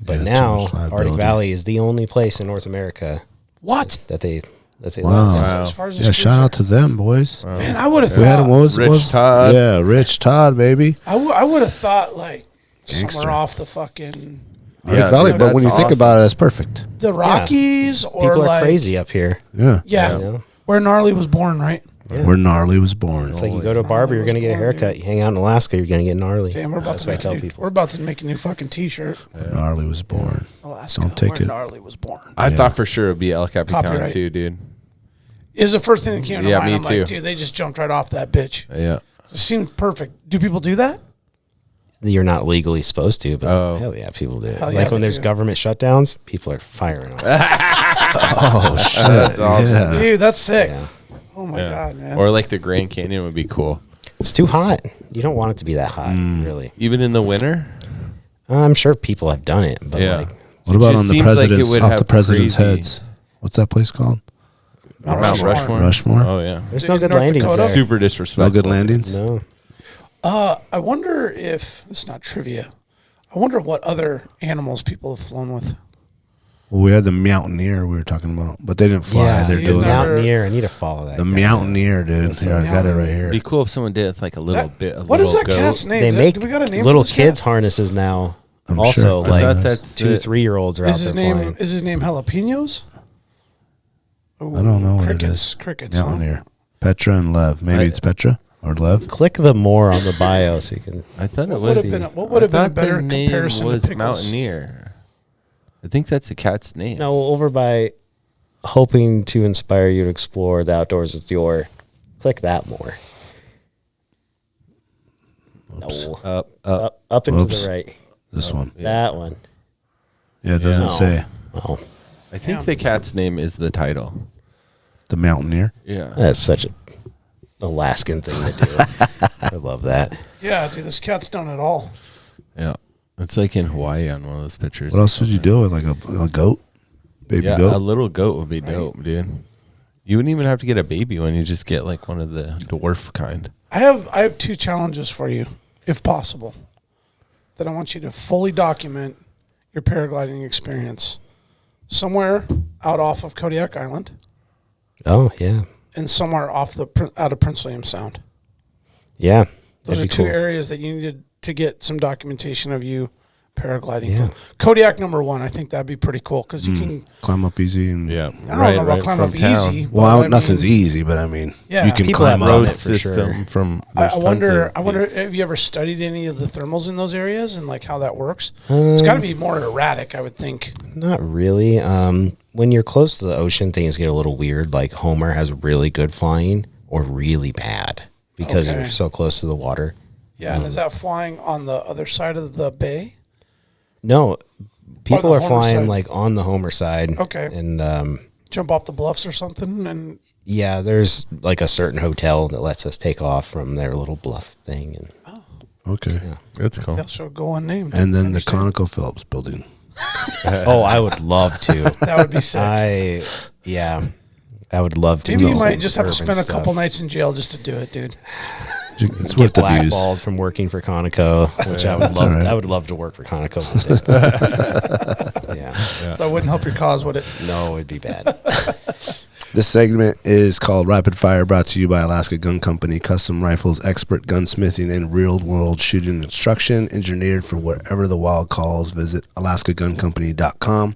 But Yeah, too now much liability. Arctic Valley is the only place in North America What? that they Wow. let us. Wow. As far as the Yeah, ski shout out resort. to them, boys. Man, I would have We had him. thought... What was Rich Todd. Yeah, Rich Todd, baby. I would have thought, like, Gangster. somewhere off the fucking... Arctic Yeah, Valley, dude, but when you that's think awesome. about it, that's perfect. The Rockies or People are like... crazy up here. Yeah. Yeah. You know? Where Gnarly was born, right? Where Gnarly was born. It's like you go to a barber, you're going to get a haircut. You hang out in Alaska, you're going to get gnarly. Damn, we're about That's to what I make tell a new, people. we're about to make a new fucking T-shirt. Where Gnarly was born. Alaska, Don't take where it. Gnarly was born. I thought for sure it'd be El Capitan Copyright. too, dude. Is the first thing that came to Yeah, mind. me I'm too. like, dude, they just jumped right off that bitch. Yeah. It seemed perfect. Do people do that? You're not legally supposed to, but Oh. hell yeah, people do. Hell yeah, Like when they there's do. government shutdowns, people are firing on. Oh, shit. That's awesome. Yeah. Dude, that's sick. Yeah. Oh my God, man. Or like the Grand Canyon would be cool. It's too hot. You don't want it to be that hot, really. Even in the winter? I'm sure people have done it, but Yeah. like, What about Just on the seems like it president's, would off have the president's crazy- heads? What's that place called? Mount Rushmore? Rushmore? Oh, yeah. there's Dude, no good North landings Dakota? there. Super No disrespectful. good landings? No. I wonder if it's not trivia. I wonder what other animals people have flown with. Well, we had the Mountaineer we were talking about, but they didn't fly. Yeah, They're he's doing not- it. Mountaineer. I need to follow that. The guy. Mountaineer, dude. Here, I got it right here. It'd be cool if someone did it like a little bit. A What is little that goat. cat's name? They Do make we got a name little for this kids cat? harnesses now. I'm Also, sure. I like thought that's 2 the- 3-year-olds are out Is his there name? flying. Is his name Jalapenos? I don't know what it Crickets. is. Crickets. huh? Mountaineer. Petra and Lev. Maybe it's Petra or Lev. Click the more on the bio so you can. I thought it What was. would have been? What would have been a I thought better the name comparison was to Pickles? Mountaineer. I think that's the cat's name. No, over by hoping to inspire you to explore the outdoors with your. Click that more. No. Up and to Oops. the right. This one. That one. Yeah, it doesn't No. say. Oh, I think the cat's name is the title. The Mountaineer. Yeah. that's such a Alaskan thing to do. I love that. Yeah, dude, this cat's done it all. Yeah. It's like in Hawaii on one of those pictures. What else would you do with like a goat? Baby Yeah, goat. a little goat would be dope, dude. You wouldn't even have to get a baby one. You just get like one of the dwarf kind. I have 2 challenges for you, if possible, that I want you to fully document your paragliding experience. Somewhere out off of Kodiak Island Oh, yeah. and somewhere out of Prince William Sound. Yeah. Those are that'd be 2 cool. areas that you needed to get some documentation of you paragliding Yeah. from. Kodiak number 1, I think that'd be pretty cool because you can. Climb up easy. And I don't know about climb up easy. Well, but nothing's mean, easy, but I mean, Yeah. you can People climb have up. road Road it for system sure. from. I there's tons wonder. of I wonder. peaks. Have you ever studied any of the thermals in those areas and like how that works? It's got to be more erratic, I would think. Not really. When you're close to the ocean, things get a little weird. Like Homer has really good flying or really bad because Okay. you're so close to the water. Yeah, and is that flying on the other side of the bay? No, people the are Homer flying side. like on the Homer side. Okay. And Jump off the bluffs or something, and yeah, there's like a certain hotel that lets us take off from their little bluff thing. And Okay. That's cool. they'll show go unnamed. And then the ConocoPhillips building. oh, I would love to. That would be sick. I would love to. Maybe do you might some just have to urban spend a stuff. couple nights in jail just to do it, dude. It's Get worth the views. blackballed from working for Conoco, which I would love. all right. I would love to work for Conoco. yeah. So that wouldn't help your cause, would it? No, it'd be bad. This segment is called Rapid Fire, brought to you by Alaska Gun Company. Custom rifles, expert gunsmithing, and real-world shooting instruction, engineered for whatever the wild calls. Visit alaskaguncompany.com.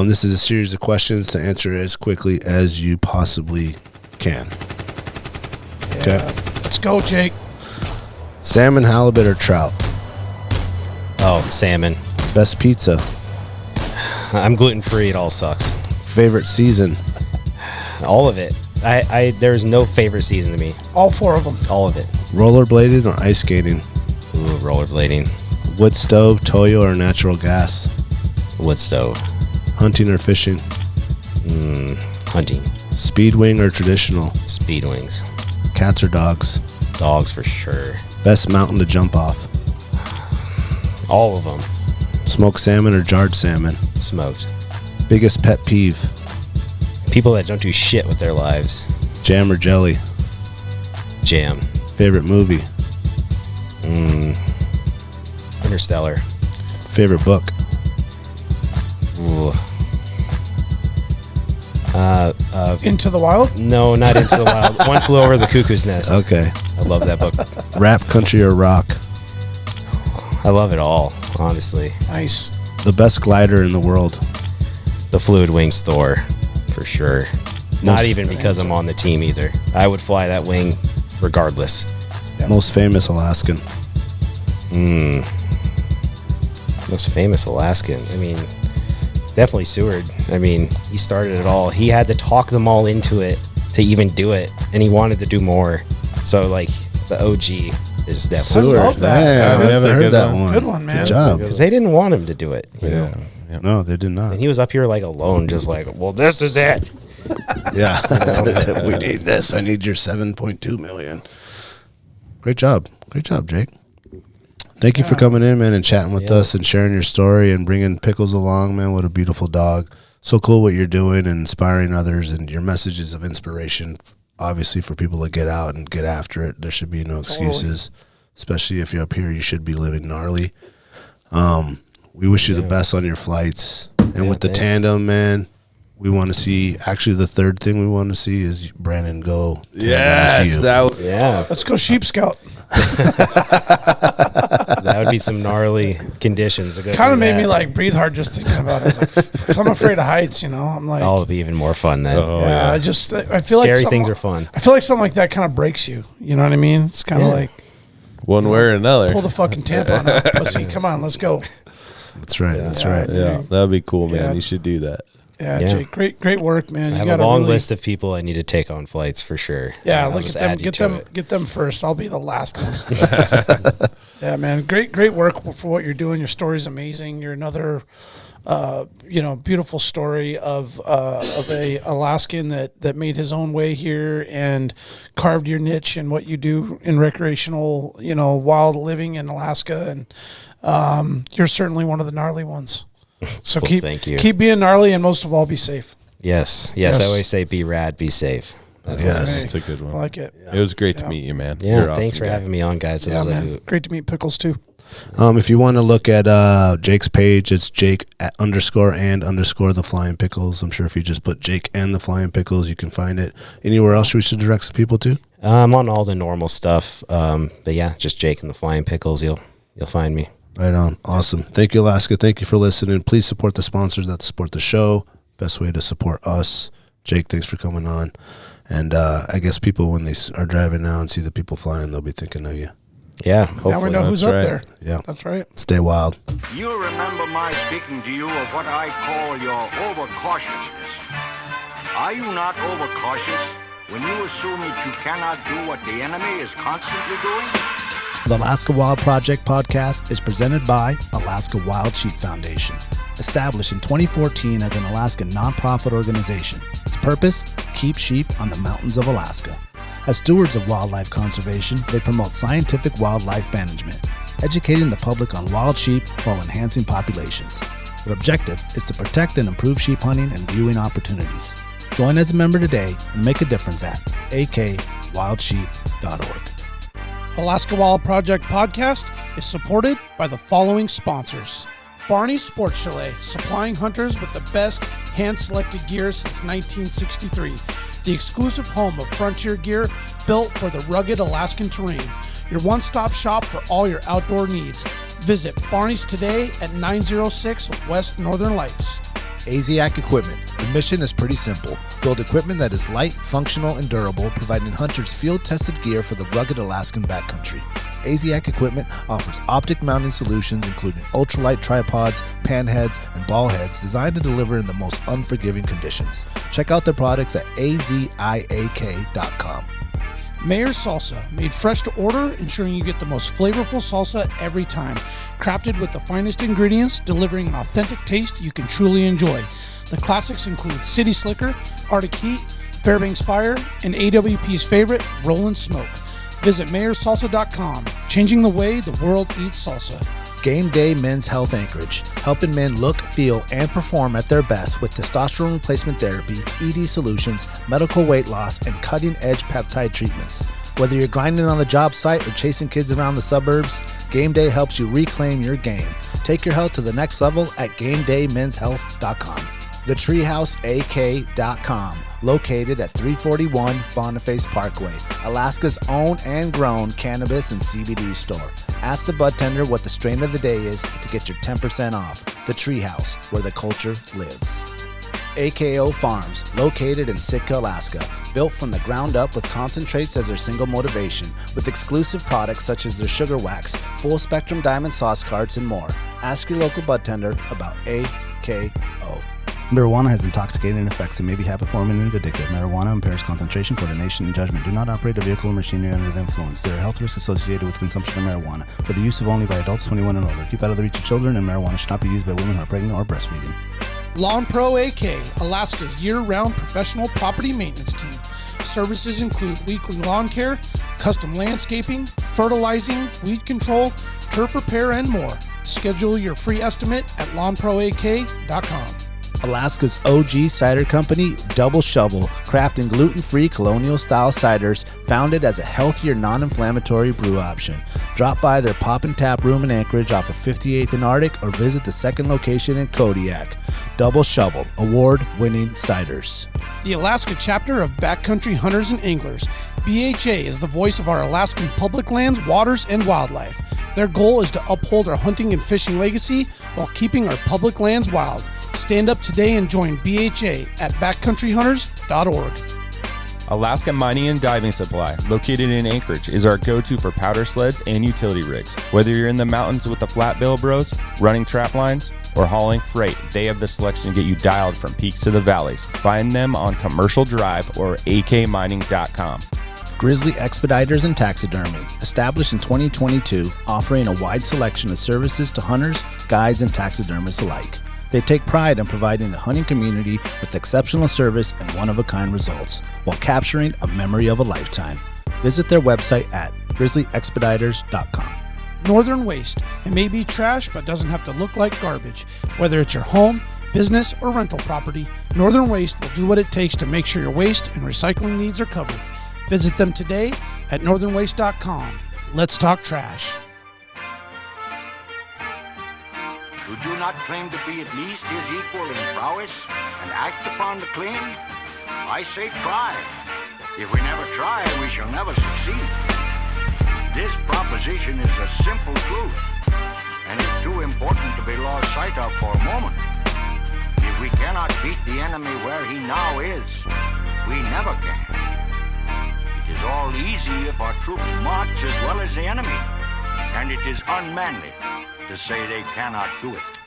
This is a series of questions to answer as quickly as you possibly can. Okay. Let's go, Jake. Salmon, halibut, or trout? Oh, salmon. Best pizza? I'm gluten free. It all sucks. Favorite season? All of it. There's no favorite season to me. All 4 of them. All of it. Rollerblading or ice skating? Ooh, rollerblading. Wood stove, toyo, or natural gas? Wood stove. Hunting or fishing? Hunting. Speedwing or traditional? Speed wings. Cats or dogs? Dogs for sure. Best mountain to jump off? All of them. Smoked salmon or jarred salmon? Smoked. Biggest pet peeve? People that don't do shit with their lives. Jam or jelly? Jam. Favorite movie? Interstellar. Favorite book? Ooh. Into the Wild. No, not Into the Wild. One Flew Over the Cuckoo's Nest. Okay. I love that book. Rap, country, or rock? I love it all, honestly. Nice. The best glider in the world? The FluidWing Thor, for sure. Not even because I'm on the team either. I would fly that wing regardless. Most famous Alaskan? Most famous Alaskan. I mean, definitely Seward. I mean, he started it all. He had to talk them all into it to even do it, and he wanted to do more. So, like, the OG is definitely Seward. love that. Man, we That's haven't a heard good that one. one. Good one, man. Good job. because they didn't want him to do it. You know? No, they did not. And he was up here like alone, just like, well, this is it. Yeah. We need this. I need your 7.2 million. Great job. Great job, Jake. Thank you for coming in, man, and chatting with us and sharing your story and bringing Pickles along, man. What a beautiful dog. So cool what you're doing and inspiring others, and your messages of inspiration, obviously, for people to get out and get after it. There should be no excuses, especially if you're up here. You should be living gnarly. We wish you the best on your flights. And with the thanks. Tandem, man, we want to see, actually, the third thing we want to see is Brandon go. Tandem with Yes, you. that would. Yeah, Let's go Sheep Scout. that would be some gnarly conditions. Kind of made me like breathe hard just thinking about it. Like, 'cause I'm afraid of heights, you know. I'm like, Oh, it'd be even more fun then. I just I feel like Scary something- things are fun. I feel like something like that kind of breaks you. You know what I mean? It's kind of like One way or another. pull the fucking tampon out, pussy. Come on, let's go. That's right. That's right. Yeah, that'd be cool, man. Yeah. You should do that. Yeah, Yeah. Jake, great work, man. I You have got a long list of people I need to take on flights for sure. Yeah, I'll look just at them. add you Get to them. it. Get them first. I'll be the last one. Yeah, man. Great work for what you're doing. Your story's amazing. You're another, beautiful story of a Alaskan that made his own way here and carved your niche in what you do in recreational, wild living in Alaska. And you're certainly one of the gnarly ones. So Well, thank you. keep being gnarly, and most of all, be safe. Yes. I always say be rad, be safe. That's what I say. That's a good I one. like it. It was great to meet you, man. Yeah, You're thanks awesome for guy. having me on, guys. Yeah, man. Great to meet Pickles too. If you want to look at Jake's page, it's Jake _ the Flying Pickles. I'm sure if you just put Jake and the Flying Pickles, you can find it. Anywhere else we should direct some people to? I'm on all the normal stuff. But yeah, just Jake and the Flying Pickles. You'll find me. Right on. Awesome. Thank you, Alaska. Thank you for listening. Please support the sponsors that support the show. Best way to support us. Jake, thanks for coming on. And I guess people, when they are driving now and see the people flying, they'll be thinking of you. Yeah, Now we hopefully. know who's That's up right. there. Yeah. That's right. Stay wild. You remember my speaking to you of what I call your overcautiousness. Are you not overcautious when you assume that you cannot do what the enemy is constantly doing? The Alaska Wild Project podcast is presented by Alaska Wild Sheep Foundation. Established in 2014 as an Alaska nonprofit organization, its purpose, keep sheep on the mountains of Alaska. As stewards of wildlife conservation, they promote scientific wildlife management, educating the public on wild sheep while enhancing populations. Their objective is to protect and improve sheep hunting and viewing opportunities. Join as a member today and make a difference at akwildsheep.org. Alaska Wild Project podcast is supported by the following sponsors. Barney's Sports Chalet, supplying hunters with the best hand-selected gear since 1963. The exclusive home of frontier gear built for the rugged Alaskan terrain. Your one-stop shop for all your outdoor needs. Visit Barney's today at 906 West Northern Lights. AZAC Equipment. The mission is pretty simple. Build equipment that is light, functional, and durable, providing hunters field-tested gear for the rugged Alaskan backcountry. AZAC Equipment offers optic mounting solutions including ultralight tripods, pan heads, and ball heads designed to deliver in the most unforgiving conditions. Check out their products at aziak.com. Mayor's Salsa, made fresh to order, ensuring you get the most flavorful salsa every time. Crafted with the finest ingredients, delivering an authentic taste you can truly enjoy. The classics include City Slicker, Arctic Heat, Fairbanks Fire, and AWP's favorite, Rollin' Smoke. Visit mayorsalsa.com, changing the way the world eats salsa. Game Day Men's Health Anchorage, helping men look, feel, and perform at their best with testosterone replacement therapy, ED solutions, medical weight loss, and cutting-edge peptide treatments. Whether you're grinding on the job site or chasing kids around the suburbs, Game Day helps you reclaim your game. Take your health to the next level at GameDayMen'sHealth.com. TheTreehouseAK.com, located at 341 Boniface Parkway, Alaska's own and grown cannabis and CBD store. Ask the bud tender what the strain of the day is to get your 10% off. The Treehouse, where the culture lives. AKO Farms, located in Sitka, Alaska, built from the ground up with concentrates as their single motivation, with exclusive products such as their sugar wax, full spectrum diamond sauce carts, and more. Ask your local bud tender about AKO. Marijuana has intoxicating effects and may be habit-forming and addictive. Marijuana impairs concentration, coordination, and judgment. Do not operate a vehicle or machinery under the influence. There are health risks associated with consumption of marijuana. For the use of only by adults 21 and older. Keep out of the reach of children, and marijuana should not be used by women who are pregnant or breastfeeding. Lawn Pro AK, Alaska's year-round professional property maintenance team. Services include weekly lawn care, custom landscaping, fertilizing, weed control, turf repair, and more. Schedule your free estimate at lawnproak.com. Alaska's OG cider company, Double Shovel, crafting gluten-free colonial-style ciders founded as a healthier, non-inflammatory brew option. Drop by their Pop and Tap room in Anchorage off of 58th and Arctic or visit the second location in Kodiak. Double Shovel, award-winning ciders. The Alaska chapter of Backcountry Hunters and Anglers. BHA is the voice of our Alaskan public lands, waters, and wildlife. Their goal is to uphold our hunting and fishing legacy while keeping our public lands wild. Stand up today and join BHA at backcountryhunters.org. Alaska Mining and Diving Supply, located in Anchorage, is our go-to for powder sleds and utility rigs. Whether you're in the mountains with the flat bill bros, running trap lines, or hauling freight, they have the selection to get you dialed from peaks to the valleys. Find them on Commercial Drive or akmining.com. Grizzly Expeditors and Taxidermy, established in 2022, offering a wide selection of services to hunters, guides, and taxidermists alike. They take pride in providing the hunting community with exceptional service and one-of-a-kind results, while capturing a memory of a lifetime. Visit their website at grizzlyexpeditors.com. Northern Waste. It may be trash, but doesn't have to look like garbage. Whether it's your home, business, or rental property, Northern Waste will do what it takes to make sure your waste and recycling needs are covered. Visit them today at northernwaste.com. Let's talk trash. Should you not claim to be at least his equal in prowess and act upon the claim? I say try. If we never try, we shall never succeed. This proposition is a simple truth, and it's too important to be lost sight of for a moment. If we cannot beat the enemy where he now is, we never can. It is all easy if our troops march as well as the enemy, and it is unmanly to say they cannot do it.